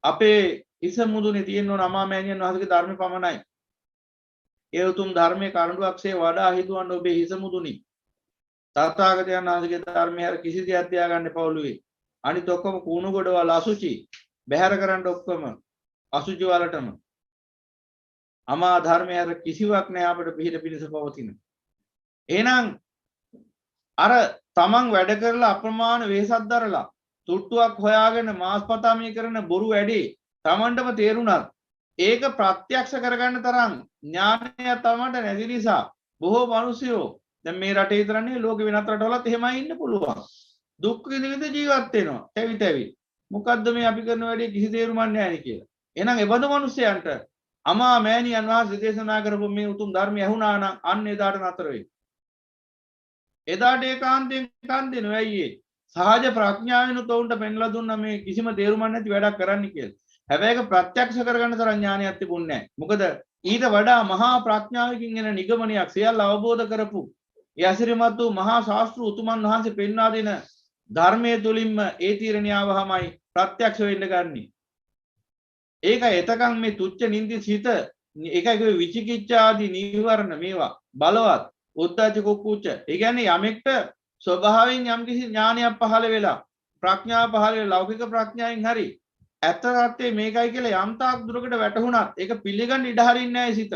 අපේ හිස මුදුනේ තියෙන නමාමෑණියන් වහන්සේගේ ධර්ම පමණයි. ඒ උතුම් ධර්මයේ කරඬුවක්සේ වඩා හිතුවන්න ඔබේ හිස මුදුනේ. තථාගතයන් වහන්සේගේ ධර්මයේ හර කිසි දෙයක් තියාගන්න එපා ඔළුවේ. අනිත් ඔක්කොම කුණු ගොඩවල් අසුචි බැහැර කරන්න ඔක්කොම අසුචි වලටම. අමා ධර්මයේ හර කිසිවක් නෑ අපිට පිළිහිද පිණිස පවතින. එහෙනම් අර තමන් වැඩ කරලා අප්‍රමාණ වේසක් දරලා තුට්ටුවක් හොයාගෙන මාස්පතා මේ කරන බොරු වැඩේ තමන්ටම තේරුණා. ඒක ප්‍රත්‍යක්ෂ කරගන්න තරම් ඥානය තමන්ට නැති නිසා බොහෝ මිනිස්සුયો දැන් මේ රටේ විතරනේ ලෝකෙ වෙනත් රටවලත් එහෙමයි ඉන්න පුළුවන්. දුක් විඳ විඳ ජීවත් වෙනවා. තැවි තැවි. මොකද්ද මේ අපි කරන වැඩේ කිසි තේරුමක් නැහැ නේ කියලා. එහෙනම් එබඳු මිනිස්සයන්ට අමා මෑණියන් වහන්සේ දේශනා කරපු මේ උතුම් ධර්මය ඇහුණා නම් අන්න එදාට නතර වෙයි. එදාට ඒකාන්තයෙන් කන් දෙනවා. ඇයි ඒ? සහජ ප්‍රඥාවෙනුත් උන්ට පෙන්ලා දුන්නා මේ කිසිම තේරුමක් නැති වැඩක් කරන්න කියලා. හැබැයි ඒක ප්‍රත්‍යක්ෂ කරගන්න තරම් ඥානයක් තිබුණේ නැහැ. මොකද ඊට වඩා මහා ප්‍රඥාවකින් එන නිගමනයක් සියල්ල අවබෝධ කරපු ඒ අසිරිමත් වූ මහා ශාස්ත්‍ර උතුමන් වහන්සේ පෙන්වා දෙන ධර්මයේ තුලින්ම ඒ තීරණියාවමයි ප්‍රත්‍යක්ෂ වෙන්න ගන්නේ. ඒක එතකන් මේ තුච්ච නින්දි සිත ඒකයි විචිකිච්ඡා ආදී නීවරණ මේවා බලවත් උද්දච්ච කුක්කුච්ච. ඒ කියන්නේ යමෙක්ට ස්වභාවයෙන් යම්කිසි ඥානයක් පහළ වෙලා ප්‍රඥාව පහළ වෙලා ලෞකික ප්‍රඥාවෙන් හරි ඇත්ත තත්ත්වය මේකයි කියලා යම් තාක් දුරකට වැටහුණත් ඒක පිළිගන්න ඉඩ හරින්නේ නැහැ සිත.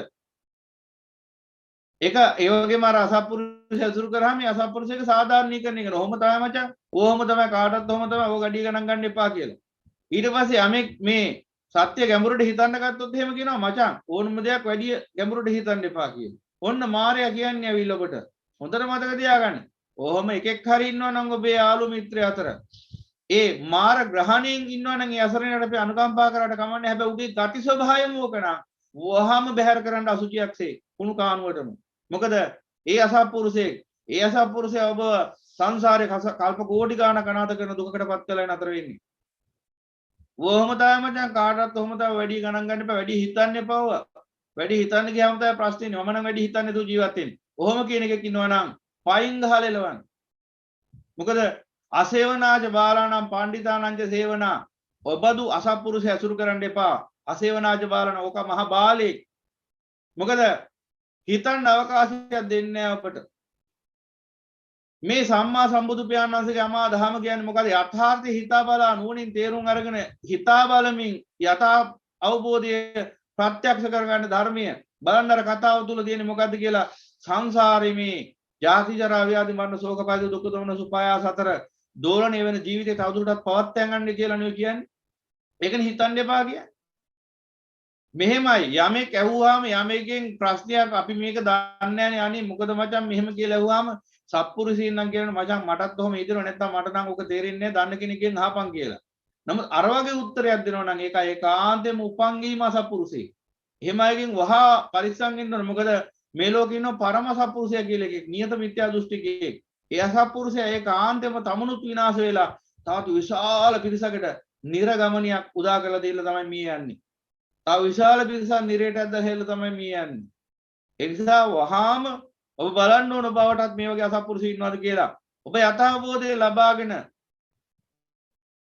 ඒක ඒ වගේම අර අසත්පුරුෂය අසුරු කරාම මේ අසත්පුරුෂයක සාධාරණීකරණය කරනවා. ඔහොම තමයි මචං. ඕහොම තමයි කාටවත් ඔහොම තමයි. ඕක ගඩිය ගණන් ගන්න එපා කියලා. ඊට පස්සේ යමෙක් මේ සත්‍ය ගැඹුරට හිතන්න ගත්තොත් එහෙම කියනවා මචං ඕනම දෙයක් වැඩි ගැඹුරට හිතන්න එපා කියලා. ඔන්න මාර්යා කියන්නේ ඇවිල්ල ඔබට. හොඳට මතක තියාගන්න. ඔහොම එකෙක් හරි ඉන්නවා නම් ඔබේ යාළු මිත්‍රය අතර ඒ මාර ග්‍රහණයෙන් ඉන්නවා නම් ඒ අසරණයට අපි අනුකම්පා කරාට කමන්නේ. හැබැයි උගේ ගති ස්වභාවයම ඕකනම් වහාම බැහැර කරන්න අසුචියක්සේ කුණු කානුවටම. මොකද ඒ අසත්පුරුෂයා ඔබ සංසාරේ කල්ප කෝටි ගාණක් අනාථ කරන දුකකටපත් කරලා නතර වෙන්නේ. ඔහොම තමයි මචං කාටවත් ඔහොම තමයි වැඩි ගණන් ගන්න එපා. වැඩි හිතන්න එපා. වැඩි හිතන්න ගියාම තමයි ප්‍රශ්නේ ඉන්නේ. මම නම් වැඩි හිතන්නේ දු ජීවත් වෙන්නේ. ඔහොම කියන එකක් ඉන්නවා නම් පයින් ගහලා එලවන්න. මොකද අසේවනාජ බාලානම් පණ්ඩිතානංජ සේවනා ඔබදු අසත්පුරුෂය ඇසුරු කරන්න එපා. අසේවනාජ බාලන ඕක මහ බාලෙක්. මොකද හිතන්න අවකාශයක් දෙන්නේ නැහැ අපට. මේ සම්මා සම්බුදු පියාණන් වහන්සේගේ අමා දහම කියන්නේ මොකද? යථාර්ථය හිතා බලා නුවණින් තේරුම් අරගෙන හිතා බලමින් යථා අවබෝධය ප්‍රත්‍යක්ෂ කරගන්න ධර්මය බලන්න. අර කතාව තුල තියෙන්නේ මොකද්ද කියලා සංසාරේ මේ ජාති ජරා ව්‍යාධි මරණ ශෝක පරිදේ දුක් දෝමන සුපායාස අතර දෝලණය වෙන ජීවිතේ තවදුරටත් පවත්වා ගන්න කියලා නෙවෙයි කියන්නේ. ඒකනේ හිතන්න එපා කියන්නේ. මෙහෙමයි යමෙක් ඇහුවාම යමෙක්ගෙන් ප්‍රශ්නයක් අපි මේක දන්නේ නැහනේ අනේ මොකද මචං මෙහෙම කියලා ඇහුවාම සත්පුරුෂයින් නම් කියන මචං මටත් ඔහොම හිතෙනවා නැත්නම් මට නම් ඔක තේරෙන්නේ නැහැ දන්න කෙනෙක්ගෙන් අහපන් කියලා. නමුත් අර වගේ උත්තරයක් දෙනවා නම් ඒක ඒකාන්තයෙන්ම උපංගීම සත්පුරුෂයෙක්. එහෙම අයගෙන් වහා පරිස්සම් වෙන්න ඕන. මොකද මේ ලෝකේ ඉන්න පරම සත්පුරුෂයා කියලා එකෙක් නියත මිත්‍යා දෘෂ්ටිකයෙක්. ඒ අසත්පුරුෂයා ඒකාන්තයෙන්ම තමනුත් විනාශ වෙලා තවත් විශාල පිරිසකට නිර්ගමනියක් උදා කරලා දීලා තමයි මේ යන්නේ. තව විශාල පිරිසක් නිරේට ඇදලා තමයි මේ යන්නේ. ඒ නිසා වහාම ඔබ බලන්න ඕන බවටත් මේ වගේ අසත්පුරුෂය ඉන්නවද කියලා. ඔබ යථාබෝධය ලබාගෙන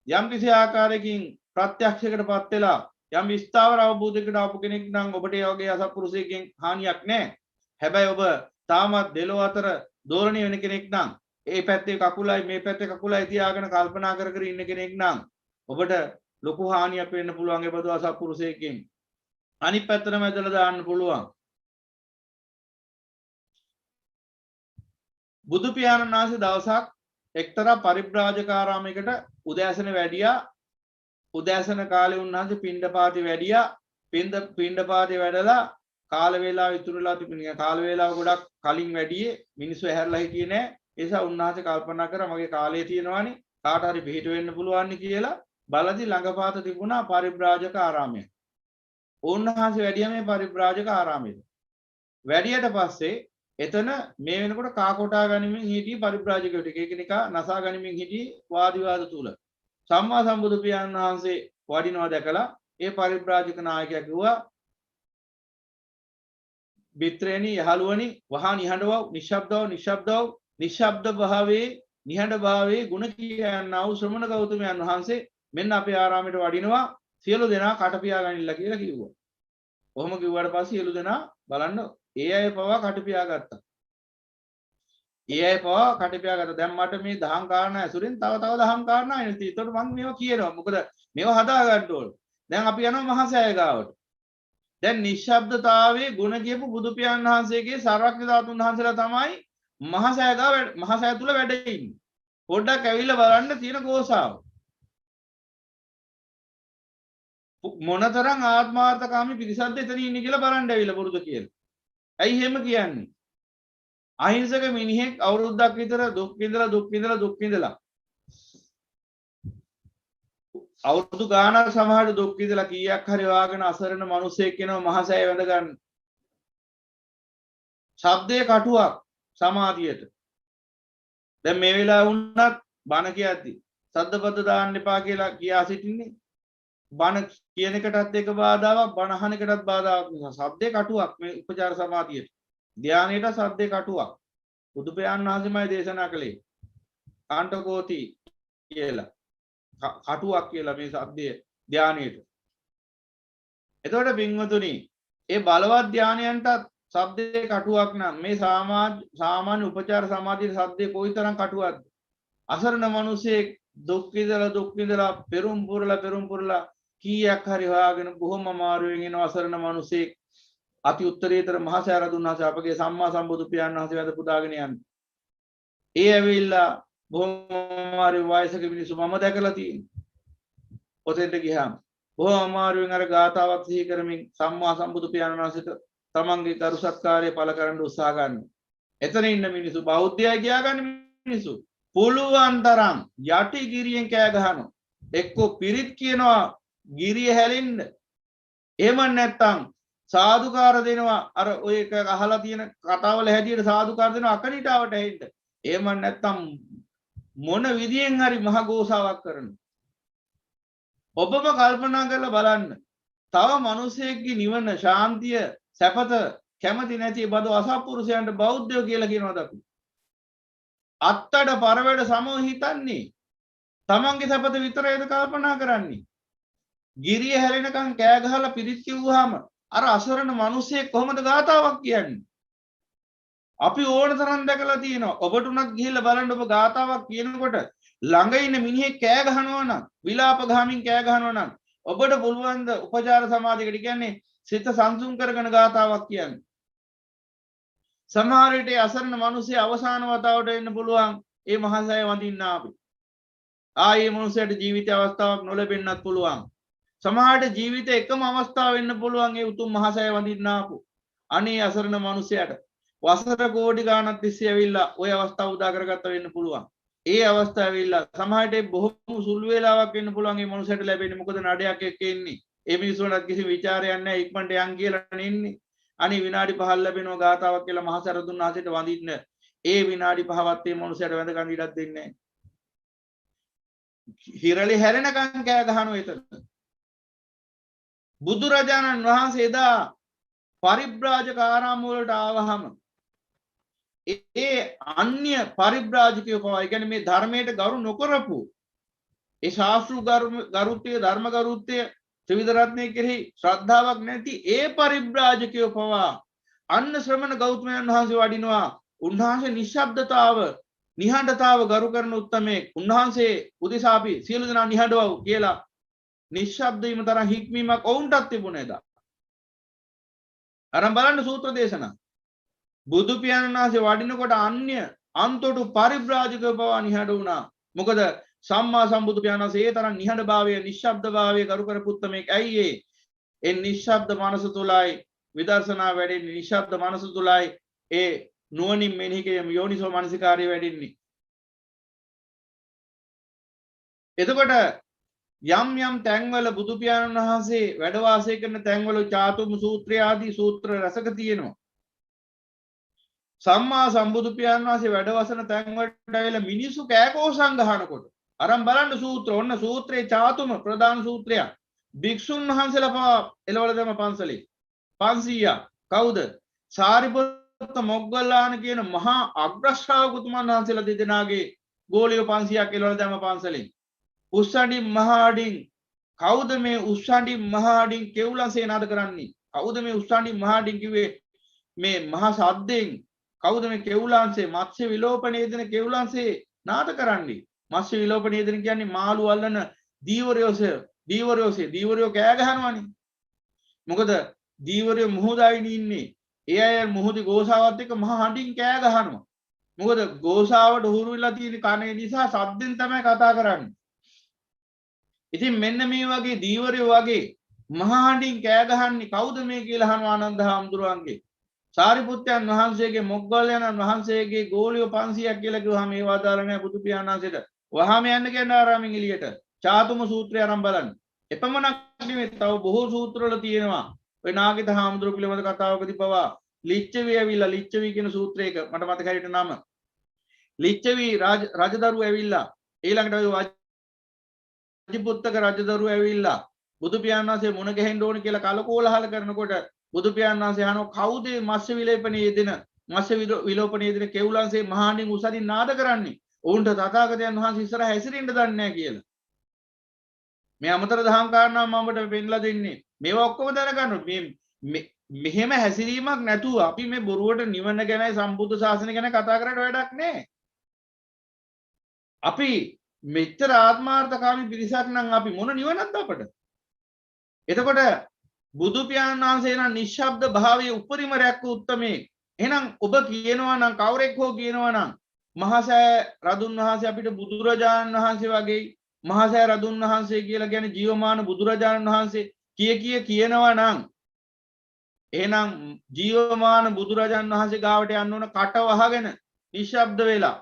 යම් කිසි ආකාරයකින් ප්‍රත්‍යක්ෂයකටපත් වෙලා යම් ස්ථාවර අවබෝධයකට ආපු කෙනෙක් නම් ඔබට ඒ වගේ අසත්පුරුෂයෙක්ගෙන් හානියක් නැහැ. හැබැයි ඔබ තාමත් දෙලොව අතර දෝලණය වෙන කෙනෙක් නම් ඒ පැත්තේ කකුලයි මේ පැත්තේ කකුලයි තියාගෙන කල්පනා කර කර ඉන්න කෙනෙක් නම් ඔබට ලොකු හානියක් වෙන්න පුළුවන් ඒ බඳු අසත්පුරුෂයෙක්ගෙන්. අනිත් පැත්තටම ඇදලා දාන්න පුළුවන්. බුදු පියාණන් වහන්සේ දවසක් එක්තරා පරිබ්‍රාජකාරාමයකට උදෑසන වැඩියා. උදෑසන කාලේ උන්වහන්සේ පිණ්ඩපාතේ වැඩියා. පිණ්ඩපාතේ වැඩලා කාල වේලාව ඉතුරුලා තිබුණේ. කාල වේලාව ගොඩක් කලින් වැඩියේ මිනිස්සු ඇහැරලා හිටියේ නෑ. ඒ නිසා උන්වහන්සේ කල්පනා කරා මගේ කාලය තියෙනවානේ කාට හරි පිට වෙන්න පුළුවන් කියලා බලදි ළඟපාත තිබුණා පරිබ්‍රාජක ආරාමය. උන්වහන්සේ වැඩියා මේ පරිබ්‍රාජක ආරාමෙට. වැඩියට පස්සේ එතන මේ වෙනකොට කාකොටා ගනිමින් හිටි පරිබ්‍රාජකයෝ ටික එකිනෙකා නසා ගනිමින් හිටි වාද විවාද තුල සම්මා සම්බුදු පියාණන් වහන්සේ වඩිනවා දැකලා ඒ පරිබ්‍රාජක 나යකයා කිව්වා මිත්‍රයනි යහළුවනි වහා නිහඬව නිශ්ශබ්ද භාවයේ නිහඬ භාවයේ ගුණ කියනා වූ ශ්‍රමණ ගෞතමයන් වහන්සේ මෙන්න අපේ ආරාමයට වඩිනවා සියලු දෙනා කට පියාගනින්න කියලා කිව්වා. කොහොම කිව්වට පස්සේ සියලු දෙනා බලන්න ඒ අය පවා කට පියාගත්තා. දැන් මට මේ දහම් කාරණා ඇසුරෙන් තව දහම් කාරණා එනවා. ඒතකොට මම මේවා කියනවා. මොකද මේවා හදා ගන්න ඕන. දැන් අපි යනවා මහසෑය ගාවට. දැන් නිශ්ශබ්දතාවයේ ගුණ කියපු බුදු පියාණන් වහන්සේගේ සර්වඥ ධාතුන් වහන්සේලා තමයි මහසෑය තුල වැඩ ඉන්නේ. පොඩ්ඩක් ඇවිල්ලා බලන්න තියෙන ගෝසාව. මොනතරම් ආත්මාර්ථකාමී පිරිසක්ද එතන ඉන්නේ කියලා බලන්න ඇවිල්ලා පුරුදු කියලා. ඇයි එහෙම කියන්නේ? අහිංසක මිනිහෙක් අවුරුද්දක් විතර දුක් විඳලා අවුරුදු ගානක් සමහරට දුක් විඳලා කීයක් හරි වාගෙන අසරණ මිනිසෙක් කෙනා මහසෑය වැඳ ගන්න. ශබ්දයේ කටුවක් සමාධියට. දැන් මේ වෙලාව වුණත් බණ කියද්දි සද්දපද දාන්න එපා කියලා කියා සිටින්නේ. බණ කියන එකටත් එක බාධාවක් බණ අහන එකටත් බාධාවක් නිසා ශබ්දයේ කටුවක් මේ උපචාර සමාධියට. ධානයට ශබ්දයේ කටුවක්. බුදු පියාණන් වහන්සේමයි දේශනා කළේ. කාණ්ඩකෝටි කියලා. කටුවක් කියලා මේ ශබ්දයේ ධානයට. එතකොට පින්වතුනි ඒ බලවත් ධානයන්ටත් ශබ්දයේ කටුවක් නම් මේ සාමාන්‍ය උපචාර සමාධියේ ශබ්දයේ කොයිතරම් කටුවක්ද? අසරණ මිනිසෙක් දුක් විඳලා පෙරම් පුරලා කීයක් හරි හොයාගෙන බොහොම අමාරුවෙන් එන අසරණ මිනිසෙක් අති උත්තරීතර මහා සෑරදුන් වහන්සේ අපගේ සම්මා සම්බුදු පියාණන් වහන්සේ වැඳ පුදාගෙන යන්නේ. ඒ ඇවිල්ලා බොහොම අමාරු වයසක මිනිස්සු මම දැකලා තියෙනවා. ඔතෙන්ට ගියාම බොහොම අමාරුවෙන් අර ගාතාවක් සිහි කරමින් සම්මා සම්බුදු පියාණන් වහන්සේට තමන්ගේ කරු සත්කාරය පළ කරන්න උත්සාහ ගන්නවා. එතන ඉන්න මිනිස්සු බෞද්ධයයි කියාගන්න මිනිස්සු පුළුවන් තරම් යටි ගිරියෙන් කෑ ගහනවා. එක්කෝ පිරිත් කියනවා ගිරිය හැලෙන්න. එහෙම නැත්නම් සාදුකාර දෙනවා අර ඔය එක අහලා තියෙන කතාවල හැටියට සාදුකාර දෙනවා අකනිටාවට ඇහෙන්න. එහෙම නැත්නම් මොන විදියෙන් හරි මහ ගෝසාවක් කරනවා. ඔබම කල්පනා කරලා බලන්න. තව මිනිසෙක්ගේ නිවන ශාන්තිය සැපත කැමති නැති බදු අසත්පුරුෂයන්ට බෞද්ධයෝ කියලා කියනවාද අපි? අත්තඩ පරවැඩ සමෝ හිතන්නේ තමන්ගේ සැපත විතරයිද කල්පනා කරන්නේ? ගිරිය හැලෙනකන් කෑ ගහලා පිරිත් කිව්වහම අර අසරණ මිනිහෙක් කොහොමද ගාතාවක් කියන්නේ? අපි ඕන තරම් දැකලා තියෙනවා. ඔබට උනත් ගිහිල්ලා බලන්න ඔබ ගාතාවක් කියනකොට ළඟ ඉන්න මිනිහෙක් කෑ ගහනවා නම් විලාප ගහමින් කෑ ගහනවා නම් ඔබට පුළුවන් ද උපචාර සමාධියකට කියන්නේ සිත සංසුන් කරගෙන ගාතාවක් කියන්නේ? සමහර විට අසරණ මිනිස්සු අවසාන වතාවට එන්න පුළුවන් ඒ මහසය වඳින්න ආපි. ආයේ මිනිසයාට ජීවිත අවස්ථාවක් නොලැබෙන්නත් පුළුවන්. සමහරට ජීවිතේ එකම අවස්ථාව වෙන්න පුළුවන් ඒ උතුම් මහසය වඳින්න ආපු. අනේ අසරණ මිනිසයාට වසර කෝටි ගාණක් තිස්සේ ඇවිල්ලා ওই අවස්ථාව උදා කරගත්ත වෙන්න පුළුවන්. ඒ අවස්ථාව ඇවිල්ලා සමහරට බොහොම සුළු වේලාවක් වෙන්න පුළුවන් මේ මිනිසයාට ලැබෙන්නේ. මොකද නඩයක් එක්ක ඉන්නේ. ඒ මිනිස්සුන්ට කිසි ਵਿਚාරයක් නැහැ ඉක්මනට යන් කියලා ඉන්නේ. අනේ විනාඩි 5ක් ලැබෙනවා ගාතාවක් කියලා මහා සරදුන් වහන්සේට වඳින්න. ඒ විනාඩි 5වත් මේ මිනිසයාට වැඳ ගන්න ඉඩක් දෙන්නේ නැහැ. හිරලි හැරෙනකන් කෑ ගහනවා එතන. බුදුරජාණන් වහන්සේ එදා පරිබ්‍රාජක ආරාම වලට ආවහම ඒ අන්‍ය පරිබ්‍රාජකයෝ පවා කියන්නේ මේ ධර්මයට ගරු නොකරපු ඒ ශාස්ත්‍රු ගරුත්වය ධර්ම ගරුත්වය ත්‍රිවිධ රත්නයේ කෙරෙහි ශ්‍රද්ධාවක් නැති ඒ පරිබ්‍රාජකයෝ පවා අන්න ශ්‍රමණ ගෞතමයන් වහන්සේ වඩිනවා. උන්වහන්සේ නිශ්ශබ්දතාව නිහඬතාව ගරු කරන උත්තමයෙක්. උන්වහන්සේ උදෙසා අපි සියලු දෙනා නිහඬවව් කියලා නිශ්ශබ්ද වීම තරම් හික්මීමක් ඔවුන්ටත් තිබුණේ දා. අරන් බලන්න සූත්‍ර දේශනා. බුදු පියාණන් වහන්සේ වඩිනකොට අන්‍ය අන්තොටු පරිබ්‍රාජකව පවා නිහඬ වුණා. මොකද සම්මා සම්බුදු පියාණන් වහන්සේ ඒ තරම් නිහඬභාවය නිශ්ශබ්දභාවය කරු කරපු උත්තමයෙක්. ඇයි ඒ නිශ්ශබ්ද මනස තුලයි විදර්ශනා වැඩෙන්නේ. නිශ්ශබ්ද මනස තුලයි ඒ නුවණින් මෙනෙහි කිරීම යෝනිසෝ මනසිකාරය වැඩෙන්නේ. එතකොට යම් යම් තැන්වල බුදු පියාණන් වහන්සේ වැඩ වාසය කරන තැන්වල චාතුම් සූත්‍රය ආදී සූත්‍ර රසක තියෙනවා. සම්මා සම්බුදු පියාණන් වහන්සේ වැඩ වසන තැන්වලට ඇවිල්ලා මිනිස්සු කෑකෝසම් ගහනකොට අරන් බලන්න සූත්‍ර ඔන්න සූත්‍රයේ චාතුම ප්‍රධාන සූත්‍රයක්. භික්ෂුන් වහන්සේලා පවා එළවල දැම පන්සලේ 500ක්. කවුද? සාරිපුත්ත මොග්ගල්ලාන කියන මහා අග්‍රශ්‍රාවකතුමන් වහන්සේලා දෙදෙනාගේ ගෝලියෝ 500ක් එළවල දැම පන්සලේ. උස්සඩි මහාඩින් කවුද මේ උස්සඩි මහාඩින් කෙවුලන්සේ නාද කරන්නේ? කවුද මේ උස්සඩි මහාඩින් කිව්වේ මේ මහා සද්දෙන්? කවුද මේ කෙවුලන්සේ මත්ස්‍ය විලෝපණයේ දෙන කෙවුලන්සේ නාද කරන්නේ? මත්ස්‍ය විලෝපණයේ දෙන කියන්නේ මාළු අල්ලන දීවරයෝ කෑ ගහනවනේ. මොකද දීවරයෝ මුහුදයින් ඉන්නේ. ඒ අය මුහුදේ ගෝසාවත් එක්ක මහා හඬින් කෑ ගහනවා. මොකද ගෝසාවට හුරු වෙලා තියෙන කනේ නිසා සද්දෙන් තමයි කතා කරන්නේ. ඉතින් මෙන්න මේ වගේ දීවරයෝ වගේ මහා හඬින් කෑ ගහන්නේ කවුද මේ කියලා අහනවා ආනන්ද හාමුදුරුවන්ගේ. සාරිපුත්තයන් වහන්සේගේ මොග්ගල්ලාණන් වහන්සේගේ ගෝලියෝ 500ක් කියලා කිව්වහම ඒව ආදාළ නැහැ බුදු පියාණන් වහන්සේට. වහාම යන්න කියන ආරාමෙන් එළියට. චාතුම සූත්‍රය අරන් බලන්න. එපමණක් නෙමෙයි තව බොහෝ සූත්‍රවල තියෙනවා. ඔය නාගිත හාමුදුරුවෝ පිළිබඳ කතාවකදී පවා ලිච්ඡවි ඇවිල්ලා ලිච්ඡවි කියන සූත්‍රයක මට මතක හැටියට නම. ලිච්ඡවි රජදරුවෝ ඇවිල්ලා ඊළඟට ඔය වජිපුත්තක රජදරුවෝ ඇවිල්ලා බුදු පියාණන් වහන්සේ මුණ ගැහෙන්න ඕන කියලා කලකෝලහල කරනකොට බුදු පියාණන් වහන්සේ අහනවා කවුද මත්ස්‍ය විලේපනයේ යෙදෙන මත්ස්‍ය විලෝපනයේ යෙදෙන කෙවුලන්සේ මහානින් උසදින් නාද කරන්නේ ඔවුන්ට තථාගතයන් වහන්සේ ඉස්සරහ හැසිරෙන්න දන්නේ නැහැ කියලා. මේ අමතර දහම් කාරණා මමට පෙන්නලා දෙන්නේ. මේවා ඔක්කොම දැනගන්න. මේ මෙහෙම හැසිරීමක් නැතුව අපි මේ බොරුවට නිවන ගැනයි සම්බුද්ධ ශාසනය ගැන කතා කරලා වැඩක් නැහැ. අපි මෙච්චර ආත්මාර්ථකාමී පිරිසක් නම් අපි මොන නිවනක්ද අපට? එතකොට බුදු පියාණන් වහන්සේ නම් නිශ්ශබ්ද භාවයේ උපරිම රැක්ක උත්තමේ. එහෙනම් ඔබ කියනවා නම් කවුරෙක් හෝ කියනවා නම් මහසෑ රදුන් වහන්සේ අපිට බුදුරජාණන් වහන්සේ වගේ මහසෑ රදුන් වහන්සේ කියලා කියන්නේ ජීවමාන බුදුරජාණන් වහන්සේ කියනවා නම් එහෙනම් ජීවමාන බුදුරජාණන් වහන්සේ ගාවට යන්න ඕන කට වහගෙන නිශ්ශබ්ද වෙලා.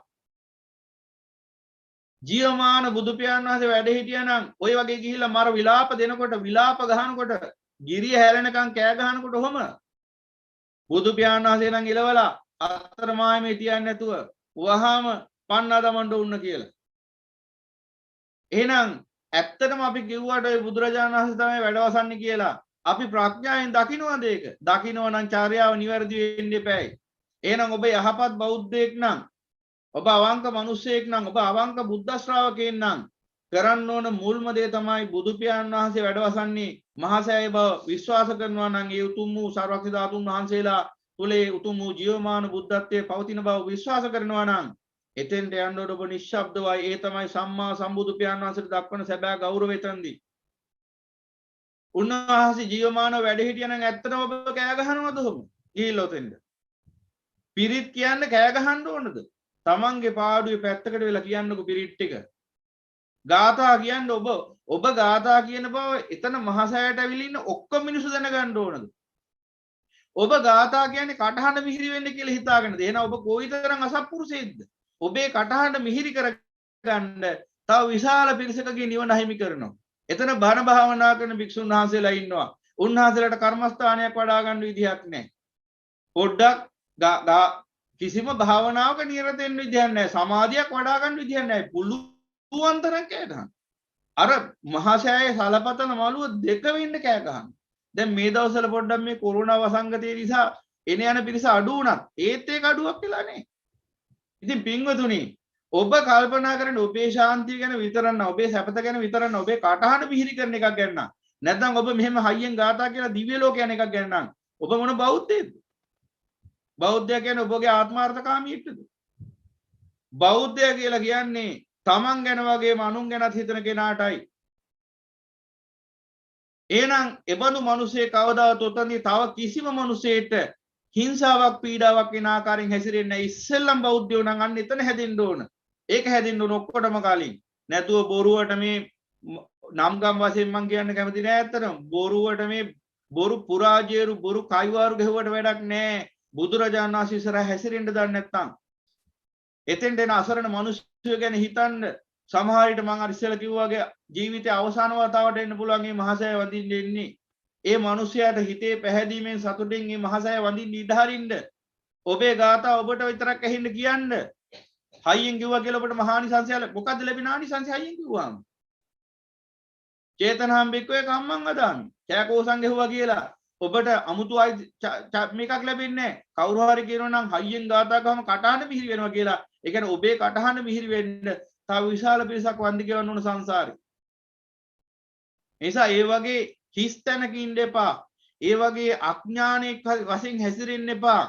ජීවමාන බුදු පියාණන් වහන්සේ වැඩ හිටියා නම් ওই වගේ ගිහිල්ලා මර විලාප දෙනකොට විලාප ගහනකොට ගිරිය හැලෙනකන් කෑ ගහනකොට ඔහම බුදු පියාණන් වහන්සේ නම් ඉලවලා අතරමායමේ තියන්නේ නැතුව වහාම පන්නා දමන්න උන්න කියලා. එහෙනම් ඇත්තටම අපි කිව්වට ඔය බුදුරජාණන් වහන්සේ තමයි වැඩවසන්නේ කියලා අපි ප්‍රඥාවෙන් දකින්නවද ඒක? දකින්නව නම් චාර්යාව නිවැරදි වෙන්න එපායි. එහෙනම් ඔබ යහපත් බෞද්ධයෙක් නම් ඔබ අවංක මිනිසෙක් නම් ඔබ අවංක බුද්ධ ශ්‍රාවකයෙක් නම් කරන්න ඕන මුල්ම දේ තමයි බුදු පියාණන් වහන්සේ වැඩවසන්නේ මහසෑය බව විශ්වාස කරනවා නම් ඒ උතුම් වූ සර්වඥ ධාතුන් වහන්සේලා තුලේ උතුම් වූ ජීවමාන බුද්ධත්වයේ පවතින බව විශ්වාස කරනවා නම් එතෙන්ට යන්න ඔබ නිශ්ශබ්දවයි. ඒ තමයි සම්මා සම්බුදු පියාණන් වහන්සේට දක්වන සැබෑ ගෞරවය එතනදී. උන්වහන්සේ ජීවමානව වැඩ හිටියා නම් ඇත්තටම ඔබ කෑ ගහනවද ඔහොම? ගිහිල්ලා ඔතෙන්ද. පිරිත් කියන්නේ කෑ ගහන්න ඕනද? තමන්ගේ පාඩුවේ පැත්තකට වෙලා කියන්නකො පිරිත් ටික. ගාථා කියන්නේ ඔබ ගාථා කියන බව එතන මහසෑයට ඇවිල්ලා ඉන්න ඔක්කොම මිනිස්සු දැනගන්න ඕනද? ඔබ ගාථා කියන්නේ කටහඬ මිහිරි වෙන්න කියලා හිතාගෙනද? එහෙනම් ඔබ කොයිතරම් අසත්පුරුෂයෙක්ද? ඔබේ කටහඬ මිහිරි කරගන්න තව විශාල පිරිසකගේ නිවන හිමි කරනවා. එතන බණ භාවනා කරන භික්ෂුන් වහන්සේලා ඉන්නවා. උන්වහන්සේලාට කර්මස්ථානයක් වඩා ගන්න විදිහක් නැහැ. පොඩ්ඩක් කිසිම භාවනාවක නිරත වෙන්න විදිහක් නැහැ. සමාධියක් වඩා ගන්න විදිහක් නැහැ. පුළුවන් තරම් කෑ ගහන. අර මහසෑයේ සලපතන මළුව දෙක වෙන්න කෑ ගහන. දැන් මේ දවස්වල පොඩ්ඩක් මේ කොරෝනා වසංගතය නිසා එන යන පිරිස අඩු වුණත් ඒත් ඒක අඩුවක් වෙලා නැහැ. ඉතින් පින්වතුනි ඔබ කල්පනා කරන්නේ ඔබේ ශාන්තිය ගැන විතරක් නෑ ඔබේ සැපත ගැන විතරක් නෑ ඔබේ කටහඬ පිහිරි කරන එකක් ගැන නෑ. නැත්නම් ඔබ මෙහෙම හයියෙන් ගාථා කියලා දිව්‍ය ලෝක යන එකක් ගැන නම් ඔබ මොන බෞද්ධයෙක්ද? බෞද්ධය කියන්නේ ඔබගේ ආත්මාර්ථකාමීත්වද? බෞද්ධය කියලා කියන්නේ තමන් ගැන වගේම අනුන් ගැනත් හිතන කෙනාටයි. එහෙනම් එබඳු මිනිසේ කවදාවත් ඔතනදී තව කිසිම මිනිසෙට හිංසාවක් පීඩාවක් වෙන ආකාරයෙන් හැසිරෙන්නේ ඉස්සෙල්ලම් බෞද්ධයෝ නම් අන්න එතන හැදෙන්න ඕන. ඒක හැදෙන්න ඕන ඔක්කොටම කලින්. නැතුව බොරුවට මේ නම් ගම් වශයෙන් මම කියන්න කැමති නෑ ඇත්තටම. බොරුවට මේ බොරු පුරාජේරු බොරු කයිවාරු ගෙහුවට වැඩක් නෑ. බුදුරජාණන් වහන්සේ ඉස්සරහ හැසිරෙන්න දන්නේ නැත්නම්. එතෙන්ට එන අසරණ මිනිස්සු ගැන හිතන්න සමහර විට මම අර ඉස්සෙල්ලා කිව්වා වගේ ජීවිතයේ අවසාන වතාවට එන්න පුළුවන් මේ මහසෑය වඳින්න එන්නේ. ඒ මිනිසයාට හිතේ පැහැදීමෙන් සතුටින් මේ මහසෑය වඳින්න ඉඩ හරින්න. ඔබේ ගාථා ඔබට විතරක් ඇහෙන්න කියන්න. හයියෙන් කිව්වා කියලා ඔබට මහානිසංසය මොකද්ද ලැබෙන ආනිසංසය හයියෙන් කිව්වාම? චේතනහම් බික්කවේ කම්මං වදාමි. කෑකෝසං ගෙහුවා කියලා ඔබට අමුතු මේකක් ලැබෙන්නේ නැහැ. කවුරු හරි කියනවා නම් හයියෙන් ගාථා ගහම කටහඬ මිහිරි වෙනවා කියලා. ඒ කියන්නේ ඔබේ කටහඬ මිහිරි වෙන්න තව විශාල පිරිසක් වන්දි ගෙවන්න ඕන සංසාරේ. නිසා ඒ වගේ හිස් තැනක ඉන්න එපා. ඒ වගේ අඥානයක් වශයෙන් හැසිරෙන්න එපා.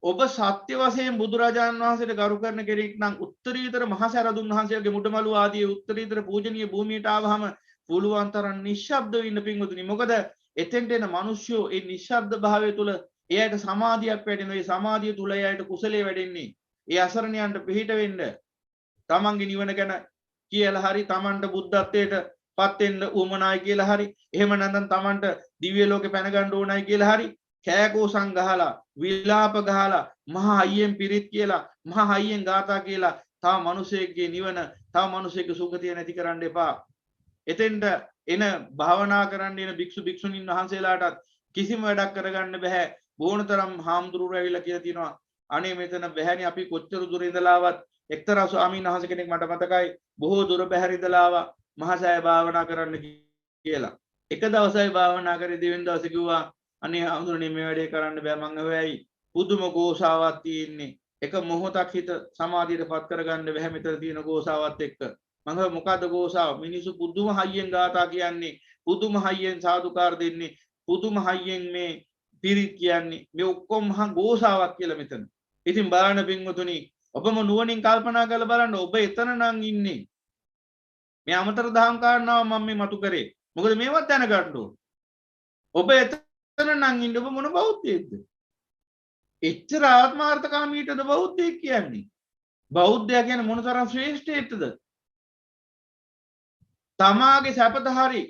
ඔබ සත්‍ය වශයෙන් බුදුරජාණන් වහන්සේට ගරු කරන කෙනෙක් නම් උත්තරීතර මහසරදුන් වහන්සේගේ මුඩමලුව ආදී උත්තරීතර පූජනීය භූමියට ආවහම පුළුවන් තරම් නිශ්ශබ්දව ඉන්න පින්වතුනි. මොකද එතෙන්ට එන මිනිස්සු ඒ නිශ්ශබ්ද භාවය තුළ එයාට සමාධියක් වැඩෙනවා. ඒ සමාධිය තුළ එයාට කුසලයේ වැඩෙන්නේ. ඒ අසරණයන්ට පිහිට වෙන්න තමන්ගේ නිවන ගැන කියලා හරි තමන්ට බුද්ධත්වයට පත් වෙන්න උවමනායි කියලා හරි එහෙම නැත්නම් තමන්ට දිව්‍ය ලෝකේ පැන ගන්න ඕනයි කියලා හරි කෑකෝසන් ගහලා විලාප ගහලා මහා හයියෙන් පිරිත් කියලා මහා හයියෙන් ගාථා කියලා තව මිනිසෙක්ගේ නිවන තව මිනිසෙක්ගේ සුගතිය නැති කරන්න එපා. එතෙන්ට එන භාවනා කරන්න එන භික්ෂු භික්ෂුණීන් වහන්සේලාටත් කිසිම වැඩක් කරගන්න බෑ. බොහොනතරම් හාමුදුරුවෝ ඇවිල්ලා කියලා තියෙනවා අනේ මෙතන බෑනේ අපි කොච්චර දුර ඉඳලාවත් එක්තරා ස්වාමීන් වහන්සේ කෙනෙක් මට මතකයි බොහෝ දුර බැහැර ඉඳලා ආවා මහසෑය භාවනා කරන්න කියලා. එක දවසයි භාවනා කරේ දෙවෙනි දවසේ කිව්වා අනේ හාමුදුරනේ මේ වැඩේ කරන්න බෑ මං හොයයි පුදුම ගෝසාවක් තියෙන්නේ. එක මොහොතක් හිත සමාධියටපත් කරගන්න බැහැ මෙතන තියෙන ගෝසාවත් එක්ක. මම මොකද ගෝසාව මිනිස්සු පුදුම හයියෙන් ගාථා කියන්නේ පුදුම හයියෙන් සාදුකාර දෙන්නේ පුදුම හයියෙන් මේ පිරිත් කියන්නේ මේ ඔක්කොම මහා ගෝසාවක් කියලා මෙතන. ඉතින් බලන්න පින්වතුනි ඔබම නුවණින් කල්පනා කරලා බලන්න ඔබ එතන නම් ඉන්නේ. මේ අමතර දහම් කාරණාව මම මේ මතු කරේ. මොකද මේවත් දැනගන්න ඕන. ඔබ එතන නම් ඉන්නේ ඔබ මොන බෞද්ධයෙක්ද? එච්චර ආත්මාර්ථකාමීටද බෞද්ධයෙක් කියන්නේ? බෞද්ධයා කියන්නේ මොන තරම් ශ්‍රේෂ්ඨයෙක්ද? තමාගේ සැපත හරි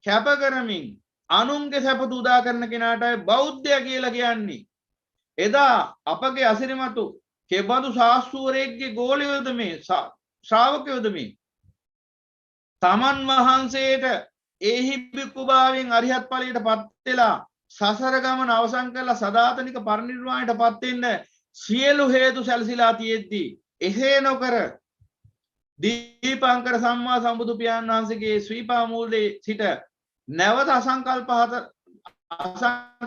කැප කරමින් අනුන්ගේ සැපත උදා කරන කෙනාටයි බෞද්ධය කියලා කියන්නේ. එදා අපගේ අසිරිමතු කෙබඳු ශාස්ත්‍රූවරයෙක්ගේ ගෝලියෝද මේ ශ්‍රාවකයෝද මේ තමන් වහන්සේට ඒහි බික්කුභාවයෙන් අරිහත් ඵලයට පත් වෙලා සසර ගමන අවසන් කරලා සදාතනික පරිනිර්වාණයට පත් වෙන්න සියලු හේතු සැලසීලා තියෙද්දි එසේ නොකර දීපංකර සම්මා සම්බුදු පියාණන් වහන්සේගේ ශ්‍රීපා මූලයේ සිට නැවත අසංකල්ප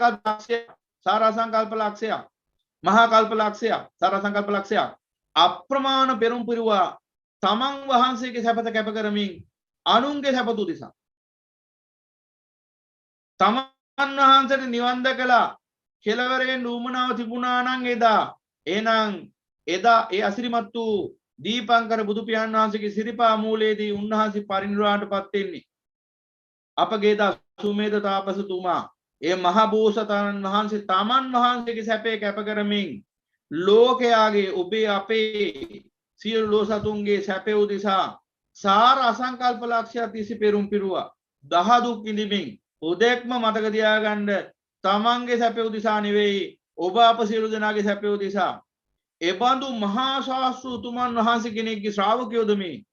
ලක්ෂය සාරා සංකල්ප ලක්ෂය මහා කල්ප ලක්ෂය සාරා සංකල්ප ලක්ෂය අප්‍රමාණ පෙරම් පුරුවා තමන් වහන්සේගේ සැපත කැප කරමින් අනුන්ගේ සැපත උදෙසා තමන් වහන්සේට නිවන් දැකලා කෙලවරේ නුමනාව තිබුණා නම් එදා ඒ අසිරිමත් වූ දීපංකර බුදු පියාණන් වහන්සේගේ සිරිපා මූලයේදී උන්වහන්සේ පරිනිර්වාණයටපත් වෙන්නේ. අපගේ දා සුමේද තාපසතුමා ඒ මහ බෝසතාණන් වහන්සේ තමන් වහන්සේගේ සැපේ කැප කරමින් ලෝකයාගේ ඔබේ අපේ සියලු ලෝසතුන්ගේ සැපේ උදෙසා සාර අසංකල්ප ලක්ෂය තිස්සේ පෙරම් පිරුවා. දහ දුක් විඳින්මින් උදෙක්ම මතක තියාගන්න තමන්ගේ සැපේ උදෙසා නෙවෙයි ඔබ අප සියලු දෙනාගේ සැපේ උදෙසා එබඳු මහා ශාස්ත්‍රූතුමන් වහන්සේ කෙනෙක්ගේ ශ්‍රාවකයෝද මේ.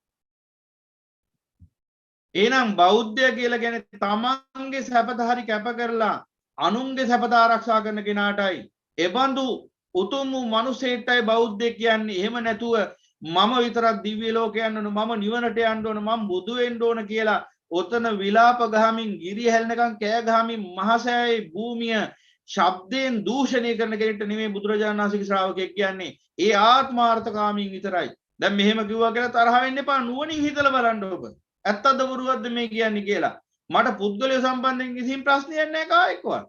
එහෙනම් බෞද්ධය කියලා කියන්නේ තමන්ගේ සැපත හරි කැප කරලා අනුන්ගේ සැපත ආරක්ෂා කරන කෙනාටයි. එබඳු උතුම් වූ මිනිසෙක්ටයි බෞද්ධය කියන්නේ. එහෙම නැතුව මම විතරක් දිව්‍ය ලෝකයට යන්න ඕන මම නිවනට යන්න ඕන මම බුදු වෙන්න ඕන කියලා ඔතන විලාප ගහමින් ගිරි හැල්නකම් කෑ ගහමින් මහසෑයේ භූමිය ශබ්දයෙන් දූෂණය කරන කෙනෙක්ට නෙමෙයි බුදුරජාණන් වහන්සේගේ ශ්‍රාවකයෙක් කියන්නේ. ඒ ආත්මාර්ථකාමීන් විතරයි. දැන් මෙහෙම කිව්වා කියලා තරහ වෙන්න එපා. නුවණින් හිතලා බලන්න ඔබ. ඇත්තද බොරුවක්ද මේ කියන්නේ කියලා. මට පුද්ගලය සම්බන්ධයෙන් කිසිම ප්‍රශ්නයක් නැහැ කායිකවත්.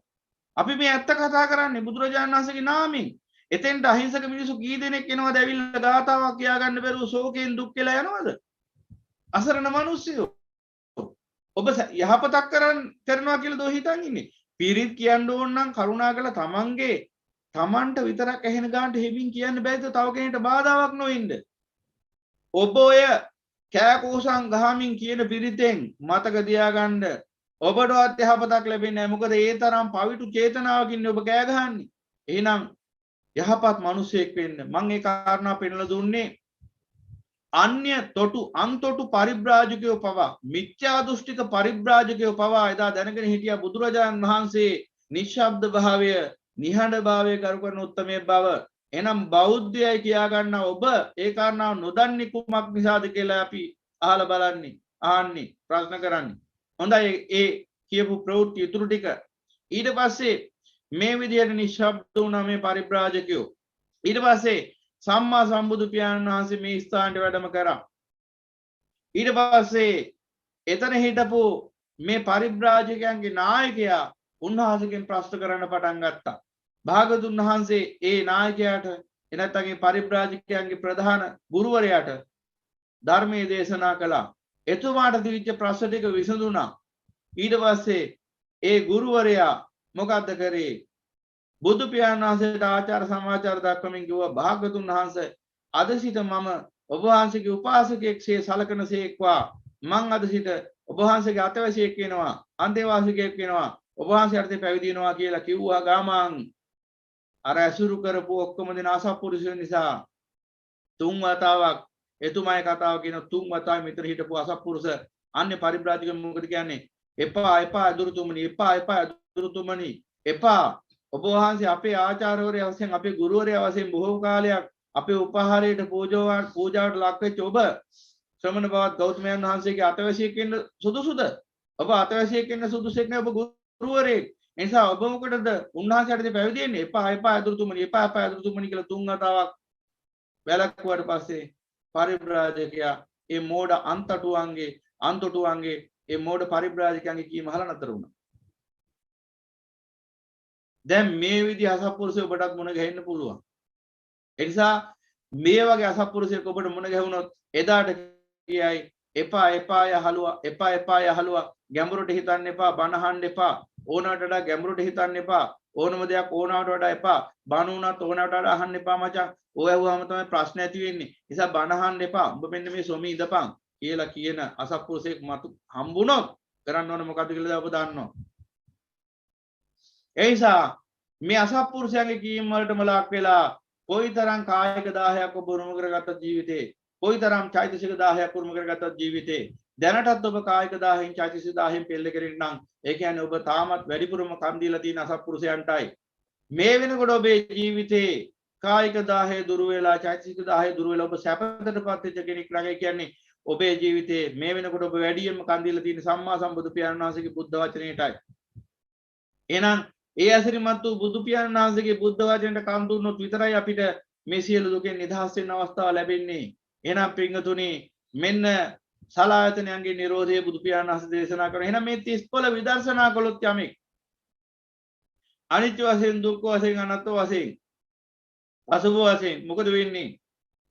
අපි මේ ඇත්ත කතා කරන්නේ බුදුරජාණන් වහන්සේගේ නාමයෙන්. එතෙන්ට අහිංසක මිනිස්සු කී දෙනෙක් එනවද ඇවිල්ලා ගාතාවක් කියා ගන්න බැරුව ශෝකයෙන් දුක් කියලා යනවද? අසරණ මිනිස්සු. ඔබ යහපතක් කරනවා කියලා දෝ හිතන් ඉන්නේ. පිරිත් කියන්න ඕන නම් කරුණාකරලා තමන්ට විතරක් ඇහෙන ගානට හෙමින් කියන්න බෑද තව කෙනෙක්ට බාධාවක් නොවෙන්න. ඔබ ඔය කෑකෝසන් ගහමින් කියන පිරිතෙන් මතක තියාගන්න ඔබටවත් යහපතක් ලැබෙන්නේ නැහැ. මොකද ඒ තරම් පවිතු චේතනාවකින් ඔබ කෑ ගහන්නේ. එහෙනම් යහපත් මිනිසෙක් වෙන්න මම ඒ කාරණා පෙන්නලා දුන්නේ. අන්‍ය තොටු අන්තොටු පරිබ්‍රාජකයෝ පවා මිත්‍යා දෘෂ්ටික පරිබ්‍රාජකයෝ පවා එදා දැනගෙන හිටියා බුදුරජාණන් වහන්සේ නිශ්ශබ්ද භාවය නිහඬ භාවය කරු කරන උත්තමයේ බව. එනම් බෞද්ධයයි කියා ගන්න ඔබ ඒ කාරණාව නොදන්නේ කුමක් නිසාද කියලා අපි අහලා බලන්නේ ආන්නේ ප්‍රශ්න කරන්නේ. හොඳයි ඒ කියපු ප්‍රවෘත්ති ඉතුරු ටික ඊට පස්සේ මේ විදිහට නිශ්ශබ්ද වුණා මේ පරිබ්‍රාජකයෝ. ඊට පස්සේ සම්මා සම්බුදු පියාණන් වහන්සේ මේ ස්ථානට වැඩම කරා. ඊට පස්සේ එතන හිටපු මේ පරිබ්‍රාජකයන්ගේ නායකයා උන්වහන්සේගෙන් ප්‍රශ්න කරන්න පටන් ගත්තා. භාගතුන් වහන්සේ ඒ නායකයාට එනත්තගේ පරිබ්‍රාජකයන්ගේ ප්‍රධාන ගුරුවරයාට ධර්මයේ දේශනා කළා. එතුමාට දිවිච්ච ප්‍රශ්න ටික විසඳුණා. ඊට පස්සේ ඒ ගුරුවරයා මොකද්ද කරේ? බුදු පියාණන් වහන්සේට ආචාර සමාචාර දක්වමින් කිව්වා භාගතුන් වහන්සේ අද සිට මම ඔබ වහන්සේගේ උපාසකයෙක්සේ සලකනසේක්වා මං අද සිට ඔබ වහන්සේගේ අතවැසියෙක් වෙනවා අන්තේවාසිකයෙක් වෙනවා ඔබ වහන්සේට පැවිදි වෙනවා කියලා කිව්වා ගමන් අර ඇසුරු කරපු ඔක්කොම දෙන අසත්පුරුෂයන් නිසා තුන් වතාවක් එතුමායි කතාව කියන තුන් වතාවේ මෙතන හිටපු අසත්පුරුෂ අන්‍ය පරිබ්‍රාජක මොකද කියන්නේ එපා එපා අදුරුතුමනි එපා එපා අදුරුතුමනි එපා ඔබ වහන්සේ අපේ ආචාර්යවරයා වශයෙන් අපේ ගුරුවරයා වශයෙන් බොහෝ කාලයක් අපේ උපහාරයට පූජාවට ලක් වෙච්ච ඔබ ශ්‍රමණ බවත් ගෞතමයන් වහන්සේගේ අතවැසියෙක් වෙන්න සුදුසුද ඔබ අතවැසියෙක් වෙන්න සුදුසෙක් නේ ඔබ ගුරුවරයෙක් එනිසා ඔබ මොකටද උන්වහන්සේට පැවිදි වෙන්නේ එපා එපා අදුරුතුමනි එපා එපා අදුරුතුමනි කියලා තුන් වතාවක් වැළක්වුවාට පස්සේ පරිබ්‍රාජකයා ඒ මෝඩ අන්තටුවන්ගේ ඒ මෝඩ පරිබ්‍රාජකයන්ගේ කීම අහලා නතර වුණා. දැන් මේ විදිහ අසත්පුරුෂය ඔබටත් මුණ ගැහෙන්න පුළුවන්. ඒ නිසා මේ වගේ අසත්පුරුෂයෙක් ඔබට මුණ ගැහුනොත් එදාට කියයි එපා එපා යහලුවා එපා එපා යහලුවා ගැඹුරට හිතන්න එපා බණ අහන්න එපා ඕනකට වඩා ගැඹුරට හිතන්න එපා ඕනම දෙයක් ඕනකට වඩා එපා බණ උනත් ඕනකට වඩා අහන්න එපා මචං ඔය ඇහුවාම තමයි ප්‍රශ්න ඇති වෙන්නේ නිසා බණ අහන්න එපා ඔබ මෙන්න මේ සොමි ඉඳපන් කියලා කියන අසත්පුරුෂයෙක් මතු හම්බුනොත් කරන්න ඕන මොකද්ද කියලා ඔබ දන්නවා ඒ නිසා මේ අසත්පුරුෂයන්ගේ කීම් වලටම ලක් වෙලා කොයිතරම් කායික 10ක් ඔබ උරුම කරගත්ත ජීවිතේ කොයිතරම් චෛතසික 10ක් උරුම කරගත්ත ජීවිතේ දැනටත් ඔබ කායික 10න් චෛතසික 10න් පෙළ කෙරෙන්න නම් ඒ කියන්නේ ඔබ තාමත් වැඩිපුරම කම් දීලා තියෙන අසත්පුරුෂයන්ටයි මේ වෙනකොට ඔබේ ජීවිතේ කායික 10 දුර වෙලා චෛතසික 10 දුර වෙලා ඔබ සැපතටපත් වෙච්ච කෙනෙක් ළඟ කියන්නේ ඔබේ ජීවිතේ මේ වෙනකොට ඔබ වැඩියෙන්ම කම් දීලා තියෙන සම්මා සම්බුදු පියාණන් වහන්සේගේ බුද්ධ වචනයටයි එහෙනම් ඒ අසිරිමත් වූ බුදු පියාණන් වහන්සේගේ බුද්ධ වචනයට කම් දුන්නොත් විතරයි අපිට මේ සියලු දුකෙන් නිදහස් වෙන්න අවස්ථාව ලැබෙන්නේ. එහෙනම් පින්වතුනි මෙන්න සලායතනයන්ගේ නිරෝධය බුදු පියාණන් වහන්සේ දේශනා කරන. එහෙනම් මේ 35 විදර්ශනා කළොත් යමෙක් අනිත්‍ය වශයෙන් දුක්ඛ වශයෙන් අනාත්ම වශයෙන් අසුභ වශයෙන් මොකද වෙන්නේ?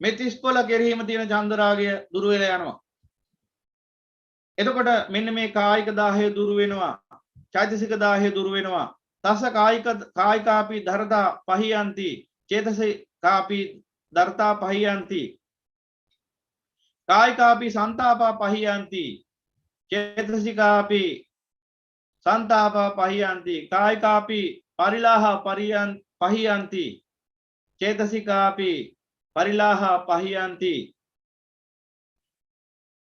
මේ 35 කෙරෙහිම තියෙන චන්දරාගය දුර වෙලා යනවා. එතකොට මෙන්න මේ කායික 10 දුර වෙනවා. චෛතසික 10 දුර වෙනවා. තස කායිකාපි ධරතා පහියන්ති චේතසිකාපි ධරතා පහියන්ති කායිකාපි සන්තාපා පහියන්ති චේතසිකාපි සන්තාපා පහියන්ති කායිකාපි පරිලාහ පහියන්ති චේතසිකාපි පරිලාහ පහියන්ති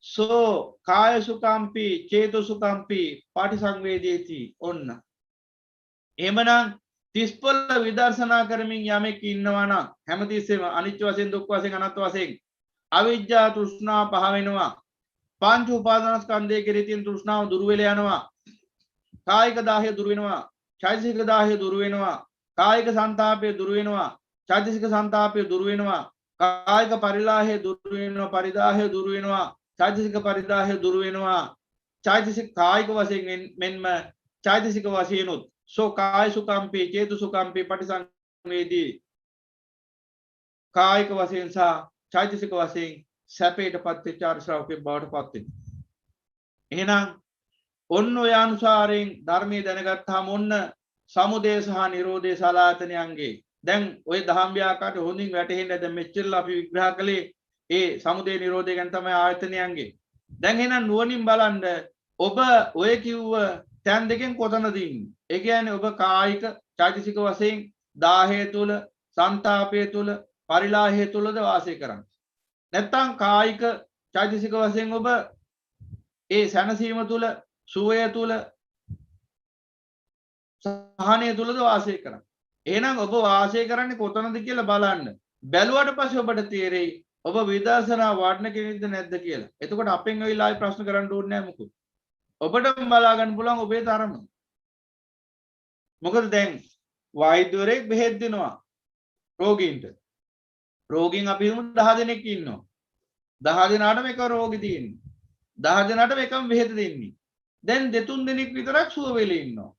සෝ කාය සුකම්පි චේතු සුකම්පි පාටිසංවේදේති ඔන්න එහෙමනම් 35 විදර්ශනා කරමින් යමෙක් ඉන්නවා නම් හැමතිස්සෙම අනිත්‍ය වශයෙන් දුක් වශයෙන් අනාත්ම වශයෙන් අවිජ්ජා තෘෂ්ණා පහ වෙනවා පංච උපාදානස්කන්ධයේ කෙරෙහි තියෙන තෘෂ්ණාව දුරු වෙලා යනවා කායික 10 දුරු වෙනවා චෛතසික 10 දුරු වෙනවා කායික සංතාපය දුරු වෙනවා චෛතසික සංතාපය දුරු වෙනවා කායික පරිලාහය දුරු වෙනවා පරිදාහය දුරු වෙනවා චෛතසික පරිදාහය දුරු වෙනවා චෛතසික කායික වශයෙන් මෙන්ම චෛතසික වශයෙන් උත් සෝ කාය සුකම්පි චේතු සුකම්පි පටිසංවේදී කායික වශයෙන් සහ චෛතසික වශයෙන් සැපයටපත් වෙච්ච ආර්ය ශ්‍රාවකෙක් බවට පත් වෙනවා. එහෙනම් ඔන්න ඔය අනුසාරයෙන් ධර්මයේ දැනගත්තාම ඔන්න සමුදය සහ නිරෝධය සලායතනයන්ගේ දැන් ඔය දහම් ව්‍යාකරණ හොඳින් වැටහෙන්න දැන් මෙච්චරලා අපි විග්‍රහ කළේ ඒ සමුදය නිරෝධය ගැන තමයි ආයතනයන්ගේ. දැන් එහෙනම් නුවණින් බලන්න ඔබ ඔය කිව්ව තැන් දෙකෙන් කොතනද ඉන්නේ? ඒ කියන්නේ ඔබ කායික චෛතසික වශයෙන් 10 තුල සංතාපය තුල පරිලාහය තුලද වාසය කරන්නේ. නැත්තම් කායික චෛතසික වශයෙන් ඔබ ඒ සැනසීම තුල සුවය තුල සහනය තුලද වාසය කරන්නේ. එහෙනම් ඔබ වාසය කරන්නේ කොතනද කියලා බලන්න. බැලුවට පස්සේ ඔබට තේරෙයි ඔබ විදර්ශනා වඩන කෙනෙක්ද නැද්ද කියලා. එතකොට අපෙන් ඔයලා ආයි ප්‍රශ්න කරන්න ඕනේ නැහැ මොකද. ඔබටම බලා ගන්න පුළුවන් ඔබේ තරම. මොකද දැන් වෛද්‍යවරයෙක් බෙහෙත් දෙනවා රෝගීන්ට. රෝගීන් අපි හිතමු 10 දෙනෙක් ඉන්නවා. 10 දෙනාටම එක රෝගී තියෙන්නේ. 10 දෙනාටම එකම බෙහෙත දෙන්නේ. දැන් දෙතුන් දෙනෙක් විතරක් සුව වෙලා ඉන්නවා.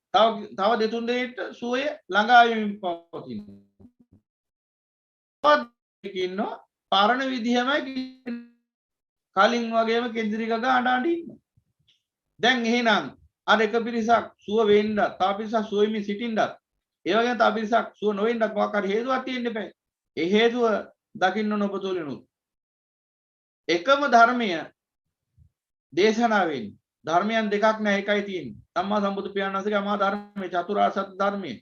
තව දෙතුන් දෙනෙක්ට සුවය ළඟා වෙමින් පවතිනවා. ඉන්නවා පරණ විදිහමයි කලින් වගේම කෙන්දිරික ගා අඬ ඉන්නවා. දැන් එහෙනම් අර එක පිරිසක් සුව වෙන්න තව පිරිසක් සුව වෙමින් සිටින්නත් ඒ වගේම තව පිරිසක් සුව නොවෙන්නත් මොකක් හරි හේතුවක් තියෙන්න එපා. ඒ හේතුව දකින්න ඕන ඔබ තුලිනුත්. එකම ධර්මය දේශනා වෙන්නේ. ධර්මයන් දෙකක් නෑ එකයි තියෙන්නේ. සම්මා සම්බුදු පියාණන් වහන්සේගේ අමා ධර්මයේ චතුරාර්ය සත්‍ය ධර්මයේ.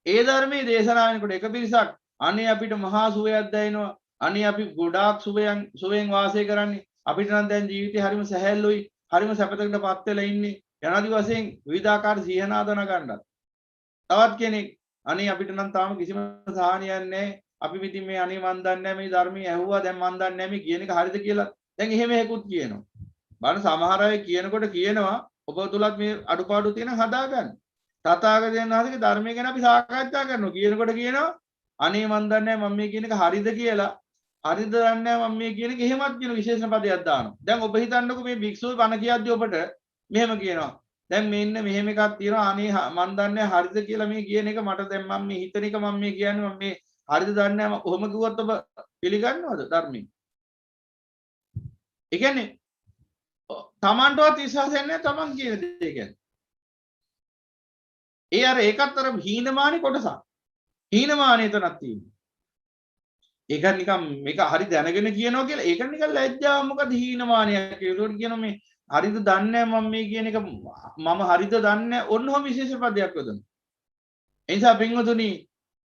ඒ ධර්මයේ දේශනා වෙනකොට එක පිරිසක් අනේ අපිට මහා සුවයක් දැනෙනවා. අනේ අපි ගොඩාක් සුවයෙන් වාසය කරන්නේ. අපිට නම් දැන් ජීවිතේ හරිම සැහැල්ලුයි. හරිම සැපතකටපත් වෙලා ඉන්නේ. යනාදි වශයෙන් විවිධාකාර සිහනාදන ගන්නත්. තවත් කෙනෙක් අනේ අපිට නම් තාම කිසිම සාහනියක් නැහැ. අපි ඉතින් මේ අනේ මන් දන්නේ නැහැ මේ ධර්මයේ ඇහුවා දැන් මන් දන්නේ නැහැ මේ කියන එක හරිද කියලා. දැන් එහෙම හේකුත් කියනවා. බලන්න සමහර අය කියනකොට කියනවා ඔබ තුලත් මේ අඩුපාඩු තියෙන හදාගන්න. තථාගතයන් වහන්සේගේ ධර්මය ගැන අපි සාකච්ඡා කරනවා. කියනකොට කියනවා අනේ මන් දන්නේ නැහැ මම මේ කියන එක හරිද කියලා. හරිද දන්නේ නැහැ මම මේ කියන එක එහෙමත් කියන විශේෂණ පදයක් දානවා. දැන් ඔබ හිතන්නකෝ මේ භික්ෂුව බණ කියද්දී ඔබට මෙහෙම කියනවා. දැන් මෙන්න මෙහෙම එකක් තියෙනවා අනේ මන් දන්නේ හරිද කියලා මේ කියන එක මට දැන් මම මේ හිතන එක මම මේ කියන්නේ මම මේ හරිද දන්නේ නැහැ කොහොම කිව්වත් ඔබ පිළිගන්නවද ධර්මයෙන්? ඒ කියන්නේ තමන්ටවත් විශ්වාසයක් නැහැ තමන් කියන දේ ගැන. ඒ අර ඒකත් අර හීනමානී කොටසක්. හීනමානී එතනක් තියෙනවා. ඒක නිකන් මේක හරි දැනගෙන කියනවා කියලා ඒක නිකන් ලැජ්ජාව මොකද හීනමානියක් කියලා. ඒකට කියනවා මේ හරිද දන්නේ නැහැ මම මේ කියන එක මම හරිද දන්නේ නැහැ ඔන්නෝම විශේෂ පදයක් යොදනවා. ඒ නිසා පින්වතුනි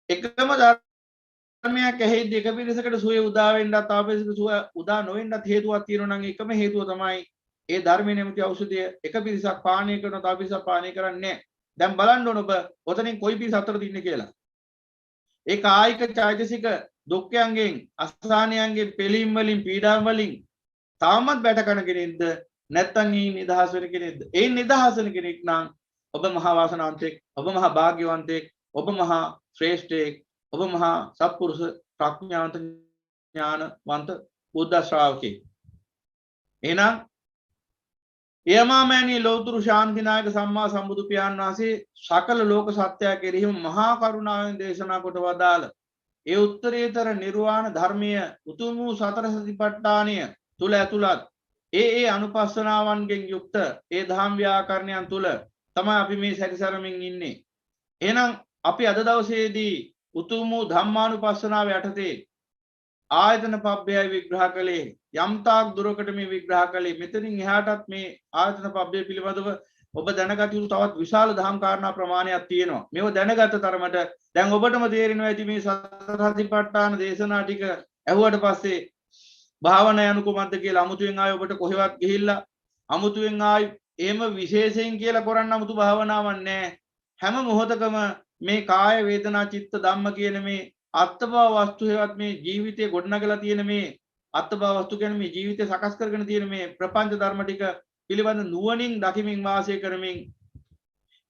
එකම ධර්මයක් ඇහෙද්දී එක පිරිසකට සුවේ උදා වෙන්නත් තව පිරිසකට සුව උදා නොවෙන්නත් හේතුවක් තියෙනවා නම් එකම හේතුව තමයි ඒ ධර්මයේ නැමැති ඖෂධය එක පිරිසක් පානය කරනවා තව පිරිසක් පානය කරන්නේ නැහැ. දැන් බලන්න ඕන ඔබ ඔතනින් කොයි පිරිස අතරද ඉන්නේ කියලා. ඒ කායික චෛතසික දුක්ඛයන්ගෙන් අසහනයන්ගෙන් පිළීම් වලින් පීඩාම් වලින් තාමත් බැට කන කෙනෙක්ද නැත්නම් ඊ නිදහස් වෙන කෙනෙක්ද? ඒ නිදහස් වෙන කෙනෙක් නම් ඔබ මහා වාසනාවන්තයෙක්, ඔබ මහා භාග්‍යවන්තයෙක්, ඔබ මහා ශ්‍රේෂ්ඨයෙක්, ඔබ මහා සත්පුරුෂ ප්‍රඥාවන්ත ඥානවන්ත බුද්ධ ශ්‍රාවකයෙක්. එහෙනම් එයමාමෑණී ලෞතුරු ශාන්තිනායක සම්මා සම්බුදු පියාණන් වහන්සේ සකල ලෝක සත්‍යය කෙරෙහිම මහා කරුණාවෙන් දේශනා කොට වදාළ ඒ උත්තරීතර නිර්වාණ ධර්මය උතුම් වූ සතර සතිපට්ඨානය තුල ඇතුළත් ඒ අනුපස්සනාවන්ගෙන් යුක්ත ඒ ධම් ව්‍යාකරණයන් තුල තමයි අපි මේ සැරිසරමින් ඉන්නේ. එහෙනම් අපි අද දවසේදී උතුම් වූ ධම්මානුපස්සනාව යටතේ ආයතන පබ්බයයි විග්‍රහ කළේ යම්තාක් දුරකට මේ විග්‍රහ කළේ මෙතනින් එහාටත් මේ ආයතන පබ්බය පිළිබඳව ඔබ දැනගත යුතු තවත් විශාල දහම් කාරණා ප්‍රමාණයක් තියෙනවා. මේව දැනගත තරමට දැන් ඔබටම තේරෙනවා ඇති මේ සතර සතිපට්ඨාන දේශනා ටික ඇහුවට පස්සේ භාවනා යනු කොහොමද කියලා අමුතුවෙන් ආයේ ඔබට කොහෙවත් ගිහිල්ලා අමුතුවෙන් ආයේ එහෙම විශේෂයෙන් කියලා කරන්න අමුතු භාවනාවක් නැහැ. හැම මොහොතකම මේ කාය වේදනා චිත්ත ධම්ම කියන මේ අත්බව වස්තු හේවත් මේ ජීවිතේ ගොඩනගලා තියෙන මේ අත්බව වස්තු කියන්නේ මේ ජීවිතේ සකස් කරගෙන තියෙන මේ ප්‍රපංච ධර්ම ටික පිළිබඳ නුවණින් දකිමින් වාසය කරමින්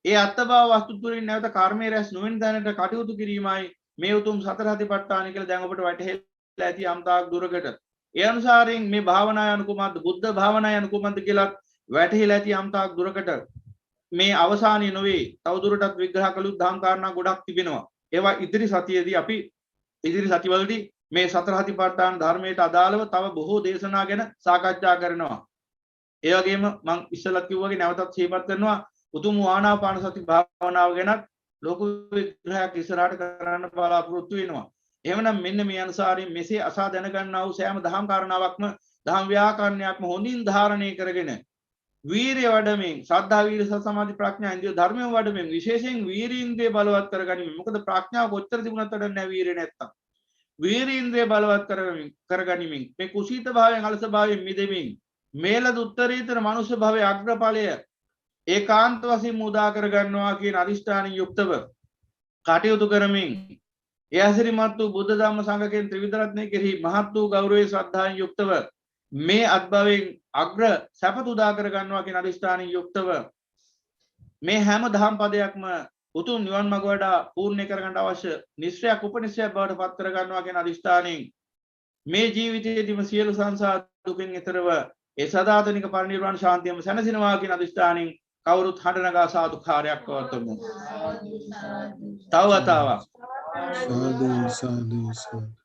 ඒ අත්බව වස්තු තුලින් නැවත කර්මයේ රැස් නොවන දැනට කටයුතු කිරීමයි මේ උතුම් සතර සතිපට්ඨාන කියලා දැන් ඔබට වැටහෙලා ඇති අම්තාක් දුරකට. ඒ අනුසාරයෙන් මේ භාවනා යන කුමක්ද බුද්ධ භාවනා යන කුමක්ද කියලා වැටහිලා ඇති අම්තාක් දුරකට මේ අවසානයේ නොවේ තවදුරටත් විග්‍රහ කළු දහම් කාරණා ගොඩක් තිබෙනවා. ඒවා ඉදිරි සතියේදී අපි ඉදිරි සතිවලදී මේ සතර සතිපට්ඨාන ධර්මයට අදාළව තව බොහෝ දේශනා ගැන සාකච්ඡා කරනවා. ඒ වගේම මම ඉස්සෙල්ලා කිව්වා වගේ නැවතත් සිහිපත් කරනවා උතුම් ආනාපාන සති භාවනාව ගැනත් ලෝක විග්‍රහයක් ඉස්සරහට කරන්න බලාපොරොත්තු වෙනවා. එහෙමනම් මෙන්න මේ අනුසාරයෙන් මෙසේ අසා දැනගන්නා වූ සෑම දහම් කාරණාවක්ම දහම් ව්‍යාකරණයක්ම හොඳින් ධාරණය කරගෙන වීරිය වඩමින් ශ්‍රද්ධා වීර්ය සති සමාධි ප්‍රඥා ඉන්ද්‍රිය ධර්මයෙන් වඩමින් විශේෂයෙන් වීරිය ඉන්ද්‍රිය බලවත් කරගනිමින් මොකද ප්‍රඥාව කොච්චර තිබුණත් වැඩක් නැහැ වීරිය නැත්තම් වීරිය ඉන්ද්‍රිය බලවත් කරගනිමින් මේ කුසීත භාවයෙන් අලස භාවයෙන් මිදෙමින් මේලද උත්තරීතර මනුෂ්‍ය භවයේ අග්‍රඵලය ඒකාන්ත වශයෙන් මුදා කරගන්නවා කියන අදිෂ්ඨානින් යුක්තව කටයුතු කරමින් ඒ අසිරිමත් වූ බුද්ධ ධම්ම සංඝ කියන ත්‍රිවිධ රත්නය කෙරෙහි මහත් වූ ගෞරවයේ ශ්‍රද්ධාවෙන් යුක්තව මේ අත්භවයෙන් අග්‍ර සැපත උදා කර ගන්නවා කියන අදිෂ්ඨානින් යුක්තව මේ හැම දහම් පදයක්ම උතුම් නිවන් මඟ වඩා පූර්ණ කර ගන්න අවශ්‍ය නිශ්චයක් උපනිශ්චයක් බවට පත් කර ගන්නවා කියන අදිෂ්ඨානින් මේ ජීවිතයේදීම සියලු සංසාර දුකින් ඈතරව ඒ සදාතනික පරිනිර්වාණ ශාන්තියම සැනසෙනවා කියන අදිෂ්ඨානින් කවුරුත් හඬ නගා සාදුකාරයක් පවත්වමු. තව වතාවක් Sadhu, sadhu, sadhu.